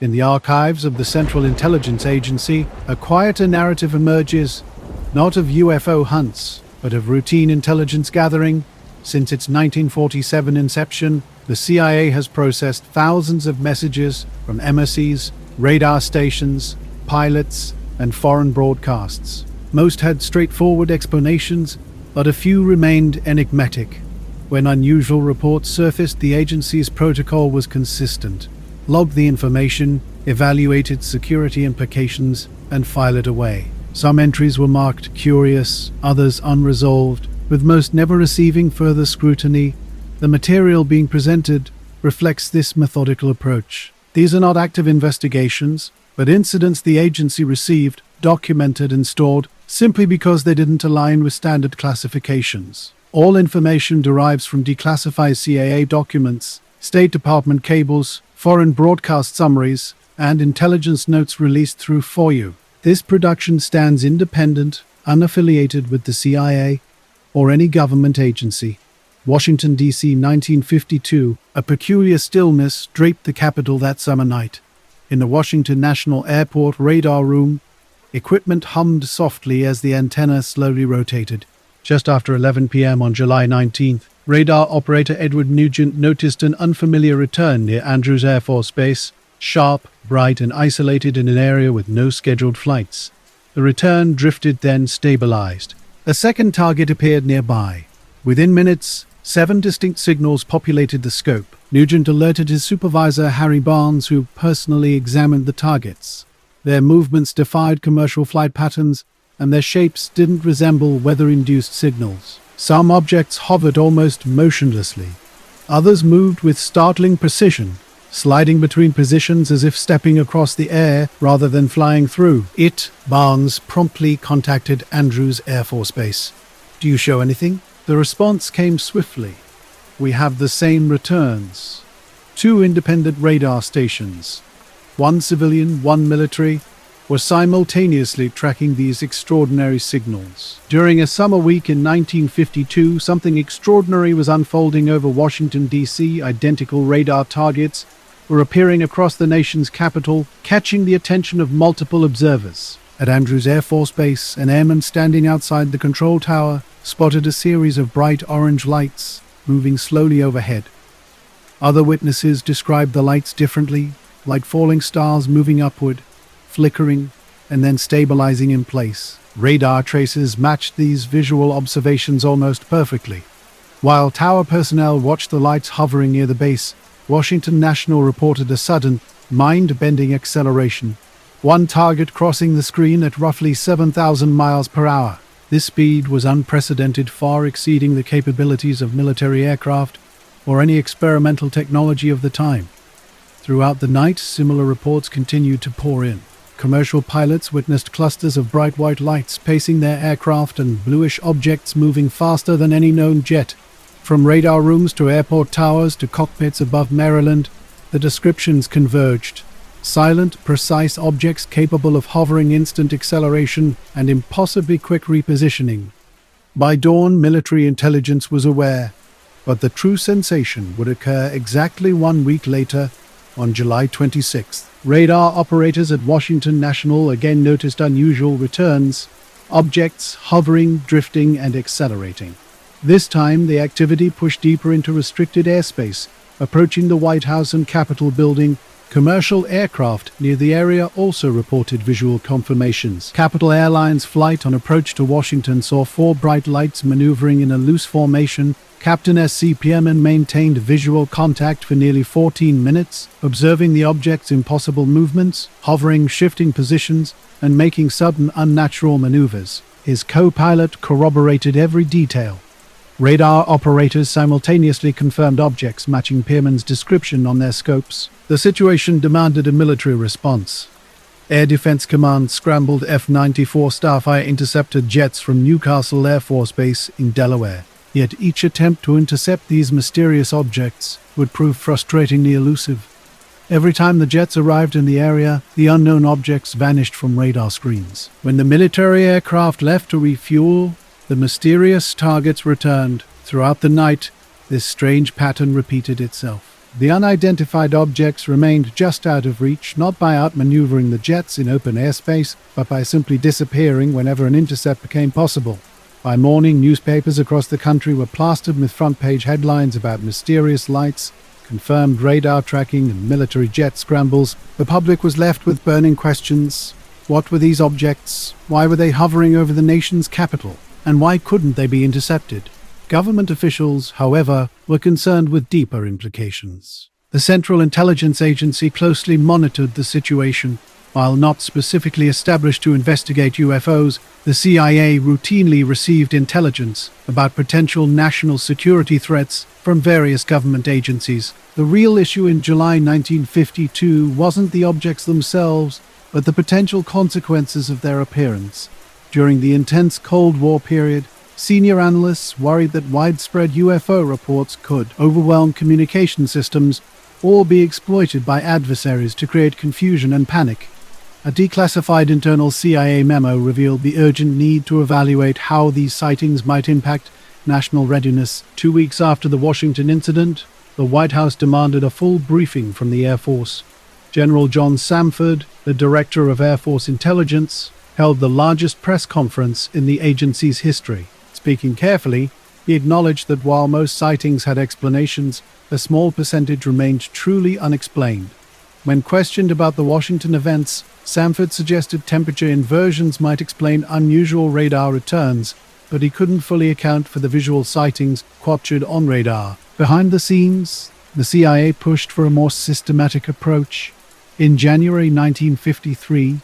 In the archives of the Central Intelligence Agency, a quieter narrative emerges, not of UFO hunts, but of routine intelligence gathering. Since its 1947 inception, the CIA has processed thousands of messages from embassies, radar stations, pilots, and foreign broadcasts. Most had straightforward explanations, but a few remained enigmatic. When unusual reports surfaced, the agency's protocol was consistent: log the information, evaluate its security implications, and file it away. Some entries were marked curious, others unresolved, with most never receiving further scrutiny. The material being presented reflects this methodical approach. These are not active investigations, but incidents the agency received, documented, and stored simply because they didn't align with standard classifications. All information derives from declassified CIA documents, State Department cables, foreign broadcast summaries, and intelligence notes released through FOIA. This production stands independent, unaffiliated with the CIA or any government agency. Washington, D.C., 1952. A peculiar stillness draped the Capitol that summer night. In the Washington National Airport radar room, equipment hummed softly as the antenna slowly rotated. Just after 11 p.m. on July 19th, radar operator Edward Nugent noticed an unfamiliar return near Andrews Air Force Base, sharp, bright, and isolated in an area with no scheduled flights. The return drifted, then stabilized. A second target appeared nearby. Within minutes, 7 distinct signals populated the scope. Nugent alerted his supervisor, Harry Barnes, who personally examined the targets. Their movements defied commercial flight patterns, and their shapes didn't resemble weather-induced signals. Some objects hovered almost motionlessly. Others moved with startling precision, sliding between positions as if stepping across the air rather than flying through. Barnes promptly contacted Andrews Air Force Base. "Do you show anything?" The response came swiftly. "We have the same returns. 2 independent radar stations, 1 civilian, 1 military, were simultaneously tracking these extraordinary signals." During a summer week in 1952, something extraordinary was unfolding over Washington, D.C. Identical radar targets were appearing across the nation's capital, catching the attention of multiple observers. At Andrews Air Force Base, an airman standing outside the control tower spotted a series of bright orange lights moving slowly overhead. Other witnesses described the lights differently, like falling stars moving upward, flickering, and then stabilizing in place. Radar traces matched these visual observations almost perfectly. While tower personnel watched the lights hovering near the base, Washington National reported a sudden, mind-bending acceleration. One target crossing the screen at roughly 7,000 miles per hour. This speed was unprecedented, far exceeding the capabilities of military aircraft or any experimental technology of the time. Throughout the night, similar reports continued to pour in. Commercial pilots witnessed clusters of bright white lights pacing their aircraft and bluish objects moving faster than any known jet. From radar rooms to airport towers to cockpits above Maryland, the descriptions converged. Silent, precise objects capable of hovering, instant acceleration, and impossibly quick repositioning. By dawn, military intelligence was aware, but the true sensation would occur exactly 1 week later, on July 26th. Radar operators at Washington National again noticed unusual returns, objects hovering, drifting, and accelerating. This time, the activity pushed deeper into restricted airspace, approaching the White House and Capitol building. Commercial aircraft near the area also reported visual confirmations. Capital Airlines' flight on approach to Washington saw 4 bright lights maneuvering in a loose formation. Captain SCPM maintained visual contact for nearly 14 minutes, observing the object's impossible movements, hovering, shifting positions, and making sudden unnatural maneuvers. His co-pilot corroborated every detail. Radar operators simultaneously confirmed objects matching Pearman's description on their scopes. The situation demanded a military response. Air Defense Command scrambled F-94 Starfire interceptor jets from Newcastle Air Force Base in Delaware. Yet each attempt to intercept these mysterious objects would prove frustratingly elusive. Every time the jets arrived in the area, the unknown objects vanished from radar screens. When the military aircraft left to refuel, the mysterious targets returned. Throughout the night, this strange pattern repeated itself. The unidentified objects remained just out of reach, not by outmaneuvering the jets in open airspace, but by simply disappearing whenever an intercept became possible. By morning, newspapers across the country were plastered with front-page headlines about mysterious lights, confirmed radar tracking, and military jet scrambles. The public was left with burning questions. What were these objects? Why were they hovering over the nation's capital? And why couldn't they be intercepted? Government officials, however, were concerned with deeper implications. The Central Intelligence Agency closely monitored the situation. While not specifically established to investigate UFOs, the CIA routinely received intelligence about potential national security threats from various government agencies. The real issue in July 1952 wasn't the objects themselves, but the potential consequences of their appearance. During the intense Cold War period, senior analysts worried that widespread UFO reports could overwhelm communication systems or be exploited by adversaries to create confusion and panic. A declassified internal CIA memo revealed the urgent need to evaluate how these sightings might impact national readiness. 2 weeks after the Washington incident, the White House demanded a full briefing from the Air Force. General John Samford, the Director of Air Force Intelligence, held the largest press conference in the agency's history. Speaking carefully, he acknowledged that while most sightings had explanations, a small percentage remained truly unexplained. When questioned about the Washington events, Samford suggested temperature inversions might explain unusual radar returns, but he couldn't fully account for the visual sightings captured on radar. Behind the scenes, the CIA pushed for a more systematic approach. In January 1953,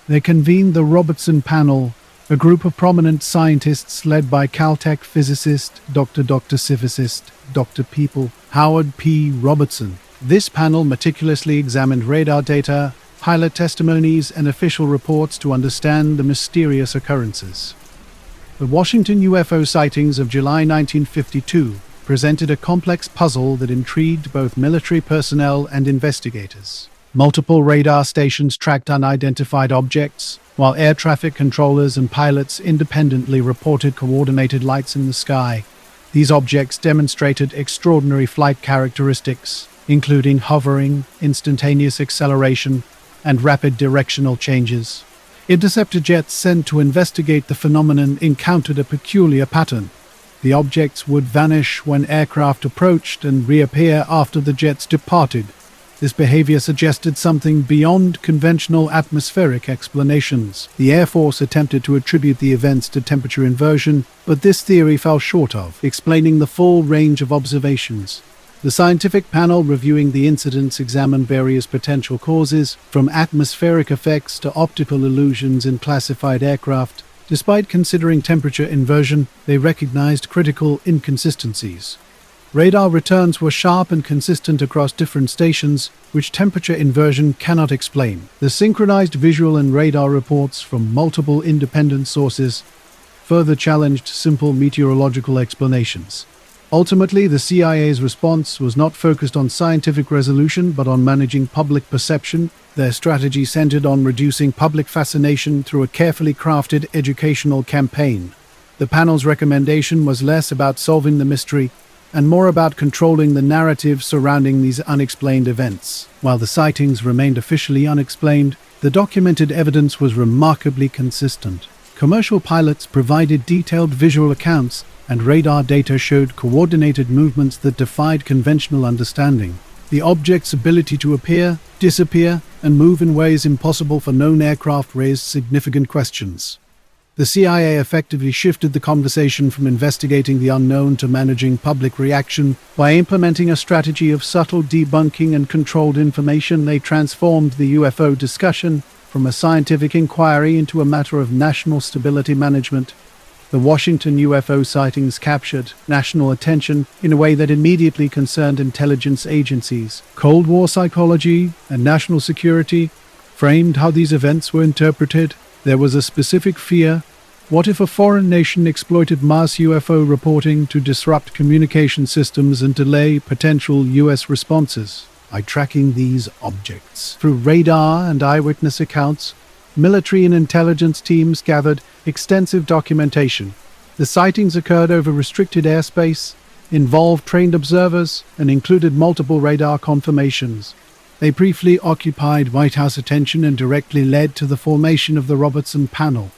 they convened the Robertson Panel, a group of prominent scientists led by Caltech physicist Dr. Sivicist, Dr. People, Howard P. Robertson. This panel meticulously examined radar data, pilot testimonies, and official reports to understand the mysterious occurrences. The Washington UFO sightings of July 1952 presented a complex puzzle that intrigued both military personnel and investigators. Multiple radar stations tracked unidentified objects, while air traffic controllers and pilots independently reported coordinated lights in the sky. These objects demonstrated extraordinary flight characteristics, including hovering, instantaneous acceleration, and rapid directional changes. Interceptor jets sent to investigate the phenomenon encountered a peculiar pattern. The objects would vanish when aircraft approached and reappear after the jets departed. This behavior suggested something beyond conventional atmospheric explanations. The Air Force attempted to attribute the events to temperature inversion, but this theory fell short of explaining the full range of observations. The scientific panel reviewing the incidents examined various potential causes, from atmospheric effects to optical illusions in classified aircraft. Despite considering temperature inversion, they recognized critical inconsistencies. Radar returns were sharp and consistent across different stations, which temperature inversion cannot explain. The synchronized visual and radar reports from multiple independent sources further challenged simple meteorological explanations. Ultimately, the CIA's response was not focused on scientific resolution but on managing public perception. Their strategy centered on reducing public fascination through a carefully crafted educational campaign. The panel's recommendation was less about solving the mystery and more about controlling the narrative surrounding these unexplained events. While the sightings remained officially unexplained, the documented evidence was remarkably consistent. Commercial pilots provided detailed visual accounts, and radar data showed coordinated movements that defied conventional understanding. The object's ability to appear, disappear, and move in ways impossible for known aircraft raised significant questions. The CIA effectively shifted the conversation from investigating the unknown to managing public reaction. By implementing a strategy of subtle debunking and controlled information, they transformed the UFO discussion from a scientific inquiry into a matter of national stability management. The Washington UFO sightings captured national attention in a way that immediately concerned intelligence agencies. Cold War psychology and national security framed how these events were interpreted. There was a specific fear. What if a foreign nation exploited mass UFO reporting to disrupt communication systems and delay potential U.S. responses? By tracking these objects through radar and eyewitness accounts, military and intelligence teams gathered extensive documentation. The sightings occurred over restricted airspace, involved trained observers, and included multiple radar confirmations. They briefly occupied White House attention and directly led to the formation of the Robertson Panel.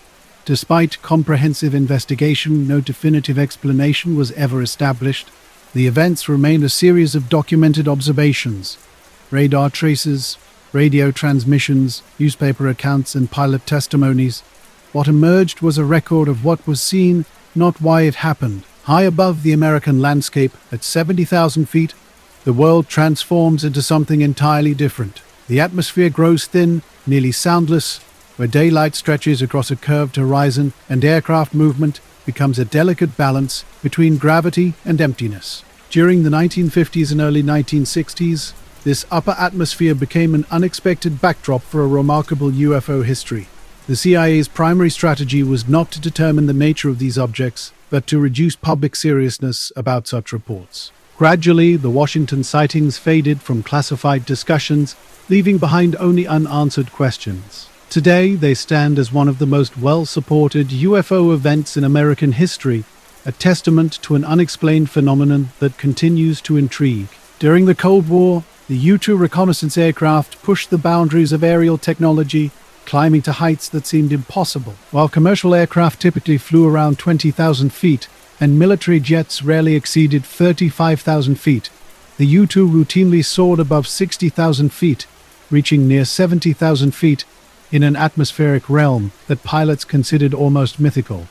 Despite comprehensive investigation, no definitive explanation was ever established. The events remained a series of documented observations, radar traces, radio transmissions, newspaper accounts, and pilot testimonies. What emerged was a record of what was seen, not why it happened. High above the American landscape, at 70,000 feet, the world transforms into something entirely different. The atmosphere grows thin, nearly soundless, where daylight stretches across a curved horizon and aircraft movement becomes a delicate balance between gravity and emptiness. During the 1950s and early 1960s, this upper atmosphere became an unexpected backdrop for a remarkable UFO history. The CIA's primary strategy was not to determine the nature of these objects, but to reduce public seriousness about such reports. Gradually, the Washington sightings faded from classified discussions, leaving behind only unanswered questions. Today, they stand as one of the most well-supported UFO events in American history, a testament to an unexplained phenomenon that continues to intrigue. During the Cold War, the U-2 reconnaissance aircraft pushed the boundaries of aerial technology, climbing to heights that seemed impossible. While commercial aircraft typically flew around 20,000 feet, and military jets rarely exceeded 35,000 feet, the U-2 routinely soared above 60,000 feet, reaching near 70,000 feet in an atmospheric realm that pilots considered almost mythical.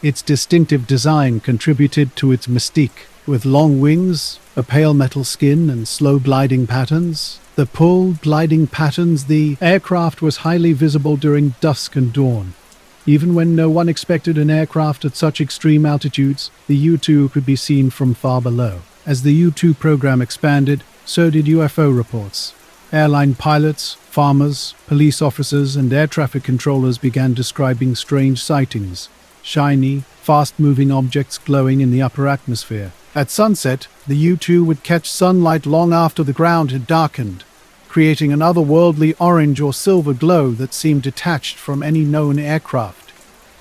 Its distinctive design contributed to its mystique. With long wings, a pale metal skin, and slow gliding patterns, the aircraft was highly visible during dusk and dawn. Even when no one expected an aircraft at such extreme altitudes, the U-2 could be seen from far below. As the U-2 program expanded, so did UFO reports. Airline pilots, farmers, police officers, and air traffic controllers began describing strange sightings, shiny, fast-moving objects glowing in the upper atmosphere. At sunset, the U-2 would catch sunlight long after the ground had darkened, creating an otherworldly orange or silver glow that seemed detached from any known aircraft.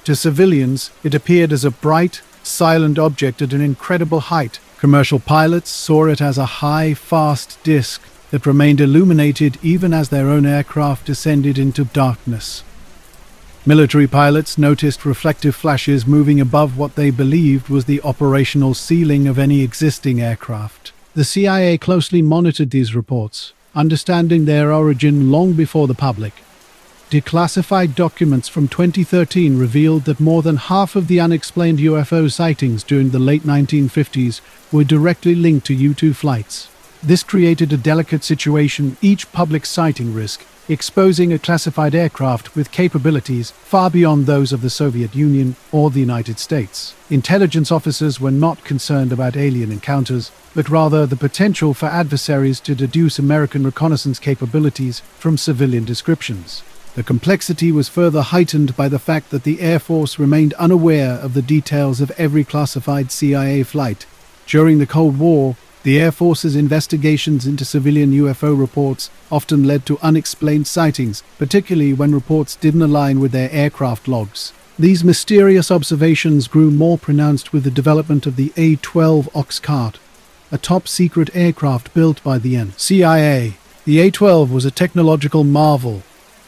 To civilians, it appeared as a bright, silent object at an incredible height. Commercial pilots saw it as a high, fast disk that remained illuminated even as their own aircraft descended into darkness. Military pilots noticed reflective flashes moving above what they believed was the operational ceiling of any existing aircraft. The CIA closely monitored these reports, understanding their origin long before the public. Declassified documents from 2013 revealed that more than half of the unexplained UFO sightings during the late 1950s were directly linked to U-2 flights. This created a delicate situation, each public sighting risk, exposing a classified aircraft with capabilities far beyond those of the Soviet Union or the United States. Intelligence officers were not concerned about alien encounters, but rather the potential for adversaries to deduce American reconnaissance capabilities from civilian descriptions. The complexity was further heightened by the fact that the Air Force remained unaware of the details of every classified CIA flight. During the Cold War, the Air Force's investigations into civilian UFO reports often led to unexplained sightings, particularly when reports didn't align with their aircraft logs. These mysterious observations grew more pronounced with the development of the A-12 Oxcart, a top-secret aircraft built by the CIA. The A-12 was a technological marvel,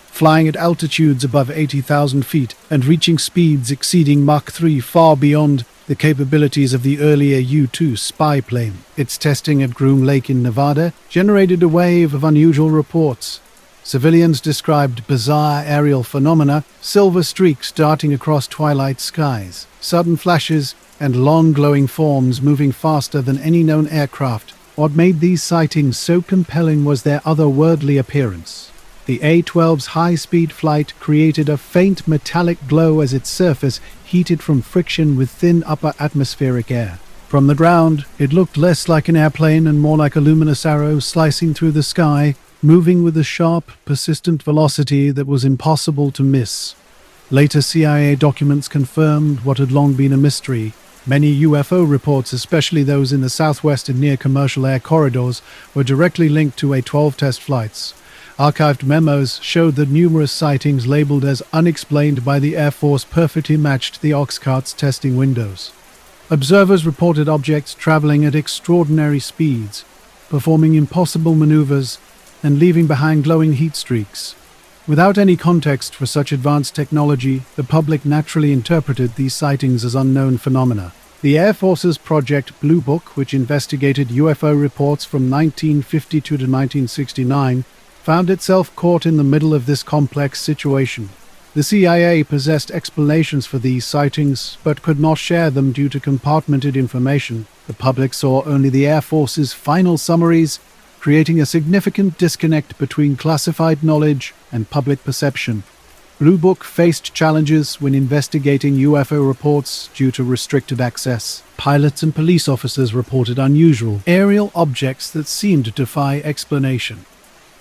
flying at altitudes above 80,000 feet and reaching speeds exceeding Mach 3 far beyond the capabilities of the earlier U-2 spy plane. Its testing at Groom Lake in Nevada generated a wave of unusual reports. Civilians described bizarre aerial phenomena, silver streaks darting across twilight skies, sudden flashes, and long glowing forms moving faster than any known aircraft. What made these sightings so compelling was their otherworldly appearance. The A-12's high-speed flight created a faint metallic glow as its surface heated from friction with thin upper atmospheric air. From the ground, it looked less like an airplane and more like a luminous arrow slicing through the sky, moving with a sharp, persistent velocity that was impossible to miss. Later CIA documents confirmed what had long been a mystery. Many UFO reports, especially those in the southwest and near commercial air corridors, were directly linked to A-12 test flights. Archived memos showed that numerous sightings labeled as unexplained by the Air Force perfectly matched the Oxcart's testing windows. Observers reported objects traveling at extraordinary speeds, performing impossible maneuvers, and leaving behind glowing heat streaks. Without any context for such advanced technology, the public naturally interpreted these sightings as unknown phenomena. The Air Force's Project Blue Book, which investigated UFO reports from 1952 to 1969, found itself caught in the middle of this complex situation. The CIA possessed explanations for these sightings, but could not share them due to compartmented information. The public saw only the Air Force's final summaries, creating a significant disconnect between classified knowledge and public perception. Blue Book faced challenges when investigating UFO reports due to restricted access. Pilots and police officers reported unusual aerial objects that seemed to defy explanation.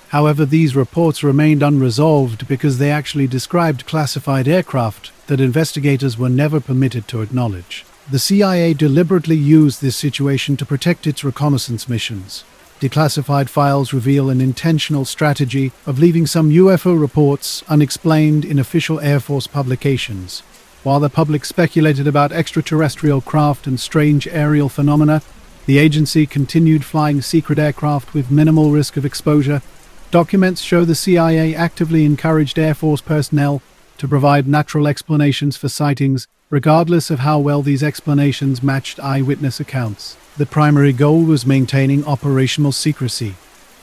However, these reports remained unresolved because they actually described classified aircraft that investigators were never permitted to acknowledge. The CIA deliberately used this situation to protect its reconnaissance missions. Declassified files reveal an intentional strategy of leaving some UFO reports unexplained in official Air Force publications. While the public speculated about extraterrestrial craft and strange aerial phenomena, the agency continued flying secret aircraft with minimal risk of exposure. Documents show the CIA actively encouraged Air Force personnel to provide natural explanations for sightings, regardless of how well these explanations matched eyewitness accounts. The primary goal was maintaining operational secrecy.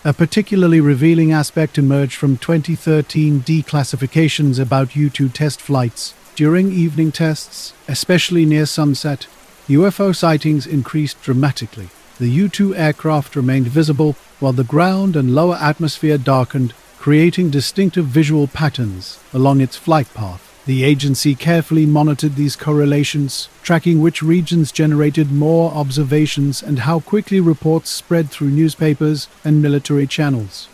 A particularly revealing aspect emerged from 2013 declassifications about U-2 test flights. During evening tests, especially near sunset, UFO sightings increased dramatically. The U-2 aircraft remained visible while the ground and lower atmosphere darkened, creating distinctive visual patterns along its flight path. The agency carefully monitored these correlations, tracking which regions generated more observations and how quickly reports spread through newspapers and military channels.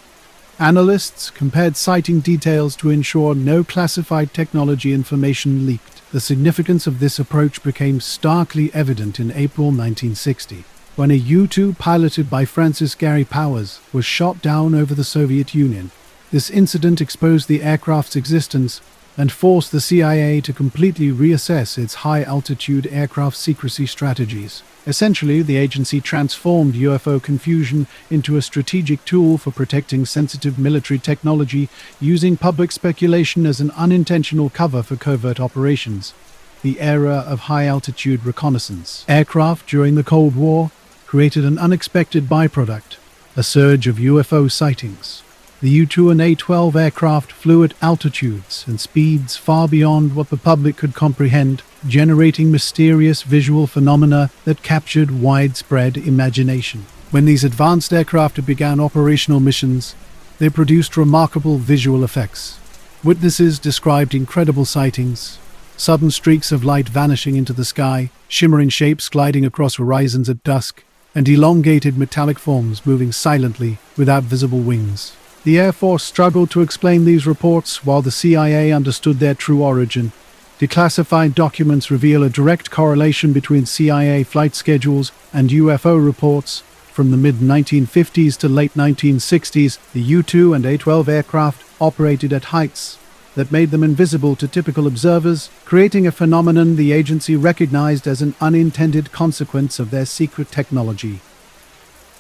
Analysts compared sighting details to ensure no classified technology information leaked. The significance of this approach became starkly evident in April 1960, when a U-2 piloted by Francis Gary Powers was shot down over the Soviet Union. This incident exposed the aircraft's existence and forced the CIA to completely reassess its high-altitude aircraft secrecy strategies. Essentially, the agency transformed UFO confusion into a strategic tool for protecting sensitive military technology, using public speculation as an unintentional cover for covert operations. The era of high-altitude reconnaissance. Aircraft during the Cold War created an unexpected byproduct, a surge of UFO sightings. The U-2 and A-12 aircraft flew at altitudes and speeds far beyond what the public could comprehend, generating mysterious visual phenomena that captured widespread imagination. When these advanced aircraft began operational missions, they produced remarkable visual effects. Witnesses described incredible sightings, sudden streaks of light vanishing into the sky, shimmering shapes gliding across horizons at dusk, and elongated metallic forms moving silently without visible wings. The Air Force struggled to explain these reports while the CIA understood their true origin. Declassified documents reveal a direct correlation between CIA flight schedules and UFO reports. From the mid-1950s to late 1960s, the U-2 and A-12 aircraft operated at heights that made them invisible to typical observers, creating a phenomenon the agency recognized as an unintended consequence of their secret technology.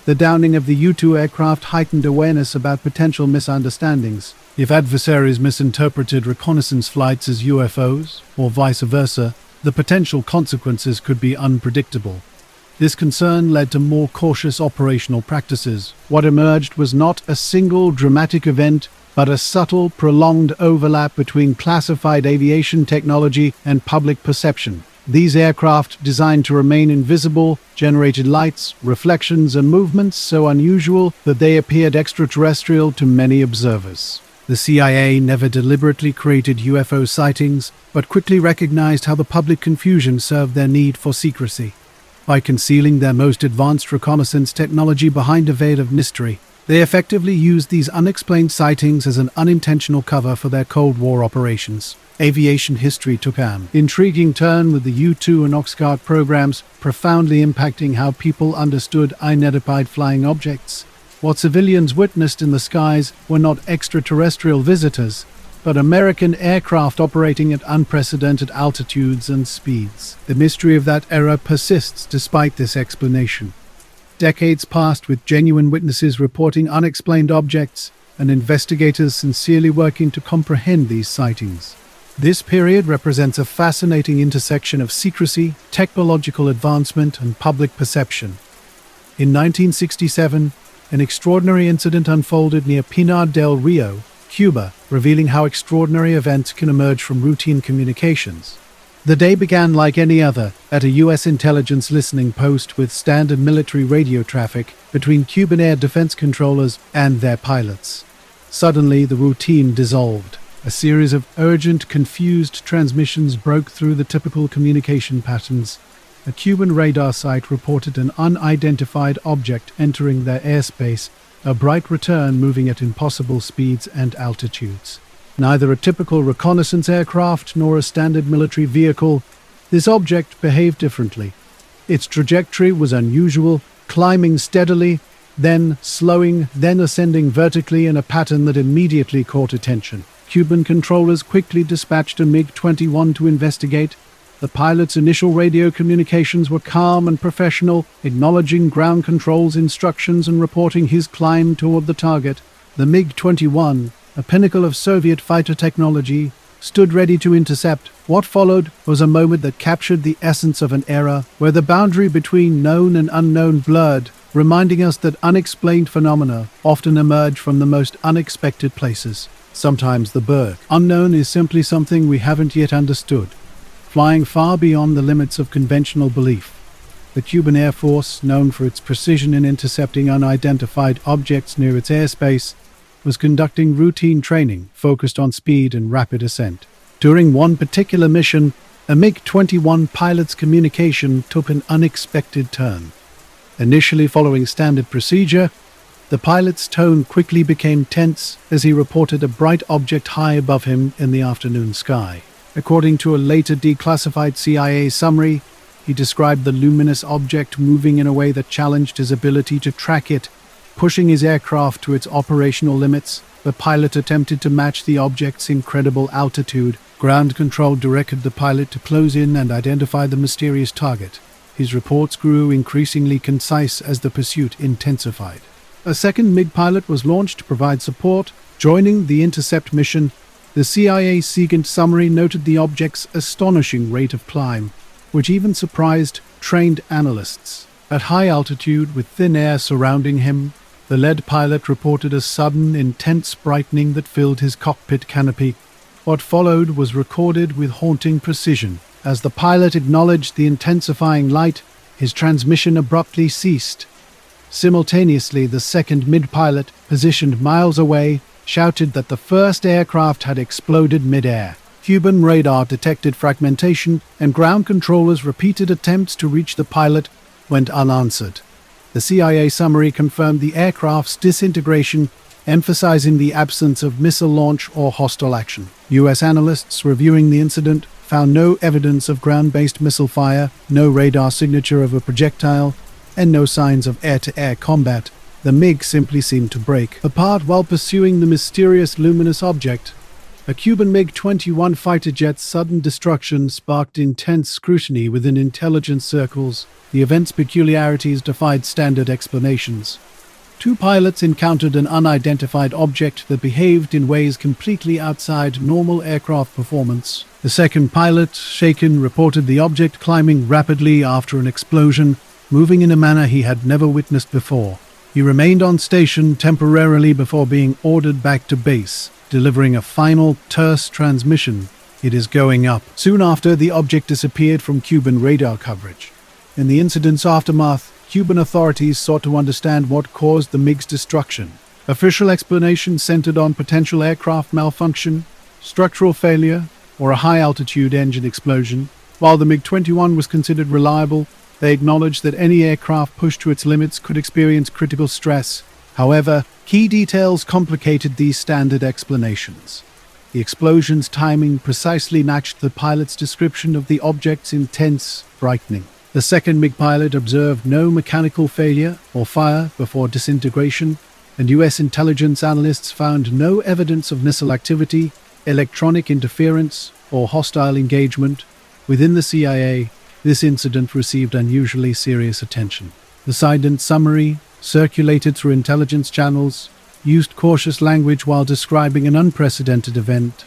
The downing of the U-2 aircraft heightened awareness about potential misunderstandings. If adversaries misinterpreted reconnaissance flights as UFOs, or vice versa, the potential consequences could be unpredictable. This concern led to more cautious operational practices. What emerged was not a single dramatic event, but a subtle, prolonged overlap between classified aviation technology and public perception. These aircraft, designed to remain invisible, generated lights, reflections, and movements so unusual that they appeared extraterrestrial to many observers. The CIA never deliberately created UFO sightings, but quickly recognized how the public confusion served their need for secrecy. By concealing their most advanced reconnaissance technology behind a veil of mystery, they effectively used these unexplained sightings as an unintentional cover for their Cold War operations. Aviation history took an intriguing turn with the U-2 and Oxcart programs profoundly impacting how people understood unidentified flying objects. What civilians witnessed in the skies were not extraterrestrial visitors, but American aircraft operating at unprecedented altitudes and speeds. The mystery of that era persists despite this explanation. Decades passed with genuine witnesses reporting unexplained objects and investigators sincerely working to comprehend these sightings. This period represents a fascinating intersection of secrecy, technological advancement, and public perception. In 1967, an extraordinary incident unfolded near Pinar del Rio, Cuba, revealing how extraordinary events can emerge from routine communications. The day began like any other, at a U.S. intelligence listening post with standard military radio traffic between Cuban air defense controllers and their pilots. Suddenly, the routine dissolved. A series of urgent, confused transmissions broke through the typical communication patterns. A Cuban radar site reported an unidentified object entering their airspace, a bright return moving at impossible speeds and altitudes. Neither a typical reconnaissance aircraft nor a standard military vehicle, this object behaved differently. Its trajectory was unusual, climbing steadily, then slowing, then ascending vertically in a pattern that immediately caught attention. Cuban controllers quickly dispatched a MiG-21 to investigate. The pilot's initial radio communications were calm and professional, acknowledging ground control's instructions and reporting his climb toward the target. The MiG-21, a pinnacle of Soviet fighter technology, stood ready to intercept. What followed was a moment that captured the essence of an era where the boundary between known and unknown blurred, reminding us that unexplained phenomena often emerge from the most unexpected places. Sometimes the bird unknown is simply something we haven't yet understood, flying far beyond the limits of conventional belief. The Cuban Air Force, known for its precision in intercepting unidentified objects near its airspace, was conducting routine training focused on speed and rapid ascent. During one particular mission, a MiG-21 pilot's communication took an unexpected turn. Initially following standard procedure, the pilot's tone quickly became tense as he reported a bright object high above him in the afternoon sky. According to a later declassified CIA summary, he described the luminous object moving in a way that challenged his ability to track it, pushing his aircraft to its operational limits. The pilot attempted to match the object's incredible altitude. Ground control directed the pilot to close in and identify the mysterious target. His reports grew increasingly concise as the pursuit intensified. A second MiG pilot was launched to provide support. Joining the intercept mission, the CIA SIGINT summary noted the object's astonishing rate of climb, which even surprised trained analysts. At high altitude, with thin air surrounding him, the lead pilot reported a sudden, intense brightening that filled his cockpit canopy. What followed was recorded with haunting precision. As the pilot acknowledged the intensifying light, his transmission abruptly ceased. Simultaneously, the second mid-pilot, positioned miles away, shouted that the first aircraft had exploded mid-air. Cuban radar detected fragmentation, and ground controllers' repeated attempts to reach the pilot went unanswered. The CIA summary confirmed the aircraft's disintegration, emphasizing the absence of missile launch or hostile action. U.S. analysts reviewing the incident found no evidence of ground-based missile fire, no radar signature of a projectile, and no signs of air-to-air combat. The MiG simply seemed to break apart while pursuing the mysterious luminous object. A Cuban MiG-21 fighter jet's sudden destruction sparked intense scrutiny within intelligence circles. The event's peculiarities defied standard explanations. Two pilots encountered an unidentified object that behaved in ways completely outside normal aircraft performance. The second pilot, shaken, reported the object climbing rapidly after an explosion, moving in a manner he had never witnessed before. He remained on station temporarily before being ordered back to base, delivering a final, terse transmission. "It is going up." Soon after, the object disappeared from Cuban radar coverage. In the incident's aftermath, Cuban authorities sought to understand what caused the MiG's destruction. Official explanations centered on potential aircraft malfunction, structural failure, or a high-altitude engine explosion. While the MiG-21 was considered reliable, they acknowledged that any aircraft pushed to its limits could experience critical stress. However, key details complicated these standard explanations. The explosion's timing precisely matched the pilot's description of the object's intense brightening. The second MiG pilot observed no mechanical failure or fire before disintegration, and U.S. intelligence analysts found no evidence of missile activity. electronic interference, or hostile engagement. Within the CIA, this incident received unusually serious attention. The silent summary, circulated through intelligence channels, used cautious language while describing an unprecedented event.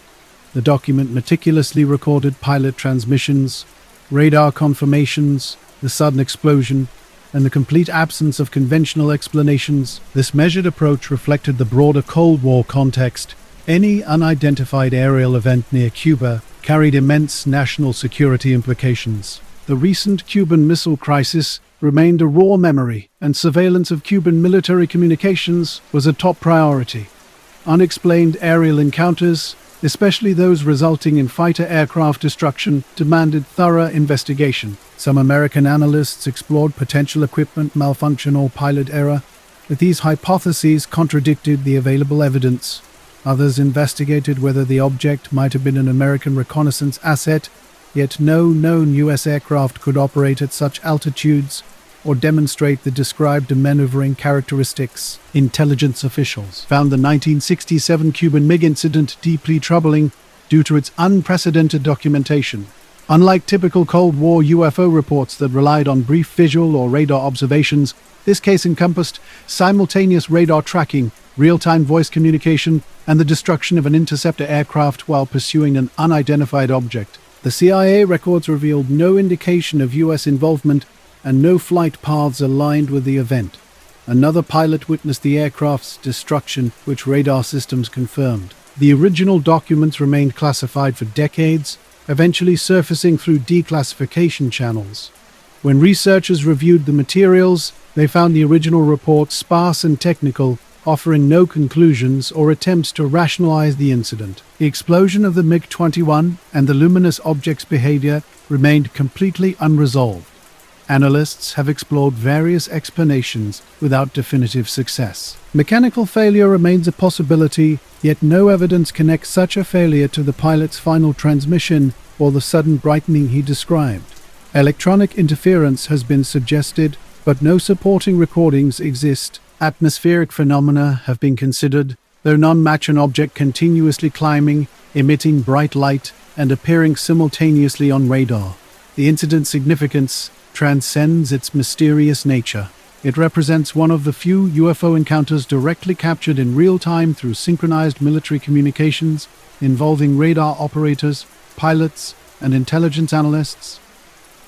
The document meticulously recorded pilot transmissions, radar confirmations, the sudden explosion, and the complete absence of conventional explanations. This measured approach reflected the broader Cold War context. Any unidentified aerial event near Cuba carried immense national security implications. The recent Cuban Missile Crisis remained a raw memory, and surveillance of Cuban military communications was a top priority. Unexplained aerial encounters, especially those resulting in fighter aircraft destruction, demanded thorough investigation. Some American analysts explored potential equipment malfunction or pilot error, but these hypotheses contradicted the available evidence. Others investigated whether the object might have been an American reconnaissance asset, yet no known U.S. aircraft could operate at such altitudes or demonstrate the described maneuvering characteristics. Intelligence officials found the 1967 Cuban MiG incident deeply troubling due to its unprecedented documentation. Unlike typical Cold War UFO reports that relied on brief visual or radar observations, this case encompassed simultaneous radar tracking, real-time voice communication, and the destruction of an interceptor aircraft while pursuing an unidentified object. The CIA records revealed no indication of U.S. involvement and no flight paths aligned with the event. Another pilot witnessed the aircraft's destruction, which radar systems confirmed. The original documents remained classified for decades, eventually surfacing through declassification channels. When researchers reviewed the materials, they found the original report sparse and technical, offering no conclusions or attempts to rationalize the incident. The explosion of the MiG-21 and the luminous object's behavior remained completely unresolved. Analysts have explored various explanations without definitive success. Mechanical failure remains a possibility, yet no evidence connects such a failure to the pilot's final transmission or the sudden brightening he described. Electronic interference has been suggested, but no supporting recordings exist. Atmospheric phenomena have been considered, though none match an object continuously climbing, emitting bright light, and appearing simultaneously on radar. The incident's significance transcends its mysterious nature. It represents one of the few UFO encounters directly captured in real time through synchronized military communications involving radar operators, pilots, and intelligence analysts.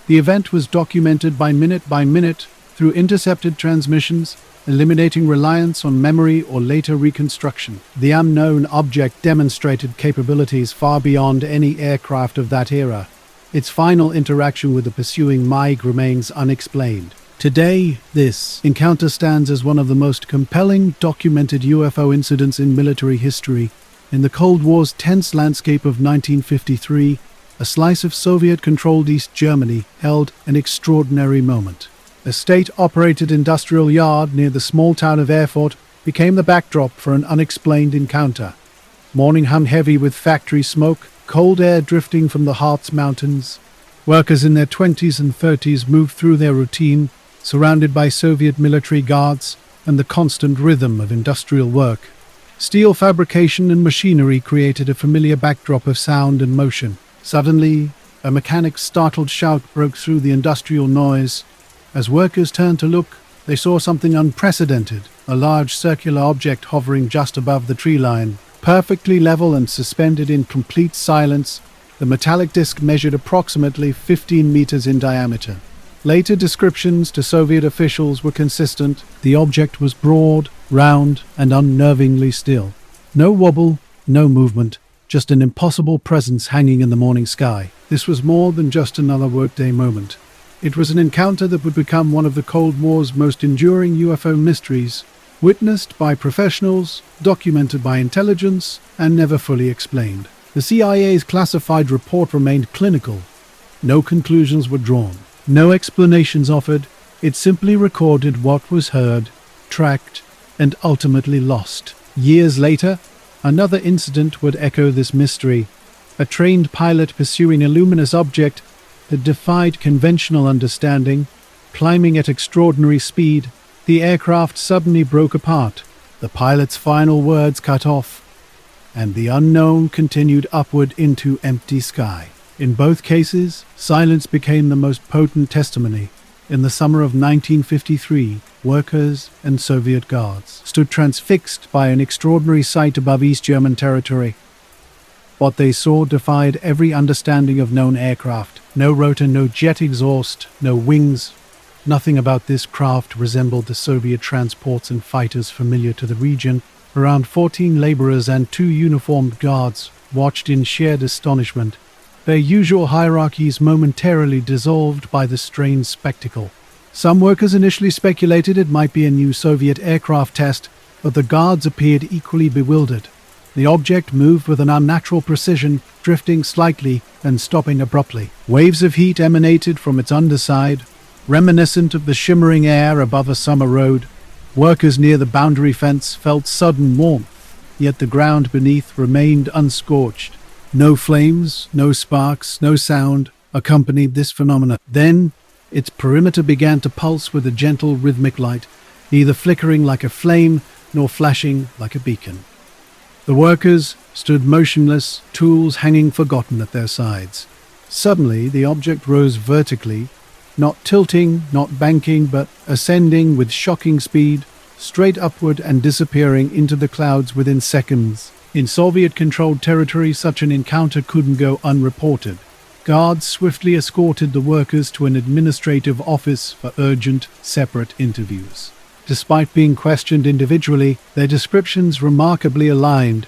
The event was documented by minute through intercepted transmissions, eliminating reliance on memory or later reconstruction. The unknown object demonstrated capabilities far beyond any aircraft of that era. Its final interaction with the pursuing MiG remains unexplained. Today, this encounter stands as one of the most compelling documented UFO incidents in military history. In the Cold War's tense landscape of 1953, a slice of Soviet-controlled East Germany held an extraordinary moment. A state-operated industrial yard near the small town of Erfurt became the backdrop for an unexplained encounter. Morning hung heavy with factory smoke, cold air drifting from the Harz Mountains. Workers in their 20s and 30s moved through their routine, surrounded by Soviet military guards and the constant rhythm of industrial work. Steel fabrication and machinery created a familiar backdrop of sound and motion. Suddenly, a mechanic's startled shout broke through the industrial noise. As workers turned to look, they saw something unprecedented, a large circular object hovering just above the tree line. Perfectly level and suspended in complete silence, the metallic disc measured approximately 15 meters in diameter. Later descriptions to Soviet officials were consistent. The object was broad, round, and unnervingly still. No wobble, no movement, just an impossible presence hanging in the morning sky. This was more than just another workday moment. It was an encounter that would become one of the Cold War's most enduring UFO mysteries, witnessed by professionals, documented by intelligence, and never fully explained. The CIA's classified report remained clinical. No conclusions were drawn. No explanations offered. It simply recorded what was heard, tracked, and ultimately lost. Years later, another incident would echo this mystery. A trained pilot pursuing a luminous object that defied conventional understanding, climbing at extraordinary speed. The aircraft suddenly broke apart, the pilot's final words cut off. and the unknown continued upward into empty sky. In both cases, silence became the most potent testimony. In the summer of 1953, workers and Soviet guards stood transfixed by an extraordinary sight above East German territory. What they saw defied every understanding of known aircraft. No rotor, no jet exhaust, no wings. Nothing about this craft resembled the Soviet transports and fighters familiar to the region. Around 14 laborers and 2 uniformed guards watched in shared astonishment, their usual hierarchies momentarily dissolved by the strange spectacle. Some workers initially speculated it might be a new Soviet aircraft test, but the guards appeared equally bewildered. The object moved with an unnatural precision, drifting slightly and stopping abruptly. Waves of heat emanated from its underside, reminiscent of the shimmering air above a summer road. Workers near the boundary fence felt sudden warmth, yet the ground beneath remained unscorched. No flames, no sparks, no sound accompanied this phenomenon. Then, its perimeter began to pulse with a gentle rhythmic light, neither flickering like a flame nor flashing like a beacon. The workers stood motionless, tools hanging forgotten at their sides. Suddenly, the object rose vertically, not tilting, not banking, but ascending with shocking speed, straight upward and disappearing into the clouds within seconds. In Soviet-controlled territory, such an encounter couldn't go unreported. Guards swiftly escorted the workers to an administrative office for urgent, separate interviews. Despite being questioned individually, their descriptions remarkably aligned.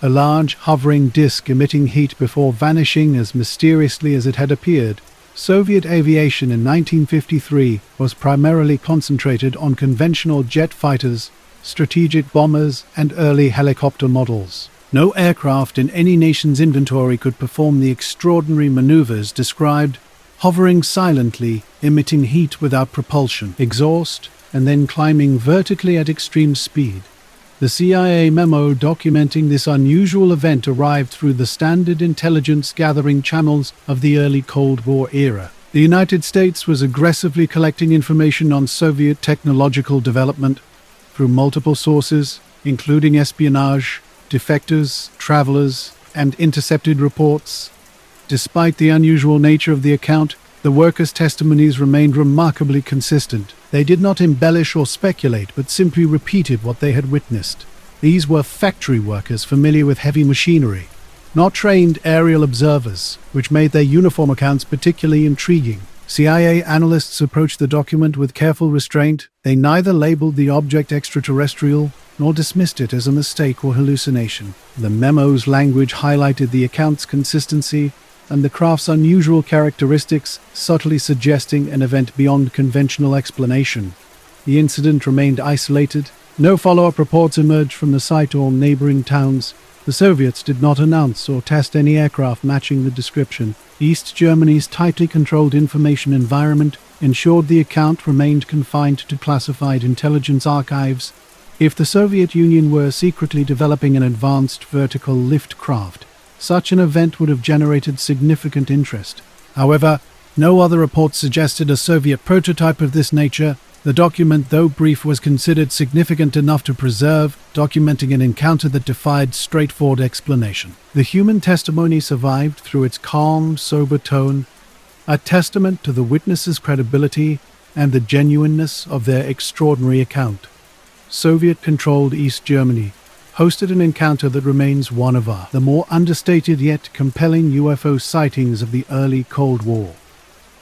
A large, hovering disk emitting heat before vanishing as mysteriously as it had appeared. Soviet aviation in 1953 was primarily concentrated on conventional jet fighters, strategic bombers, and early helicopter models. No aircraft in any nation's inventory could perform the extraordinary maneuvers described, hovering silently, emitting heat without propulsion, exhaust, and then climbing vertically at extreme speed. The CIA memo documenting this unusual event arrived through the standard intelligence-gathering channels of the early Cold War era. The United States was aggressively collecting information on Soviet technological development through multiple sources, including espionage, defectors, travelers, and intercepted reports. Despite the unusual nature of the account, the workers' testimonies remained remarkably consistent. They did not embellish or speculate, but simply repeated what they had witnessed. These were factory workers familiar with heavy machinery, not trained aerial observers, which made their uniform accounts particularly intriguing. CIA analysts approached the document with careful restraint. They neither labeled the object extraterrestrial nor dismissed it as a mistake or hallucination. The memo's language highlighted the account's consistency and the craft's unusual characteristics, subtly suggesting an event beyond conventional explanation. The incident remained isolated. No follow-up reports emerged from the site or neighboring towns. The Soviets did not announce or test any aircraft matching the description. East Germany's tightly controlled information environment ensured the account remained confined to classified intelligence archives. If the Soviet Union were secretly developing an advanced vertical lift craft, such an event would have generated significant interest. However, no other reports suggested a Soviet prototype of this nature. The document, though brief, was considered significant enough to preserve, documenting an encounter that defied straightforward explanation. The human testimony survived through its calm, sober tone, a testament to the witnesses' credibility and the genuineness of their extraordinary account. Soviet-controlled East Germany hosted an encounter that remains one of the more understated yet compelling UFO sightings of the early Cold War.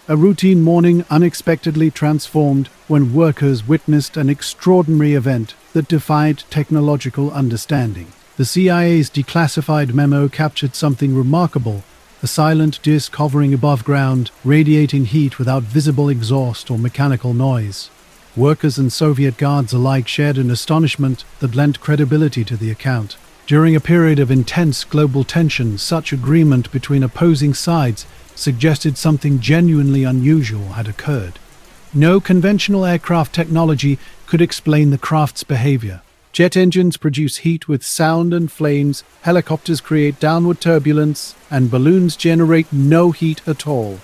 A routine morning unexpectedly transformed when workers witnessed an extraordinary event that defied technological understanding. The CIA's declassified memo captured something remarkable: a silent disk hovering above ground, radiating heat without visible exhaust or mechanical noise. Workers and Soviet guards alike shared an astonishment that lent credibility to the account. During a period of intense global tension, such agreement between opposing sides suggested something genuinely unusual had occurred. No conventional aircraft technology could explain the craft's behavior. Jet engines produce heat with sound and flames, helicopters create downward turbulence, and balloons generate no heat at all.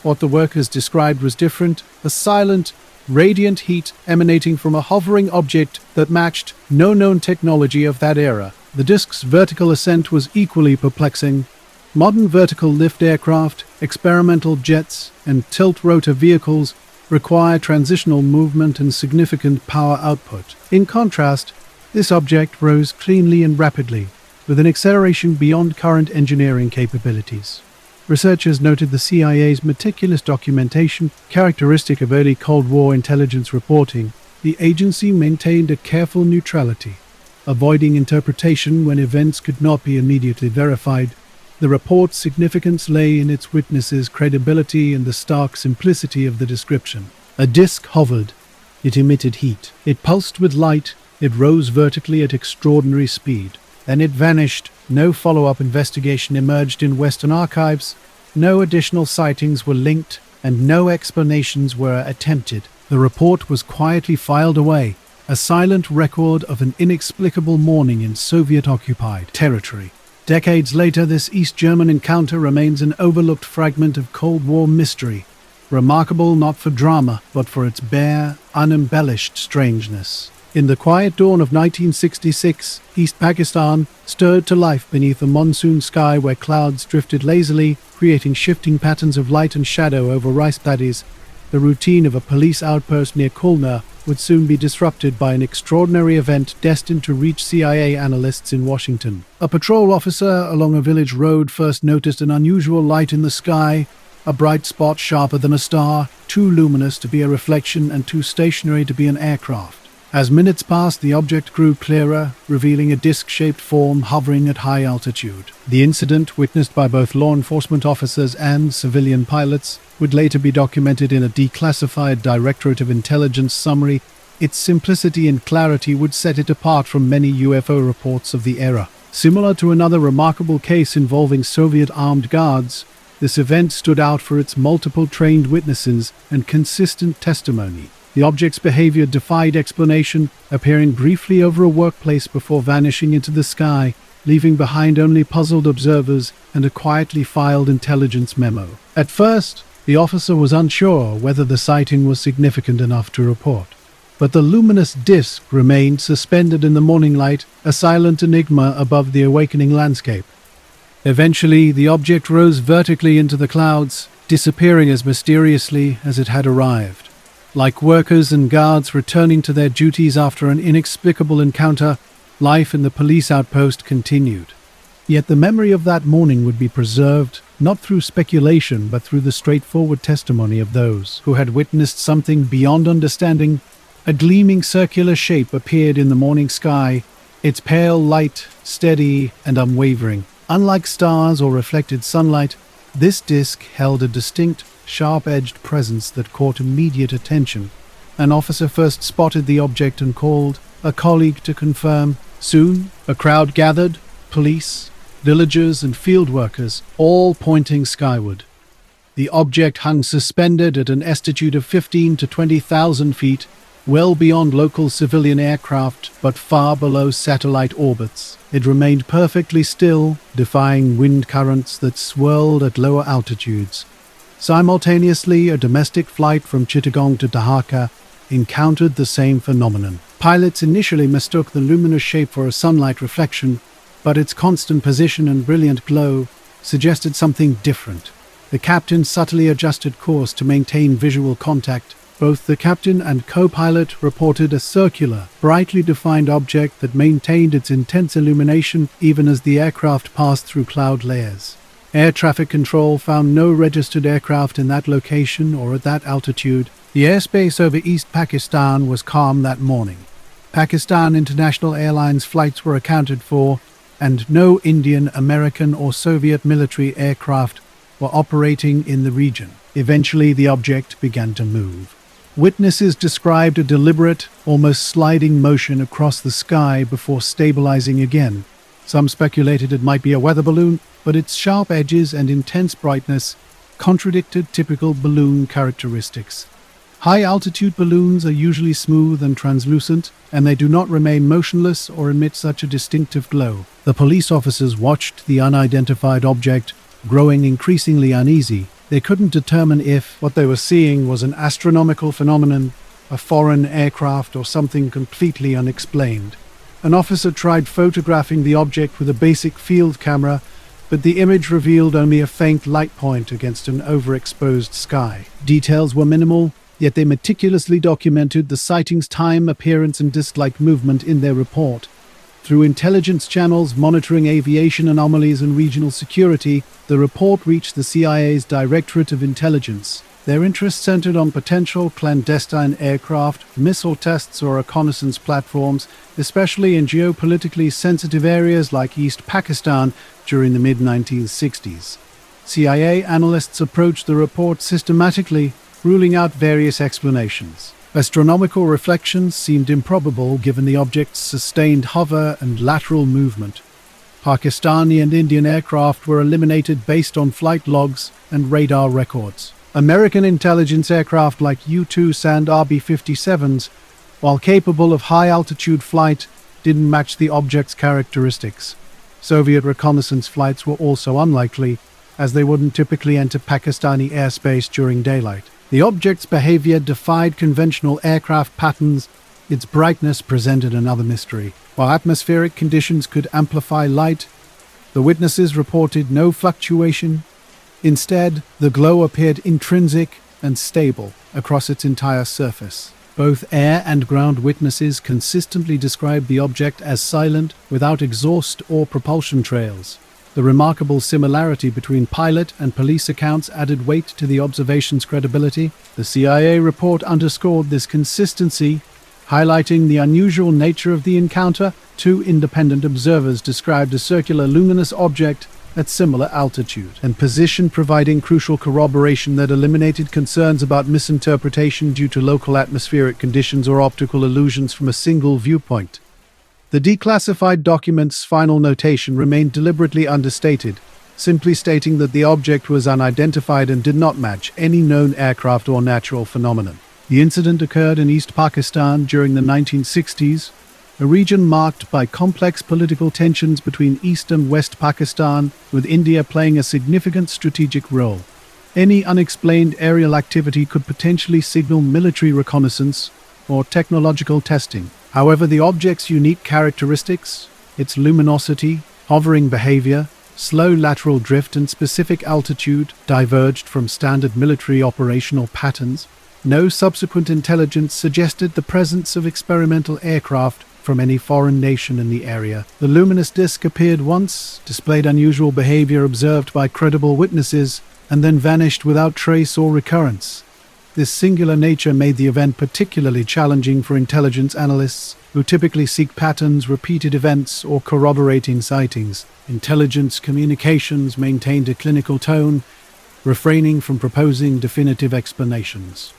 What the workers described was different: a silent, radiant heat emanating from a hovering object that matched no known technology of that era. The disk's vertical ascent was equally perplexing. Modern vertical lift aircraft, experimental jets, and tilt-rotor vehicles require transitional movement and significant power output. In contrast, this object rose cleanly and rapidly, with an acceleration beyond current engineering capabilities. Researchers noted the CIA's meticulous documentation, characteristic of early Cold War intelligence reporting. The agency maintained a careful neutrality, avoiding interpretation when events could not be immediately verified. The report's significance lay in its witnesses' credibility and the stark simplicity of the description. A disk hovered. It emitted heat. It pulsed with light. It rose vertically at extraordinary speed. Then it vanished. No follow-up investigation emerged in Western archives. No additional sightings were linked, and no explanations were attempted. The report was quietly filed away, a silent record of an inexplicable morning in Soviet-occupied territory. Decades later, this East German encounter remains an overlooked fragment of Cold War mystery, remarkable not for drama, but for its bare, unembellished strangeness. In the quiet dawn of 1966, East Pakistan stirred to life beneath a monsoon sky where clouds drifted lazily, creating shifting patterns of light and shadow over rice paddies. The routine of a police outpost near Khulna would soon be disrupted by an extraordinary event destined to reach CIA analysts in Washington. A patrol officer along a village road first noticed an unusual light in the sky, a bright spot sharper than a star, too luminous to be a reflection and too stationary to be an aircraft. As minutes passed, the object grew clearer, revealing a disc-shaped form hovering at high altitude. The incident, witnessed by both law enforcement officers and civilian pilots, would later be documented in a declassified Directorate of Intelligence summary. Its simplicity and clarity would set it apart from many UFO reports of the era. Similar to another remarkable case involving Soviet armed guards, this event stood out for its multiple trained witnesses and consistent testimony. The object's behavior defied explanation, appearing briefly over a workplace before vanishing into the sky, leaving behind only puzzled observers and a quietly filed intelligence memo. At first, the officer was unsure whether the sighting was significant enough to report. But the luminous disk remained suspended in the morning light, a silent enigma above the awakening landscape. Eventually, the object rose vertically into the clouds, disappearing as mysteriously as it had arrived. Like workers and guards returning to their duties after an inexplicable encounter, life in the police outpost continued. Yet the memory of that morning would be preserved, not through speculation, but through the straightforward testimony of those who had witnessed something beyond understanding. A gleaming circular shape appeared in the morning sky, its pale light steady and unwavering. Unlike stars or reflected sunlight, this disk held a distinct, sharp-edged presence that caught immediate attention. An officer first spotted the object and called a colleague to confirm. Soon, a crowd gathered, police, villagers, and field workers, all pointing skyward. The object hung suspended at an altitude of 15 to 20,000 feet, well beyond local civilian aircraft, but far below satellite orbits. It remained perfectly still, defying wind currents that swirled at lower altitudes. Simultaneously, a domestic flight from Chittagong to Dhaka encountered the same phenomenon. Pilots initially mistook the luminous shape for a sunlight reflection, but its constant position and brilliant glow suggested something different. The captain subtly adjusted course to maintain visual contact. Both the captain and co-pilot reported a circular, brightly defined object that maintained its intense illumination even as the aircraft passed through cloud layers. Air traffic control found no registered aircraft in that location or at that altitude. The airspace over East Pakistan was calm that morning. Pakistan International Airlines flights were accounted for, and no Indian, American, or Soviet military aircraft were operating in the region. Eventually, the object began to move. Witnesses described a deliberate, almost sliding motion across the sky before stabilizing again. Some speculated it might be a weather balloon, but its sharp edges and intense brightness contradicted typical balloon characteristics. High-altitude balloons are usually smooth and translucent, and they do not remain motionless or emit such a distinctive glow. The police officers watched the unidentified object, growing increasingly uneasy. They couldn't determine if what they were seeing was an astronomical phenomenon, a foreign aircraft, or something completely unexplained. An officer tried photographing the object with a basic field camera, but the image revealed only a faint light point against an overexposed sky. Details were minimal, yet they meticulously documented the sighting's time, appearance, and disk-like movement in their report. Through intelligence channels monitoring aviation anomalies and regional security, the report reached the CIA's Directorate of Intelligence. Their interest centered on potential clandestine aircraft, missile tests, or reconnaissance platforms, especially in geopolitically sensitive areas like East Pakistan during the mid-1960s. CIA analysts approached the report systematically, ruling out various explanations. Astronomical reflections seemed improbable given the object's sustained hover and lateral movement. Pakistani and Indian aircraft were eliminated based on flight logs and radar records. American intelligence aircraft like U-2s and RB-57s, while capable of high-altitude flight, didn't match the object's characteristics. Soviet reconnaissance flights were also unlikely, as they wouldn't typically enter Pakistani airspace during daylight. The object's behavior defied conventional aircraft patterns. Its brightness presented another mystery. While atmospheric conditions could amplify light, the witnesses reported no fluctuation. Instead, the glow appeared intrinsic and stable across its entire surface. Both air and ground witnesses consistently described the object as silent, without exhaust or propulsion trails. The remarkable similarity between pilot and police accounts added weight to the observation's credibility. The CIA report underscored this consistency, highlighting the unusual nature of the encounter. Two independent observers described a circular luminous object at similar altitude and position, providing crucial corroboration that eliminated concerns about misinterpretation due to local atmospheric conditions or optical illusions from a single viewpoint. The declassified document's final notation remained deliberately understated, simply stating that the object was unidentified and did not match any known aircraft or natural phenomenon. The incident occurred in East Pakistan during the 1960s, a region marked by complex political tensions between East and West Pakistan, with India playing a significant strategic role. Any unexplained aerial activity could potentially signal military reconnaissance or technological testing. However, the object's unique characteristics, its luminosity, hovering behavior, slow lateral drift, and specific altitude diverged from standard military operational patterns. No subsequent intelligence suggested the presence of experimental aircraft from any foreign nation in the area. The luminous disk appeared once, displayed unusual behavior observed by credible witnesses, and then vanished without trace or recurrence. This singular nature made the event particularly challenging for intelligence analysts, who typically seek patterns, repeated events, or corroborating sightings. Intelligence communications maintained a clinical tone, refraining from proposing definitive explanations.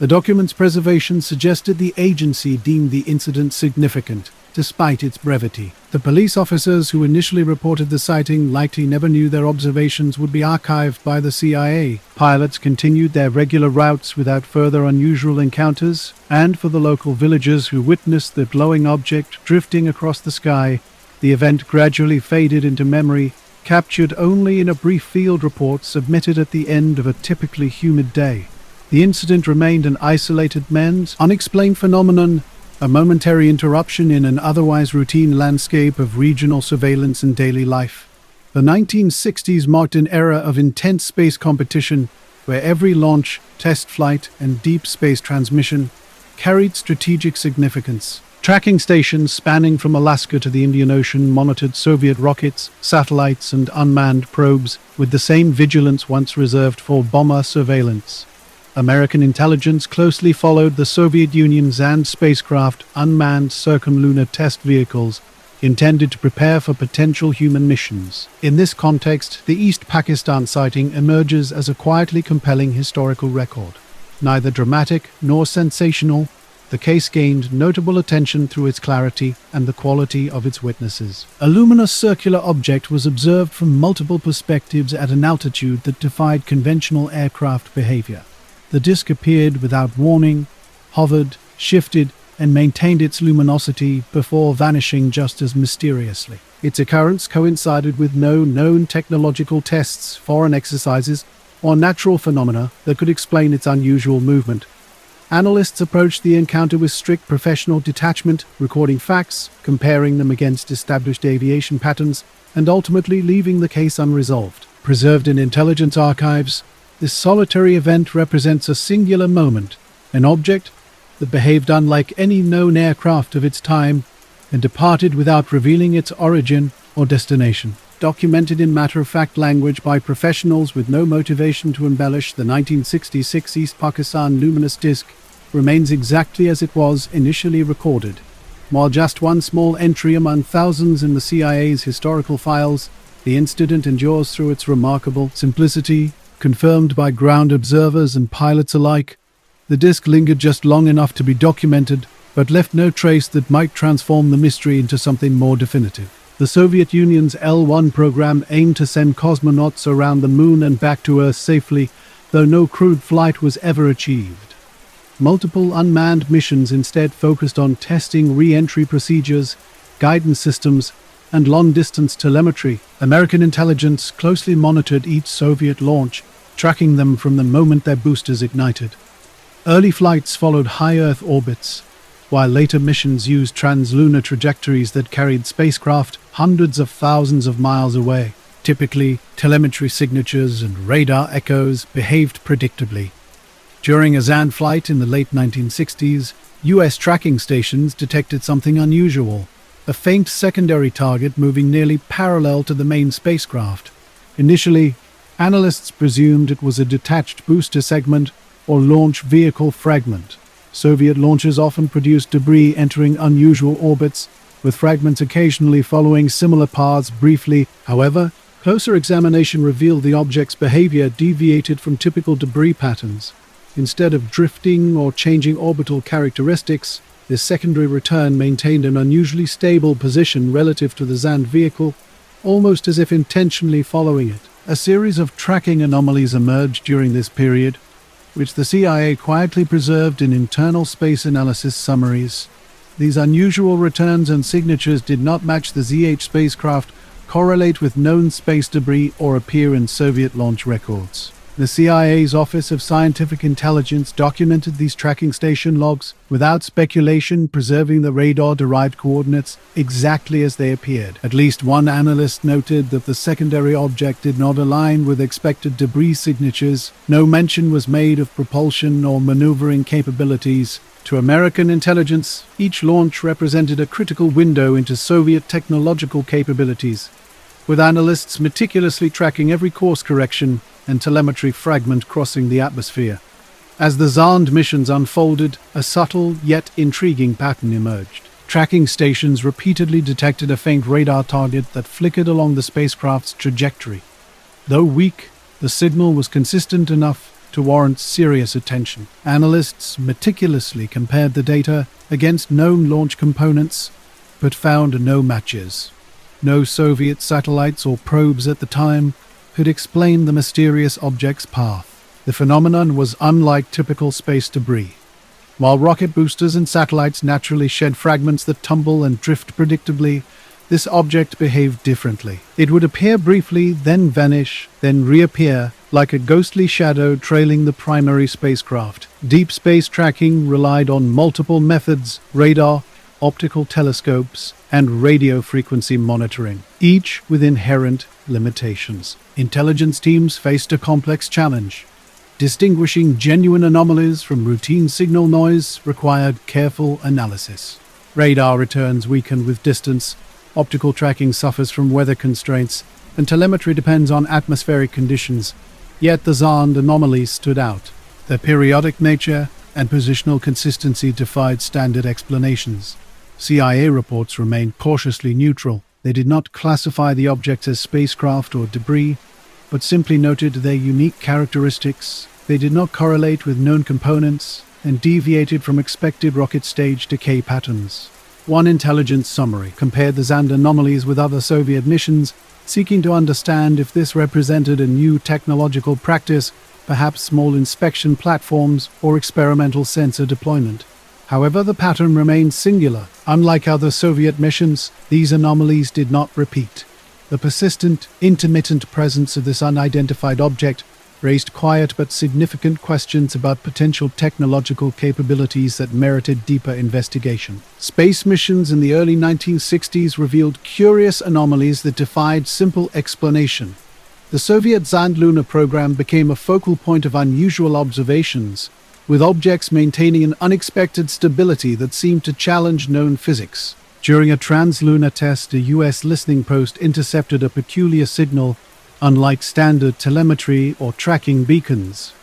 The document's preservation suggested the agency deemed the incident significant, despite its brevity. The police officers who initially reported the sighting likely never knew their observations would be archived by the CIA. Pilots continued their regular routes without further unusual encounters, and for the local villagers who witnessed the glowing object drifting across the sky, the event gradually faded into memory, captured only in a brief field report submitted at the end of a typically humid day. The incident remained an isolated men's unexplained phenomenon, a momentary interruption in an otherwise routine landscape of regional surveillance and daily life. The 1960s marked an era of intense space competition, where every launch, test flight, and deep space transmission carried strategic significance. Tracking stations spanning from Alaska to the Indian Ocean monitored Soviet rockets, satellites, and unmanned probes with the same vigilance once reserved for bomber surveillance. American intelligence closely followed the Soviet Union's and spacecraft unmanned circumlunar test vehicles intended to prepare for potential human missions. In this context, the East Pakistan sighting emerges as a quietly compelling historical record. Neither dramatic nor sensational, the case gained notable attention through its clarity and the quality of its witnesses. A luminous circular object was observed from multiple perspectives at an altitude that defied conventional aircraft behavior. The disk appeared without warning, hovered, shifted, and maintained its luminosity before vanishing just as mysteriously. Its occurrence coincided with no known technological tests, foreign exercises, or natural phenomena that could explain its unusual movement. Analysts approached the encounter with strict professional detachment, recording facts, comparing them against established aviation patterns, and ultimately leaving the case unresolved. Preserved in intelligence archives, this solitary event represents a singular moment, an object that behaved unlike any known aircraft of its time and departed without revealing its origin or destination. Documented in matter-of-fact language by professionals with no motivation to embellish, the 1966 East Pakistan luminous disk remains exactly as it was initially recorded. While just one small entry among thousands in the CIA's historical files, the incident endures through its remarkable simplicity, confirmed by ground observers and pilots alike. The disk lingered just long enough to be documented, but left no trace that might transform the mystery into something more definitive. The Soviet Union's L-1 program aimed to send cosmonauts around the moon and back to Earth safely, though no crewed flight was ever achieved. Multiple unmanned missions instead focused on testing re-entry procedures, guidance systems, and long-distance telemetry. American intelligence closely monitored each Soviet launch, tracking them from the moment their boosters ignited. Early flights followed high Earth orbits, while later missions used translunar trajectories that carried spacecraft hundreds of thousands of miles away. Typically, telemetry signatures and radar echoes behaved predictably. During a Zand flight in the late 1960s, U.S. tracking stations detected something unusual, a faint secondary target moving nearly parallel to the main spacecraft. Initially, analysts presumed it was a detached booster segment or launch vehicle fragment. Soviet launches often produced debris entering unusual orbits, with fragments occasionally following similar paths briefly. However, closer examination revealed the object's behavior deviated from typical debris patterns. Instead of drifting or changing orbital characteristics, this secondary return maintained an unusually stable position relative to the Zand vehicle, almost as if intentionally following it. A series of tracking anomalies emerged during this period, which the CIA quietly preserved in internal space analysis summaries. These unusual returns and signatures did not match the ZH spacecraft, correlate with known space debris, or appear in Soviet launch records. The CIA's Office of Scientific Intelligence documented these tracking station logs without speculation, preserving the radar-derived coordinates exactly as they appeared. At least one analyst noted that the secondary object did not align with expected debris signatures. No mention was made of propulsion or maneuvering capabilities. To American intelligence, each launch represented a critical window into Soviet technological capabilities, with analysts meticulously tracking every course correction and telemetry fragment crossing the atmosphere. As the Zand missions unfolded, a subtle yet intriguing pattern emerged. Tracking stations repeatedly detected a faint radar target that flickered along the spacecraft's trajectory. Though weak, the signal was consistent enough to warrant serious attention. Analysts meticulously compared the data against known launch components, but found no matches. No Soviet satellites or probes at the time could explain the mysterious object's path. The phenomenon was unlike typical space debris. While rocket boosters and satellites naturally shed fragments that tumble and drift predictably, this object behaved differently. It would appear briefly, then vanish, then reappear, like a ghostly shadow trailing the primary spacecraft. Deep space tracking relied on multiple methods: radar, optical telescopes, and radio frequency monitoring, each with inherent limitations. Intelligence teams faced a complex challenge. Distinguishing genuine anomalies from routine signal noise required careful analysis. Radar returns weaken with distance, optical tracking suffers from weather constraints, and telemetry depends on atmospheric conditions. Yet the Zand anomalies stood out. Their periodic nature and positional consistency defied standard explanations. CIA reports remained cautiously neutral. They did not classify the objects as spacecraft or debris, but simply noted their unique characteristics. They did not correlate with known components and deviated from expected rocket stage decay patterns. One intelligence summary compared the Zand anomalies with other Soviet missions, seeking to understand if this represented a new technological practice, perhaps small inspection platforms or experimental sensor deployment. However, the pattern remained singular. Unlike other Soviet missions, these anomalies did not repeat. The persistent, intermittent presence of this unidentified object raised quiet but significant questions about potential technological capabilities that merited deeper investigation. Space missions in the early 1960s revealed curious anomalies that defied simple explanation. The Soviet Zand lunar program became a focal point of unusual observations, with objects maintaining an unexpected stability that seemed to challenge known physics. During a translunar test, a U.S. listening post intercepted a peculiar signal, unlike standard telemetry or tracking beacons.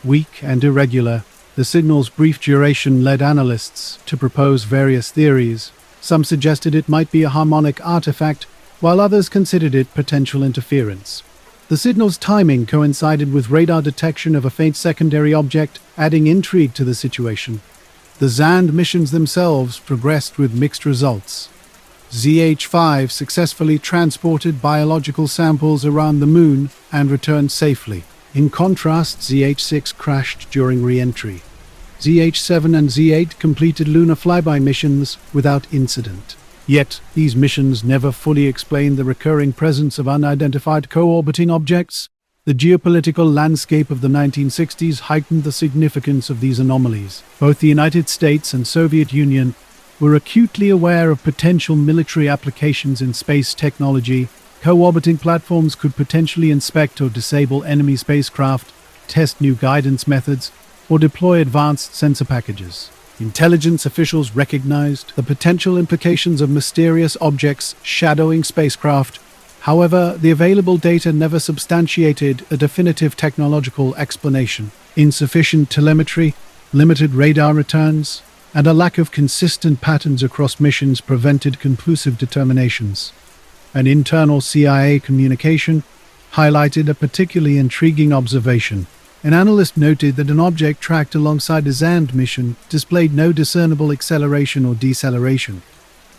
Weak and irregular, the signal's brief duration led analysts to propose various theories. Some suggested it might be a harmonic artifact, while others considered it potential interference. The signal's timing coincided with radar detection of a faint secondary object, adding intrigue to the situation. The Zand missions themselves progressed with mixed results. ZH-5 successfully transported biological samples around the Moon and returned safely. In contrast, ZH-6 crashed during re-entry. ZH-7 and Z-8 completed lunar flyby missions without incident. Yet, these missions never fully explained the recurring presence of unidentified co-orbiting objects. The geopolitical landscape of the 1960s heightened the significance of these anomalies. Both the United States and Soviet Union were acutely aware of potential military applications in space technology. Co-orbiting platforms could potentially inspect or disable enemy spacecraft, test new guidance methods, or deploy advanced sensor packages. Intelligence officials recognized the potential implications of mysterious objects shadowing spacecraft. However, the available data never substantiated a definitive technological explanation. Insufficient telemetry, limited radar returns, and a lack of consistent patterns across missions prevented conclusive determinations. An internal CIA communication highlighted a particularly intriguing observation. An analyst noted that an object tracked alongside a Zand mission displayed no discernible acceleration or deceleration.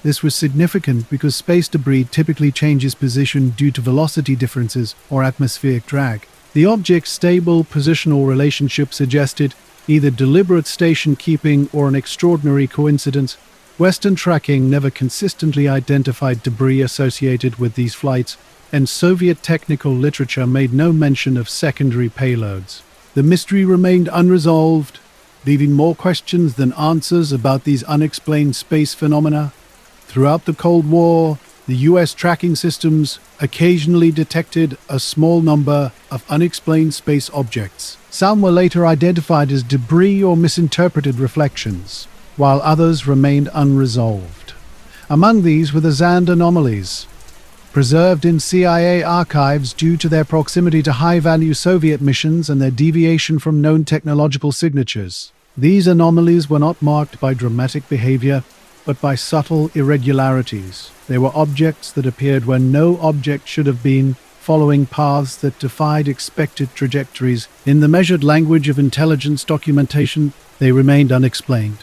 This was significant because space debris typically changes position due to velocity differences or atmospheric drag. The object's stable positional relationship suggested either deliberate station keeping or an extraordinary coincidence. Western tracking never consistently identified debris associated with these flights, and Soviet technical literature made no mention of secondary payloads. The mystery remained unresolved, leaving more questions than answers about these unexplained space phenomena. Throughout the Cold War, the U.S. tracking systems occasionally detected a small number of unexplained space objects. Some were later identified as debris or misinterpreted reflections, while others remained unresolved. Among these were the Zand anomalies, preserved in CIA archives due to their proximity to high-value Soviet missions and their deviation from known technological signatures. These anomalies were not marked by dramatic behavior, but by subtle irregularities. They were objects that appeared where no object should have been, following paths that defied expected trajectories. In the measured language of intelligence documentation, they remained unexplained.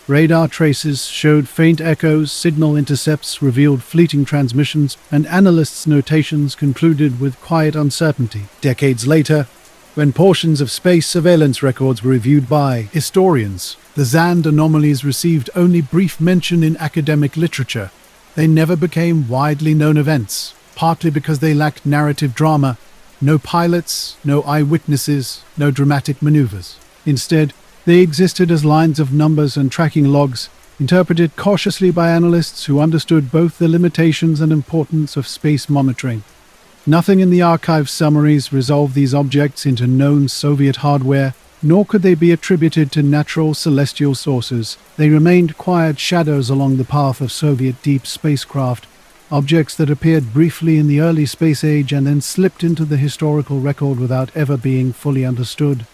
Radar traces showed faint echoes, signal intercepts revealed fleeting transmissions, and analysts' notations concluded with quiet uncertainty. Decades later, when portions of space surveillance records were reviewed by historians, the Zand anomalies received only brief mention in academic literature. They never became widely known events, partly because they lacked narrative drama. No pilots, no eyewitnesses, no dramatic maneuvers. Instead, they existed as lines of numbers and tracking logs, interpreted cautiously by analysts who understood both the limitations and importance of space monitoring. Nothing in the archive summaries resolved these objects into known Soviet hardware, nor could they be attributed to natural celestial sources. They remained quiet shadows along the path of Soviet deep spacecraft, objects that appeared briefly in the early space age and then slipped into the historical record without ever being fully understood.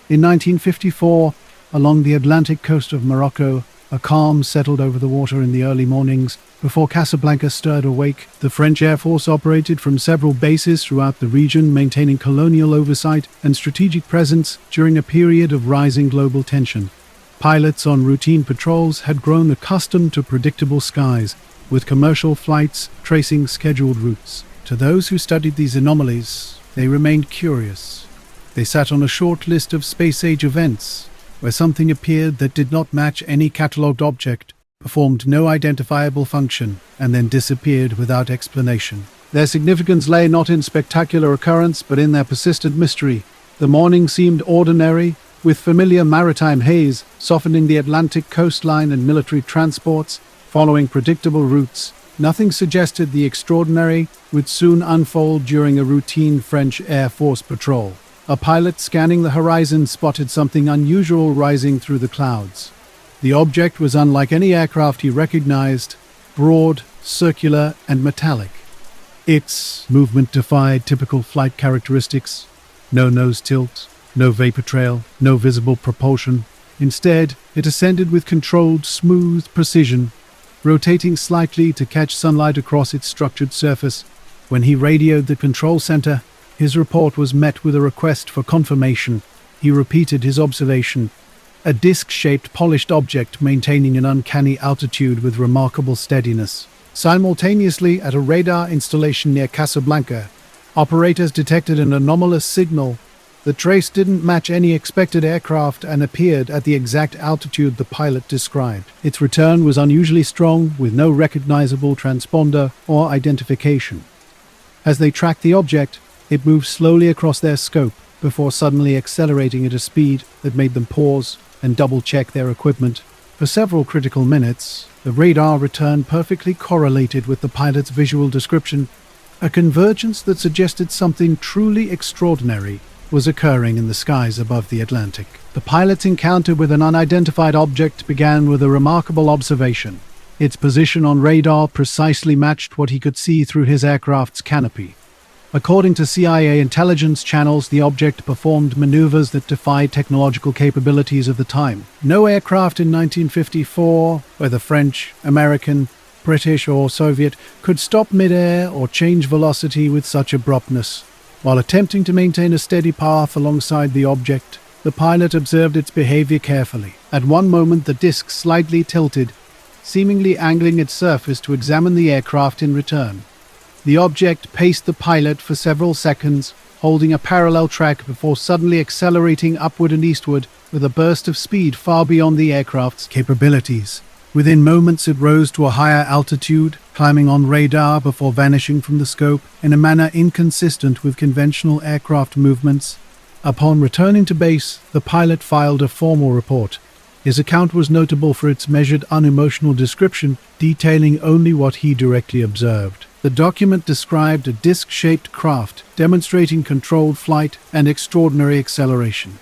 In 1954, along the Atlantic coast of Morocco, a calm settled over the water in the early mornings. Before Casablanca stirred awake, the French Air Force operated from several bases throughout the region, maintaining colonial oversight and strategic presence during a period of rising global tension. Pilots on routine patrols had grown accustomed to predictable skies, with commercial flights tracing scheduled routes. To those who studied these anomalies, they remained curious. They sat on a short list of space-age events, where something appeared that did not match any catalogued object, performed no identifiable function, and then disappeared without explanation. Their significance lay not in spectacular occurrence, but in their persistent mystery. The morning seemed ordinary, with familiar maritime haze softening the Atlantic coastline and military transports following predictable routes. Nothing suggested the extraordinary would soon unfold during a routine French Air Force patrol. A pilot scanning the horizon spotted something unusual rising through the clouds. The object was unlike any aircraft he recognized, broad, circular, and metallic. Its movement defied typical flight characteristics. No nose tilt, no vapor trail, no visible propulsion. Instead, it ascended with controlled, smooth precision, rotating slightly to catch sunlight across its structured surface. When he radioed the control center, his report was met with a request for confirmation. He repeated his observation: a disc-shaped polished object maintaining an uncanny altitude with remarkable steadiness. Simultaneously, at a radar installation near Casablanca, operators detected an anomalous signal. The trace didn't match any expected aircraft and appeared at the exact altitude the pilot described. Its return was unusually strong, with no recognizable transponder or identification. As they tracked the object, it moved slowly across their scope before suddenly accelerating at a speed that made them pause and double-check their equipment. For several critical minutes, the radar return perfectly correlated with the pilot's visual description, a convergence that suggested something truly extraordinary was occurring in the skies above the Atlantic. The pilot's encounter with an unidentified object began with a remarkable observation. Its position on radar precisely matched what he could see through his aircraft's canopy. According to CIA intelligence channels, the object performed maneuvers that defied technological capabilities of the time. No aircraft in 1954, whether French, American, British, or Soviet, could stop mid-air or change velocity with such abruptness. While attempting to maintain a steady path alongside the object, the pilot observed its behavior carefully. At one moment, the disc slightly tilted, seemingly angling its surface to examine the aircraft in return. The object paced the pilot for several seconds, holding a parallel track before suddenly accelerating upward and eastward with a burst of speed far beyond the aircraft's capabilities. Within moments it rose to a higher altitude, climbing on radar before vanishing from the scope in a manner inconsistent with conventional aircraft movements. Upon returning to base, the pilot filed a formal report. His account was notable for its measured, unemotional description, detailing only what he directly observed. The document described a disc-shaped craft, demonstrating controlled flight and extraordinary acceleration.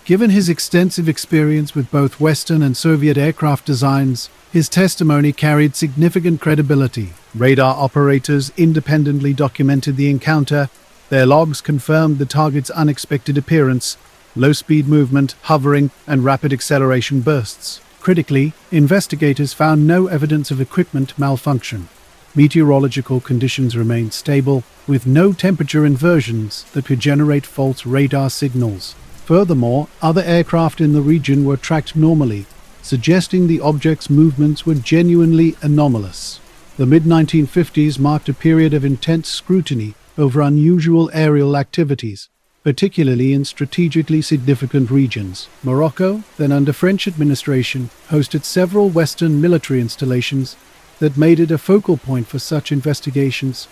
Given his extensive experience with both Western and Soviet aircraft designs, his testimony carried significant credibility. Radar operators independently documented the encounter. Their logs confirmed the target's unexpected appearance, low-speed movement, hovering, and rapid acceleration bursts. Critically, investigators found no evidence of equipment malfunction. Meteorological conditions remained stable, with no temperature inversions that could generate false radar signals. Furthermore, other aircraft in the region were tracked normally, suggesting the object's movements were genuinely anomalous. The mid-1950s marked a period of intense scrutiny over unusual aerial activities, particularly in strategically significant regions. Morocco, then under French administration, hosted several Western military installations that made it a focal point for such investigations.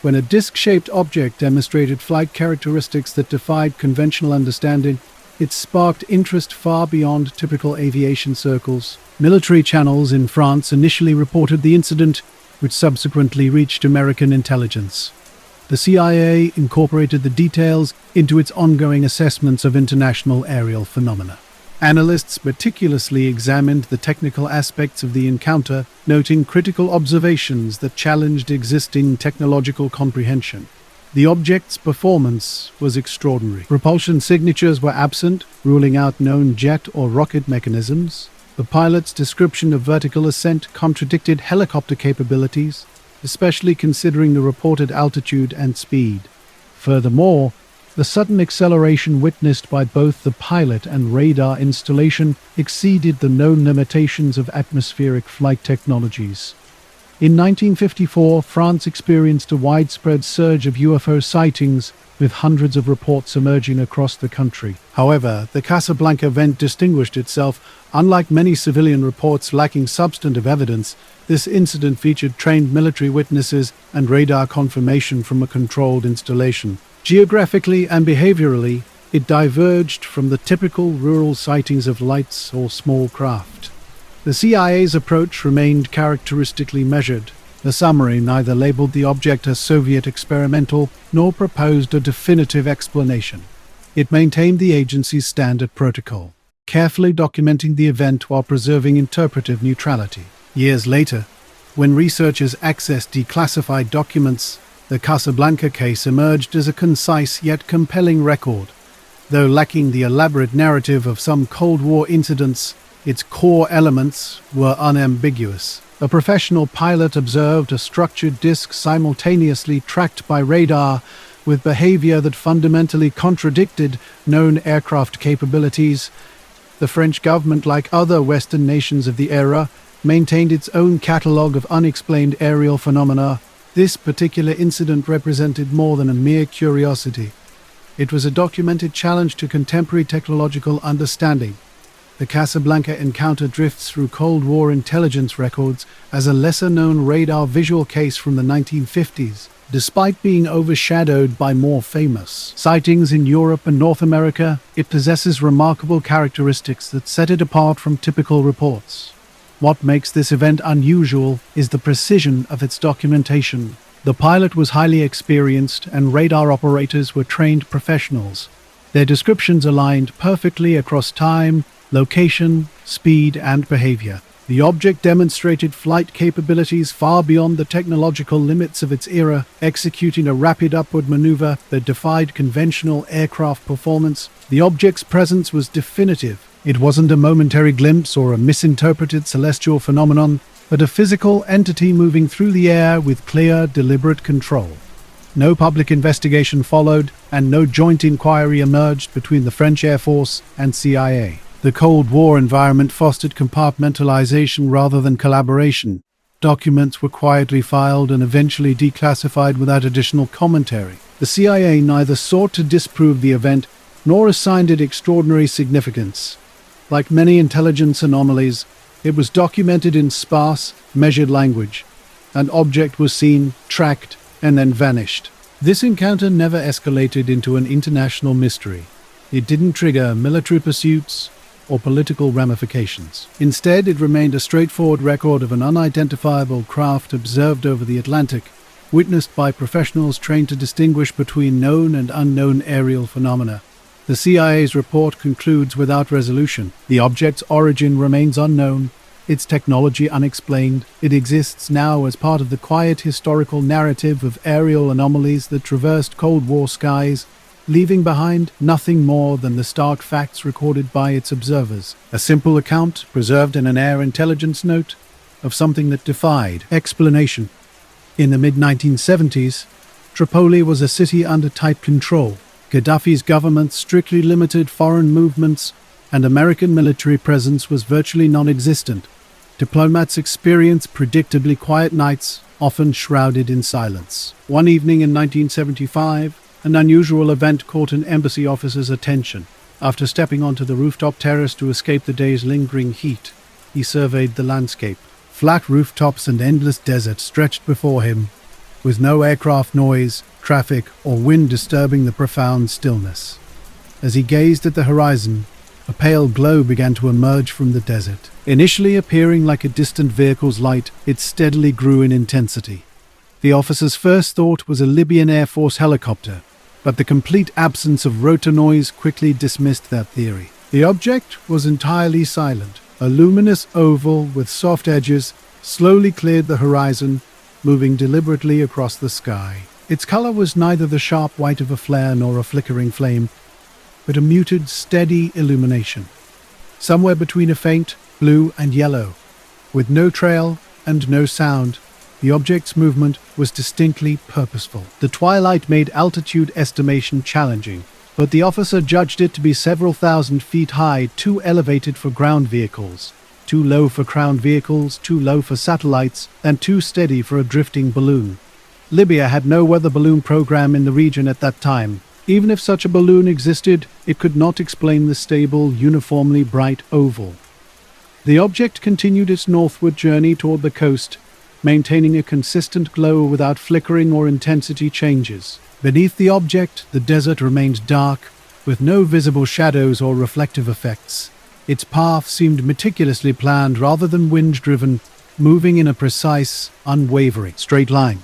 When a disc-shaped object demonstrated flight characteristics that defied conventional understanding, it sparked interest far beyond typical aviation circles. Military channels in France initially reported the incident, which subsequently reached American intelligence. The CIA incorporated the details into its ongoing assessments of international aerial phenomena. Analysts meticulously examined the technical aspects of the encounter, noting critical observations that challenged existing technological comprehension. The object's performance was extraordinary. Propulsion signatures were absent, ruling out known jet or rocket mechanisms. The pilot's description of vertical ascent contradicted helicopter capabilities, especially considering the reported altitude and speed. Furthermore, the sudden acceleration witnessed by both the pilot and radar installation exceeded the known limitations of atmospheric flight technologies. In 1954, France experienced a widespread surge of UFO sightings, with hundreds of reports emerging across the country. However, the Casablanca event distinguished itself. Unlike many civilian reports lacking substantive evidence, this incident featured trained military witnesses and radar confirmation from a controlled installation. Geographically and behaviorally, It diverged from the typical rural sightings of lights or small craft. The CIA's approach remained characteristically measured. The summary neither labeled the object as Soviet experimental nor proposed a definitive explanation. It maintained the agency's standard protocol, carefully documenting the event while preserving interpretive neutrality. Years later, when researchers accessed declassified documents, the Casablanca case emerged as a concise yet compelling record. Though lacking the elaborate narrative of some Cold War incidents, its core elements were unambiguous. A professional pilot observed a structured disk simultaneously tracked by radar with behavior that fundamentally contradicted known aircraft capabilities. The French government, like other Western nations of the era, maintained its own catalogue of unexplained aerial phenomena. This particular incident represented more than a mere curiosity. It was a documented challenge to contemporary technological understanding. The Casablanca encounter drifts through Cold War intelligence records as a lesser-known radar visual case from the 1950s, despite being overshadowed by more famous sightings in Europe and North America. It possesses remarkable characteristics that set it apart from typical reports. What makes this event unusual is the precision of its documentation. The pilot was highly experienced and radar operators were trained professionals. Their descriptions aligned perfectly across time, location, speed, and behavior. The object demonstrated flight capabilities far beyond the technological limits of its era, executing a rapid upward maneuver that defied conventional aircraft performance. The object's presence was definitive. It wasn't a momentary glimpse or a misinterpreted celestial phenomenon, but a physical entity moving through the air with clear, deliberate control. No public investigation followed, and no joint inquiry emerged between the French Air Force and CIA. The Cold War environment fostered compartmentalization rather than collaboration. Documents were quietly filed and eventually declassified without additional commentary. The CIA neither sought to disprove the event nor assigned it extraordinary significance. Like many intelligence anomalies, it was documented in sparse, measured language. An object was seen, tracked, and then vanished. This encounter never escalated into an international mystery. It didn't trigger military pursuits or political ramifications. Instead, it remained a straightforward record of an unidentifiable craft observed over the Atlantic, witnessed by professionals trained to distinguish between known and unknown aerial phenomena. The CIA's report concludes without resolution. The object's origin remains unknown, its technology unexplained. It exists now as part of the quiet historical narrative of aerial anomalies that traversed Cold War skies, leaving behind nothing more than the stark facts recorded by its observers. A simple account, preserved in an air intelligence note, of something that defied explanation. In the mid-1970s, Tripoli was a city under tight control. Gaddafi's government strictly limited foreign movements, and American military presence was virtually non-existent. Diplomats experienced predictably quiet nights, often shrouded in silence. One evening in 1975, an unusual event caught an embassy officer's attention. After stepping onto the rooftop terrace to escape the day's lingering heat, he surveyed the landscape. Flat rooftops and endless desert stretched before him, with no aircraft noise, traffic, or wind disturbing the profound stillness. As he gazed at the horizon, a pale glow began to emerge from the desert. Initially appearing like a distant vehicle's light, it steadily grew in intensity. The officer's first thought was a Libyan Air Force helicopter, but the complete absence of rotor noise quickly dismissed that theory. The object was entirely silent. A luminous oval with soft edges slowly cleared the horizon, moving deliberately across the sky. Its color was neither the sharp white of a flare nor a flickering flame, but a muted, steady illumination, somewhere between a faint blue and yellow. With no trail and no sound, the object's movement was distinctly purposeful. The twilight made altitude estimation challenging, but the officer judged it to be several thousand feet high, too elevated for ground vehicles, too low for ground vehicles, too low for satellites, and too steady for a drifting balloon. Libya had no weather balloon program in the region at that time. Even if such a balloon existed, it could not explain the stable, uniformly bright oval. The object continued its northward journey toward the coast, maintaining a consistent glow without flickering or intensity changes. Beneath the object, the desert remained dark, with no visible shadows or reflective effects. Its path seemed meticulously planned rather than wind-driven, moving in a precise, unwavering straight line.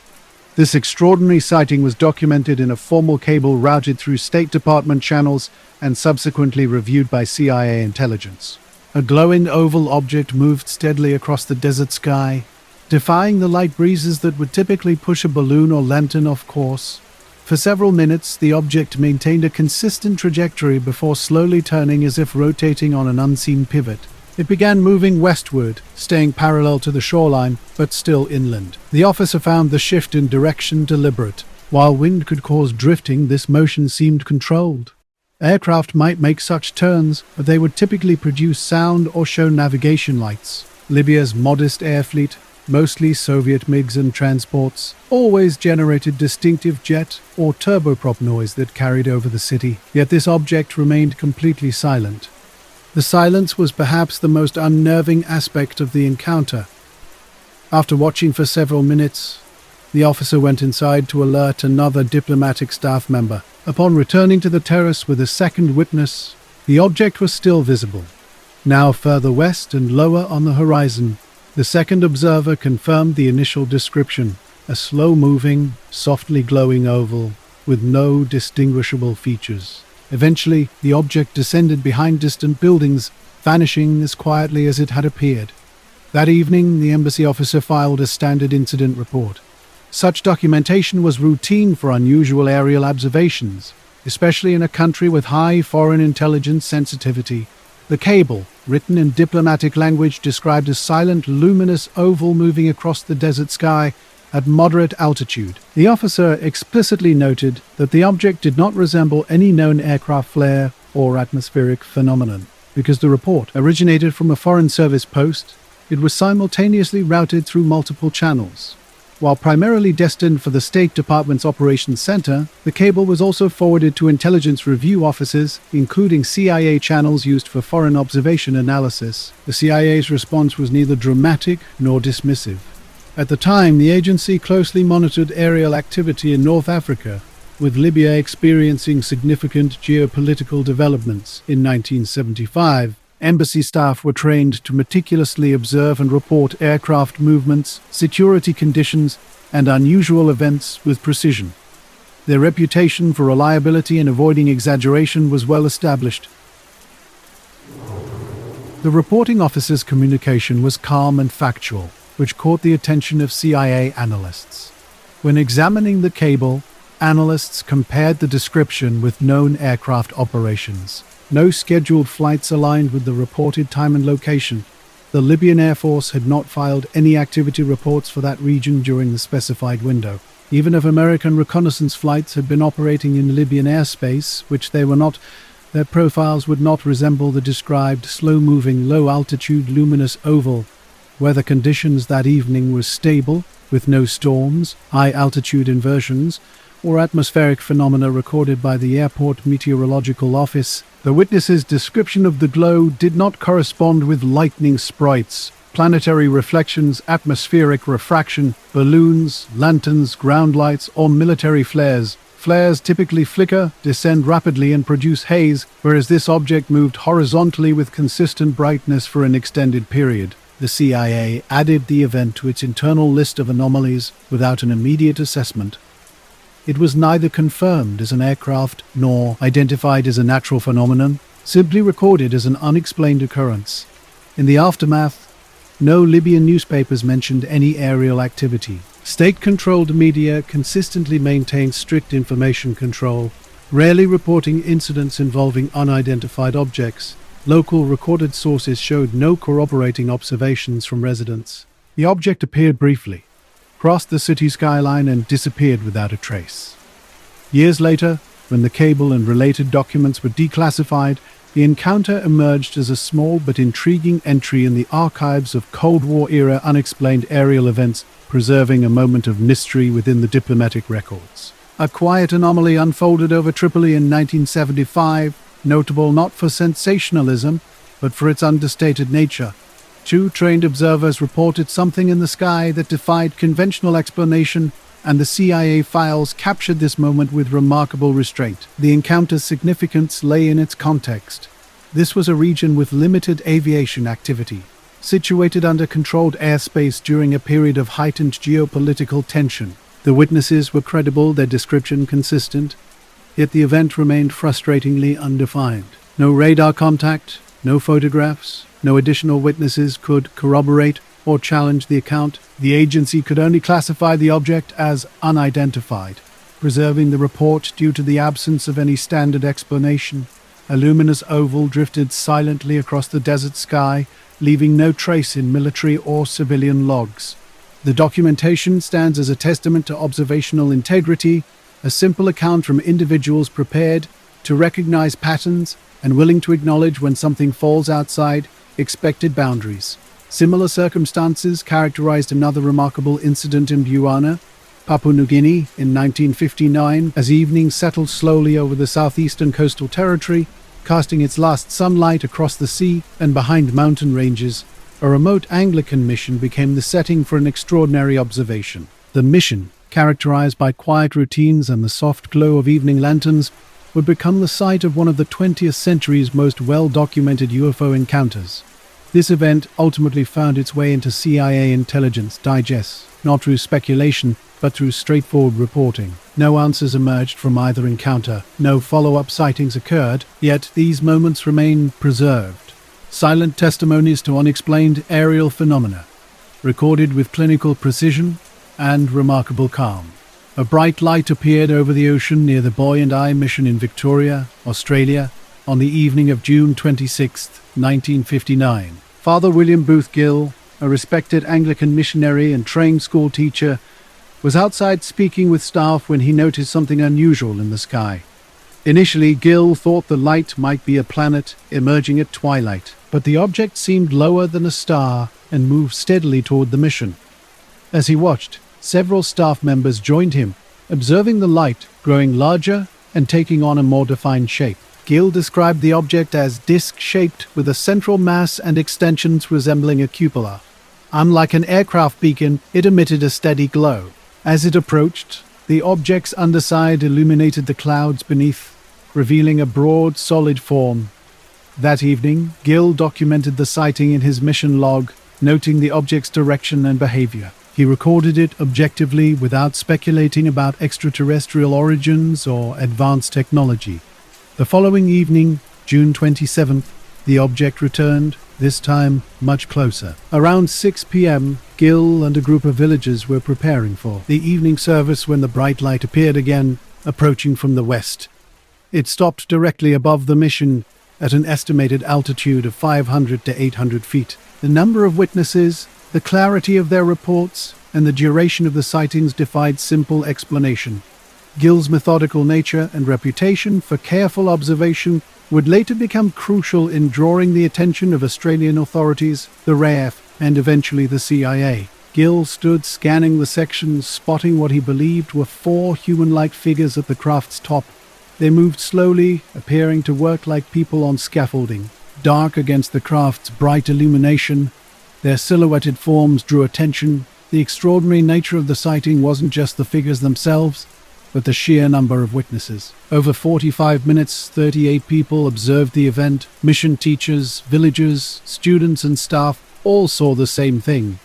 This extraordinary sighting was documented in a formal cable routed through State Department channels and subsequently reviewed by CIA intelligence. A glowing oval object moved steadily across the desert sky, defying the light breezes that would typically push a balloon or lantern off course. For several minutes, the object maintained a consistent trajectory before slowly turning as if rotating on an unseen pivot. It began moving westward, staying parallel to the shoreline, but still inland. The officer found the shift in direction deliberate. While wind could cause drifting, this motion seemed controlled. Aircraft might make such turns, but they would typically produce sound or show navigation lights. Libya's modest air fleet, mostly Soviet MiGs and transports, always generated distinctive jet or turboprop noise that carried over the city. Yet this object remained completely silent. The silence was perhaps the most unnerving aspect of the encounter. After watching for several minutes, the officer went inside to alert another diplomatic staff member. Upon returning to the terrace with a second witness, the object was still visible. Now further west and lower on the horizon, the second observer confirmed the initial description, a slow-moving, softly glowing oval with no distinguishable features. Eventually, the object descended behind distant buildings, vanishing as quietly as it had appeared. That evening, the embassy officer filed a standard incident report. Such documentation was routine for unusual aerial observations, especially in a country with high foreign intelligence sensitivity. The cable, written in diplomatic language, described a silent, luminous oval moving across the desert sky at moderate altitude. The officer explicitly noted that the object did not resemble any known aircraft flare or atmospheric phenomenon. Because the report originated from a Foreign Service post, it was simultaneously routed through multiple channels. While primarily destined for the State Department's Operations Center, the cable was also forwarded to intelligence review offices, including CIA channels used for foreign observation analysis. The CIA's response was neither dramatic nor dismissive. At the time, the agency closely monitored aerial activity in North Africa, with Libya experiencing significant geopolitical developments. In 1975, embassy staff were trained to meticulously observe and report aircraft movements, security conditions, and unusual events with precision. Their reputation for reliability and avoiding exaggeration was well established. The reporting officer's communication was calm and factual, which caught the attention of CIA analysts. When examining the cable, analysts compared the description with known aircraft operations. No scheduled flights aligned with the reported time and location. The Libyan Air Force had not filed any activity reports for that region during the specified window. Even if American reconnaissance flights had been operating in Libyan airspace, which they were not, their profiles would not resemble the described slow-moving, low-altitude luminous oval. Weather conditions that evening were stable, with no storms, high-altitude inversions, or atmospheric phenomena recorded by the Airport Meteorological Office. The witness's description of the glow did not correspond with lightning sprites, planetary reflections, atmospheric refraction, balloons, lanterns, ground lights, or military flares. Flares typically flicker, descend rapidly, and produce haze, whereas this object moved horizontally with consistent brightness for an extended period. The CIA added the event to its internal list of anomalies without an immediate assessment. It was neither confirmed as an aircraft nor identified as a natural phenomenon, simply recorded as an unexplained occurrence. In the aftermath, no Libyan newspapers mentioned any aerial activity. State-controlled media consistently maintained strict information control, rarely reporting incidents involving unidentified objects. Local recorded sources showed no corroborating observations from residents. The object appeared briefly, crossed the city skyline, and disappeared without a trace. Years later, when the cable and related documents were declassified, the encounter emerged as a small but intriguing entry in the archives of Cold War-era unexplained aerial events, preserving a moment of mystery within the diplomatic records. A quiet anomaly unfolded over Tripoli in 1975, notable not for sensationalism, but for its understated nature. Two trained observers reported something in the sky that defied conventional explanation and the CIA files captured this moment with remarkable restraint. The encounter's significance lay in its context. This was a region with limited aviation activity, situated under controlled airspace during a period of heightened geopolitical tension. The witnesses were credible, their description consistent, yet the event remained frustratingly undefined. No radar contact, no photographs, no additional witnesses could corroborate or challenge the account. The agency could only classify the object as unidentified, preserving the report due to the absence of any standard explanation. A luminous oval drifted silently across the desert sky, leaving no trace in military or civilian logs. The documentation stands as a testament to observational integrity, a simple account from individuals prepared to recognize patterns and willing to acknowledge when something falls outside expected boundaries. Similar circumstances characterized another remarkable incident in Buana, Papua New Guinea, in 1959, as evening settled slowly over the southeastern coastal territory, casting its last sunlight across the sea and behind mountain ranges. A remote Anglican mission became the setting for an extraordinary observation. The mission, characterized by quiet routines and the soft glow of evening lanterns, would become the site of one of the 20th century's most well-documented UFO encounters. This event ultimately found its way into CIA intelligence digests, not through speculation, but through straightforward reporting. No answers emerged from either encounter, no follow-up sightings occurred, yet these moments remain preserved. Silent testimonies to unexplained aerial phenomena, recorded with clinical precision and remarkable calm. A bright light appeared over the ocean near the Boy and I mission in Victoria, Australia, on the evening of June 26, 1959. Father William Booth Gill, a respected Anglican missionary and trained school teacher, was outside speaking with staff when he noticed something unusual in the sky. Initially, Gill thought the light might be a planet emerging at twilight, but the object seemed lower than a star and moved steadily toward the mission. As he watched, several staff members joined him, observing the light growing larger and taking on a more defined shape. Gill described the object as disc-shaped with a central mass and extensions resembling a cupola. Unlike an aircraft beacon, it emitted a steady glow. As it approached, the object's underside illuminated the clouds beneath, revealing a broad, solid form. That evening, Gill documented the sighting in his mission log, noting the object's direction and behavior. He recorded it objectively without speculating about extraterrestrial origins or advanced technology. The following evening, June 27th, the object returned, this time much closer. Around 6 p.m., Gill and a group of villagers were preparing for the evening service when the bright light appeared again, approaching from the west. It stopped directly above the mission at an estimated altitude of 500 to 800 feet. The number of witnesses, the clarity of their reports, and the duration of the sightings defied simple explanation. Gill's methodical nature and reputation for careful observation would later become crucial in drawing the attention of Australian authorities, the RAF, and eventually the CIA. Gill stood scanning the section, spotting what he believed were 4 human-like figures at the craft's top. They moved slowly, appearing to work like people on scaffolding. Dark against the craft's bright illumination, their silhouetted forms drew attention. The extraordinary nature of the sighting wasn't just the figures themselves, but the sheer number of witnesses. Over 45 minutes, 38 people observed the event. Mission teachers, villagers, students and staff all saw the same thing.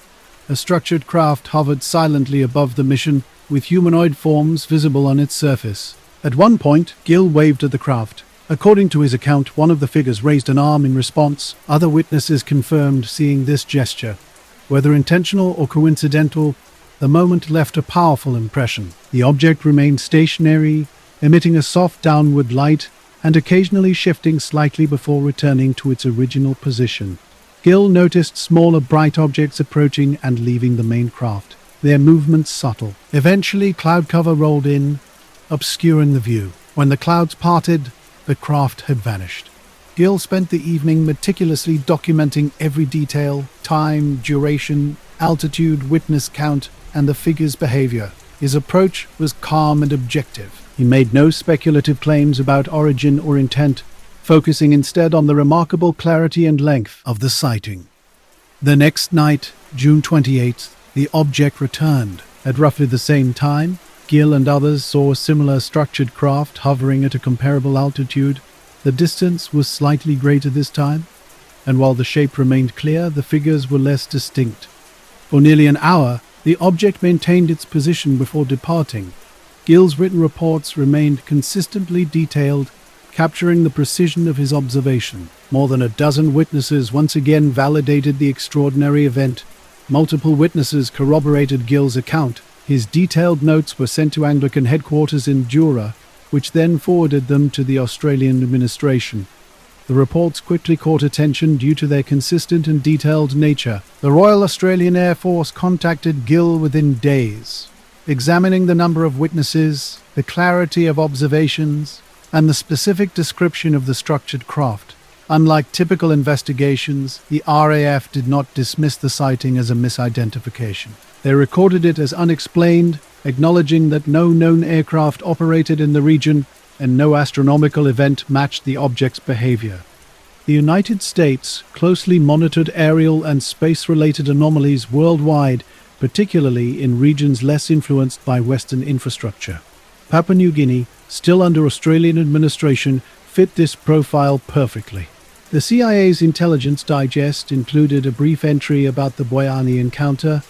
A structured craft hovered silently above the mission, with humanoid forms visible on its surface. At one point, Gill waved at the craft. According to his account, one of the figures raised an arm in response. Other witnesses confirmed seeing this gesture. Whether intentional or coincidental, the moment left a powerful impression. The object remained stationary, emitting a soft downward light and occasionally shifting slightly before returning to its original position. Gill noticed smaller bright objects approaching and leaving the main craft, their movements subtle. Eventually, cloud cover rolled in, obscuring the view. When the clouds parted, the craft had vanished. Gill spent the evening meticulously documenting every detail: time, duration, altitude, witness count, and the figure's behavior. His approach was calm and objective. He made no speculative claims about origin or intent, focusing instead on the remarkable clarity and length of the sighting. The next night, June 28th, the object returned. At roughly the same time, Gill and others saw a similar structured craft hovering at a comparable altitude. The distance was slightly greater this time, and while the shape remained clear, the figures were less distinct. For nearly an hour, the object maintained its position before departing. Gill's written reports remained consistently detailed, capturing the precision of his observation. More than a dozen witnesses once again validated the extraordinary event. Multiple witnesses corroborated Gill's account. His detailed notes were sent to Anglican headquarters in Jura, which then forwarded them to the Australian administration. The reports quickly caught attention due to their consistent and detailed nature. The Royal Australian Air Force contacted Gill within days, examining the number of witnesses, the clarity of observations, and the specific description of the structured craft. Unlike typical investigations, the RAF did not dismiss the sighting as a misidentification. They recorded it as unexplained, acknowledging that no known aircraft operated in the region and no astronomical event matched the object's behavior. The United States closely monitored aerial and space-related anomalies worldwide, particularly in regions less influenced by Western infrastructure. Papua New Guinea, still under Australian administration, fit this profile perfectly. The CIA's Intelligence Digest included a brief entry about the Boyani encounter.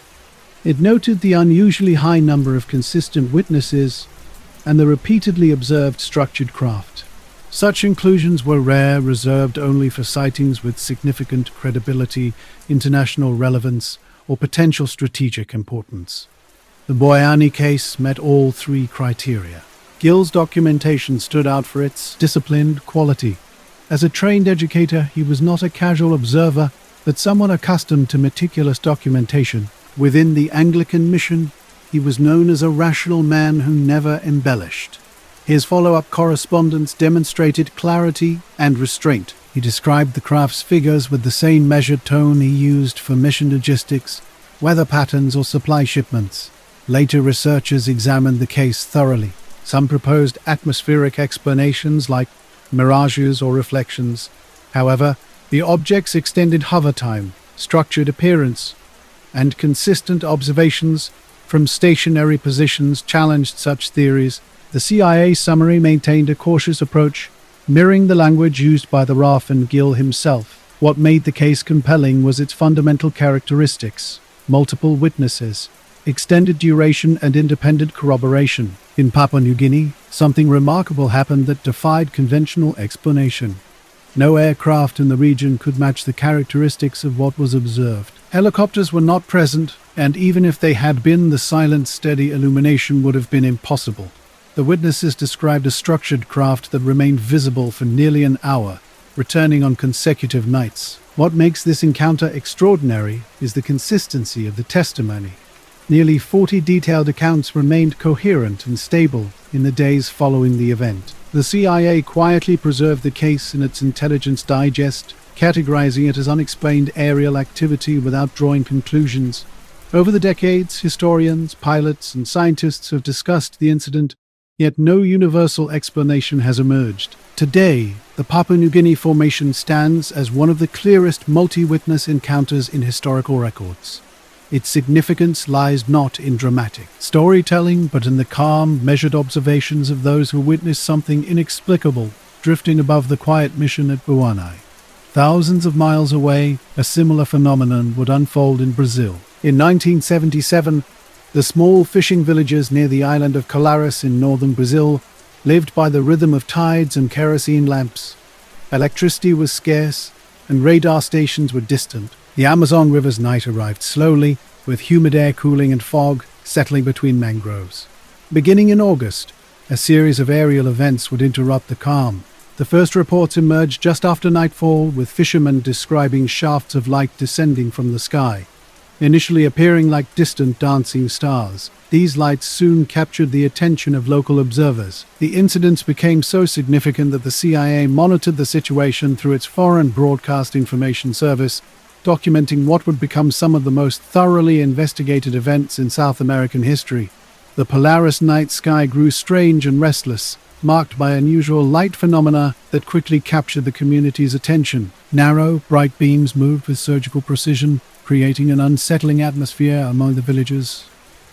It noted the unusually high number of consistent witnesses and the repeatedly observed structured craft. Such inclusions were rare, reserved only for sightings with significant credibility, international relevance, or potential strategic importance. The Boyani case met all three criteria. Gill's documentation stood out for its disciplined quality. As a trained educator, he was not a casual observer, but someone accustomed to meticulous documentation. Within the Anglican mission, he was known as a rational man who never embellished. His follow-up correspondence demonstrated clarity and restraint. He described the craft's figures with the same measured tone he used for mission logistics, weather patterns, or supply shipments. Later researchers examined the case thoroughly. Some proposed atmospheric explanations like mirages or reflections. However, the object's extended hover time, structured appearance, and consistent observations from stationary positions challenged such theories. The CIA summary maintained a cautious approach, mirroring the language used by the RAF and Gill himself. What made the case compelling was its fundamental characteristics: multiple witnesses, extended duration, and independent corroboration. In Papua New Guinea, something remarkable happened that defied conventional explanation. No aircraft in the region could match the characteristics of what was observed. Helicopters were not present, and even if they had been, the silent, steady illumination would have been impossible. The witnesses described a structured craft that remained visible for nearly an hour, returning on consecutive nights. What makes this encounter extraordinary is the consistency of the testimony. Nearly 40 detailed accounts remained coherent and stable in the days following the event. The CIA quietly preserved the case in its Intelligence Digest, categorizing it as unexplained aerial activity without drawing conclusions. Over the decades, historians, pilots, and scientists have discussed the incident, yet no universal explanation has emerged. Today, the Papua New Guinea formation stands as one of the clearest multi-witness encounters in historical records. Its significance lies not in dramatic storytelling, but in the calm, measured observations of those who witnessed something inexplicable drifting above the quiet mission at Boyani. Thousands of miles away, a similar phenomenon would unfold in Brazil. In 1977, the small fishing villages near the island of Colares in northern Brazil lived by the rhythm of tides and kerosene lamps. Electricity was scarce, and radar stations were distant. The Amazon River's night arrived slowly, with humid air cooling and fog settling between mangroves. Beginning in August, a series of aerial events would interrupt the calm. The first reports emerged just after nightfall, with fishermen describing shafts of light descending from the sky, initially appearing like distant dancing stars. These lights soon captured the attention of local observers. The incidents became so significant that the CIA monitored the situation through its Foreign Broadcast Information Service, documenting what would become some of the most thoroughly investigated events in South American history. The Polaris night sky grew strange and restless, marked by unusual light phenomena that quickly captured the community's attention. Narrow, bright beams moved with surgical precision, creating an unsettling atmosphere among the villagers.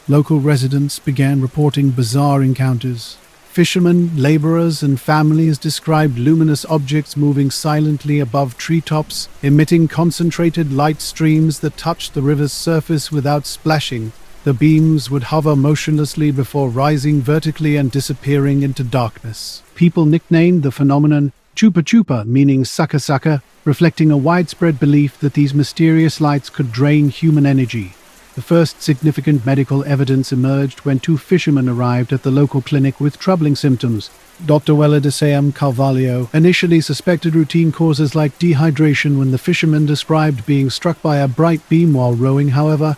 local residents began reporting bizarre encounters. Fishermen, laborers, and families described luminous objects moving silently above treetops, emitting concentrated light streams that touched the river's surface without splashing. The beams would hover motionlessly before rising vertically and disappearing into darkness. People nicknamed the phenomenon Chupa Chupa, meaning sucker sucker, reflecting a widespread belief that these mysterious lights could drain human energy. The first significant medical evidence emerged when two fishermen arrived at the local clinic with troubling symptoms. Dr. Weladisam Carvalho initially suspected routine causes like dehydration when the fisherman described being struck by a bright beam while rowing. However,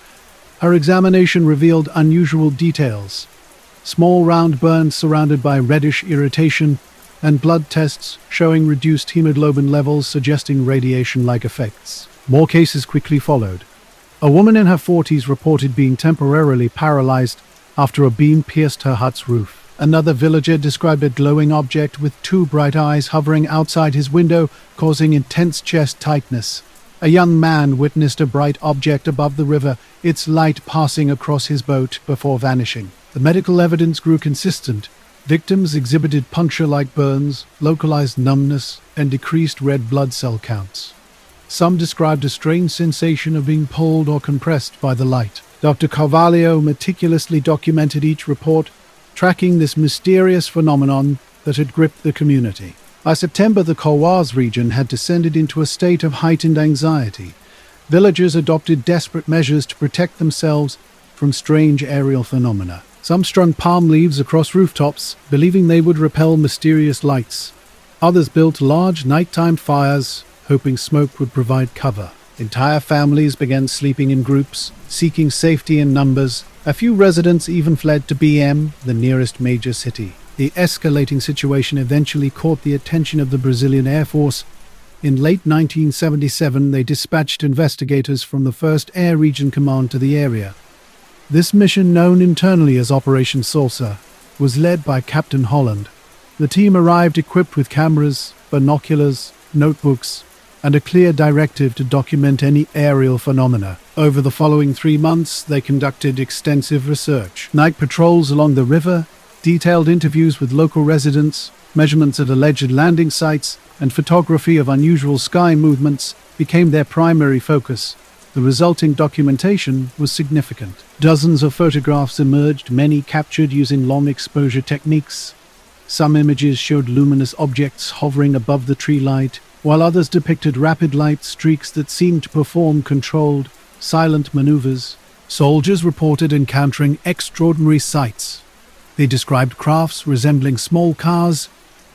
her examination revealed unusual details. Small round burns surrounded by reddish irritation, and blood tests showing reduced hemoglobin levels suggesting radiation-like effects. More cases quickly followed. A woman in her 40s reported being temporarily paralyzed after a beam pierced her hut's roof. Another villager described a glowing object with two bright eyes hovering outside his window, causing intense chest tightness. A young man witnessed a bright object above the river, its light passing across his boat before vanishing. The medical evidence grew consistent. Victims exhibited puncture-like burns, localized numbness, and decreased red blood cell counts. Some described a strange sensation of being pulled or compressed by the light. Dr. Carvalho meticulously documented each report, tracking this mysterious phenomenon that had gripped the community. By September, the Kawas region had descended into a state of heightened anxiety. Villagers adopted desperate measures to protect themselves from strange aerial phenomena. Some strung palm leaves across rooftops, believing they would repel mysterious lights. Others built large nighttime fires, hoping smoke would provide cover. Entire families began sleeping in groups, seeking safety in numbers. A few residents even fled to BM, the nearest major city. The escalating situation eventually caught the attention of the Brazilian Air Force. In late 1977, they dispatched investigators from the 1st Air Region Command to the area. This mission, known internally as Operation Saucer, was led by Captain Holland. The team arrived equipped with cameras, binoculars, notebooks, and a clear directive to document any aerial phenomena. Over the following 3 months, they conducted extensive research. Night patrols along the river, detailed interviews with local residents, measurements at alleged landing sites, and photography of unusual sky movements became their primary focus. The resulting documentation was significant. Dozens of photographs emerged, many captured using long exposure techniques. Some images showed luminous objects hovering above the tree light, while others depicted rapid light streaks that seemed to perform controlled, silent maneuvers. Soldiers reported encountering extraordinary sights. They described crafts resembling small cars,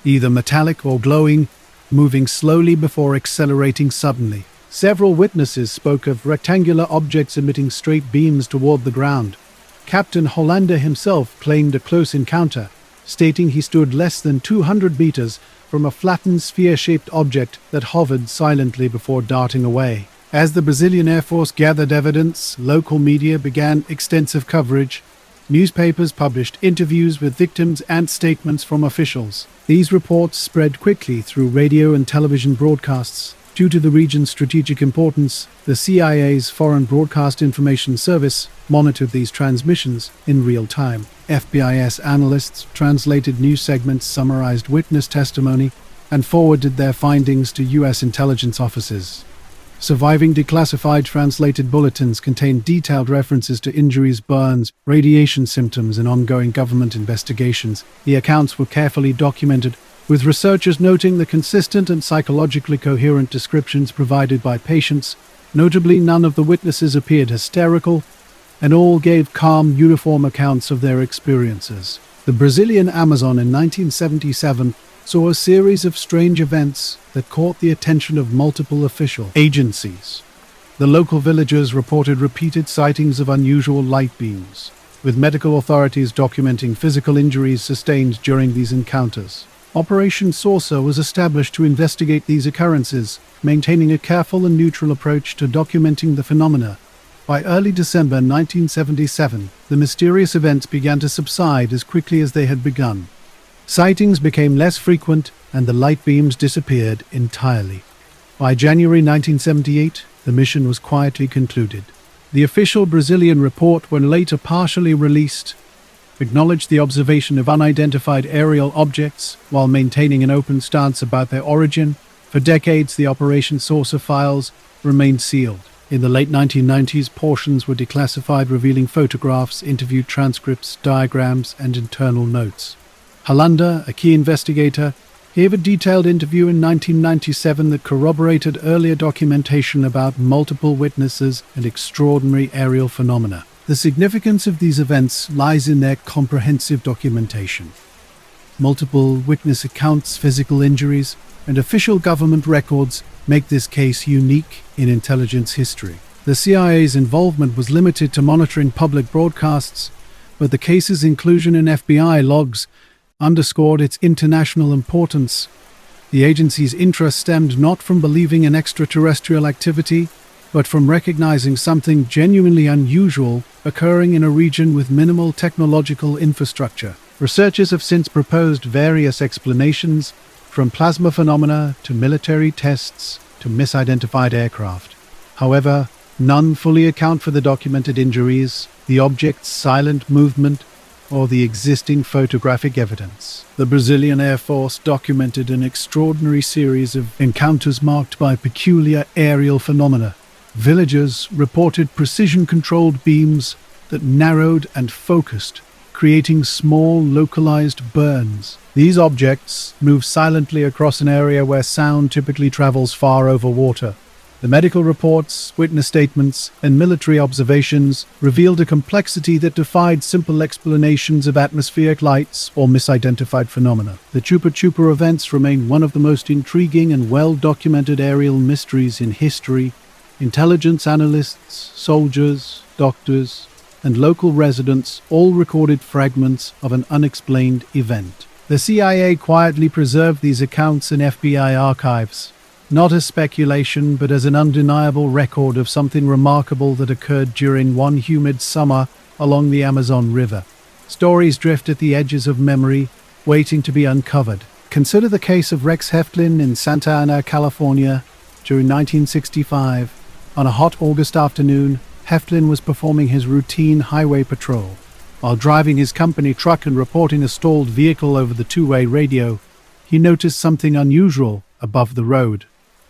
either metallic or glowing, moving slowly before accelerating suddenly. Several witnesses spoke of rectangular objects emitting straight beams toward the ground. Captain Hollander himself claimed a close encounter, stating he stood less than 200 meters from a flattened sphere-shaped object that hovered silently before darting away. As the Brazilian Air Force gathered evidence, local media began extensive coverage. Newspapers published interviews with victims and statements from officials. These reports spread quickly through radio and television broadcasts. Due to the region's strategic importance, the CIA's Foreign Broadcast Information Service monitored these transmissions in real time. FBIS analysts translated news segments, summarized witness testimony, and forwarded their findings to U.S. intelligence offices. Surviving declassified translated bulletins contained detailed references to injuries, burns, radiation symptoms, and ongoing government investigations. The accounts were carefully documented, with researchers noting the consistent and psychologically coherent descriptions provided by patients. Notably, none of the witnesses appeared hysterical, and all gave calm, uniform accounts of their experiences. The Brazilian Amazon in 1977 saw a series of strange events that caught the attention of multiple official agencies. The local villagers reported repeated sightings of unusual light beams, with medical authorities documenting physical injuries sustained during these encounters. Operation Saucer was established to investigate these occurrences, maintaining a careful and neutral approach to documenting the phenomena. By early December 1977, the mysterious events began to subside as quickly as they had begun. Sightings became less frequent, and the light beams disappeared entirely. By January 1978, the mission was quietly concluded. The official Brazilian report, when later partially released, acknowledged the observation of unidentified aerial objects while maintaining an open stance about their origin. For decades, the operation source files remained sealed. In the late 1990s, portions were declassified, revealing photographs, interview transcripts, diagrams, and internal notes. Hollander, a key investigator, gave a detailed interview in 1997 that corroborated earlier documentation about multiple witnesses and extraordinary aerial phenomena. The significance of these events lies in their comprehensive documentation. Multiple witness accounts, physical injuries, and official government records make this case unique in intelligence history. The CIA's involvement was limited to monitoring public broadcasts, but the case's inclusion in FBI logs underscored its international importance. The agency's interest stemmed not from believing in extraterrestrial activity, but from recognizing something genuinely unusual occurring in a region with minimal technological infrastructure. Researchers have since proposed various explanations, from plasma phenomena to military tests to misidentified aircraft. However, none fully account for the documented injuries, the object's silent movement, or the existing photographic evidence. The Brazilian Air Force documented an extraordinary series of encounters marked by peculiar aerial phenomena. Villagers reported precision-controlled beams that narrowed and focused, creating small, localized burns. These objects move silently across an area where sound typically travels far over water. The medical reports, witness statements, and military observations revealed a complexity that defied simple explanations of atmospheric lights or misidentified phenomena. The Chupa Chupa events remain one of the most intriguing and well-documented aerial mysteries in history. Intelligence analysts, soldiers, doctors, and local residents all recorded fragments of an unexplained event. The CIA quietly preserved these accounts in FBI archives, not as speculation, but as an undeniable record of something remarkable that occurred during one humid summer along the Amazon River. Stories drift at the edges of memory, waiting to be uncovered. Consider the case of Rex Heflin in Santa Ana, California, during 1965. On a hot August afternoon, Heflin was performing his routine highway patrol. While driving his company truck and reporting a stalled vehicle over the two-way radio, he noticed something unusual above the road.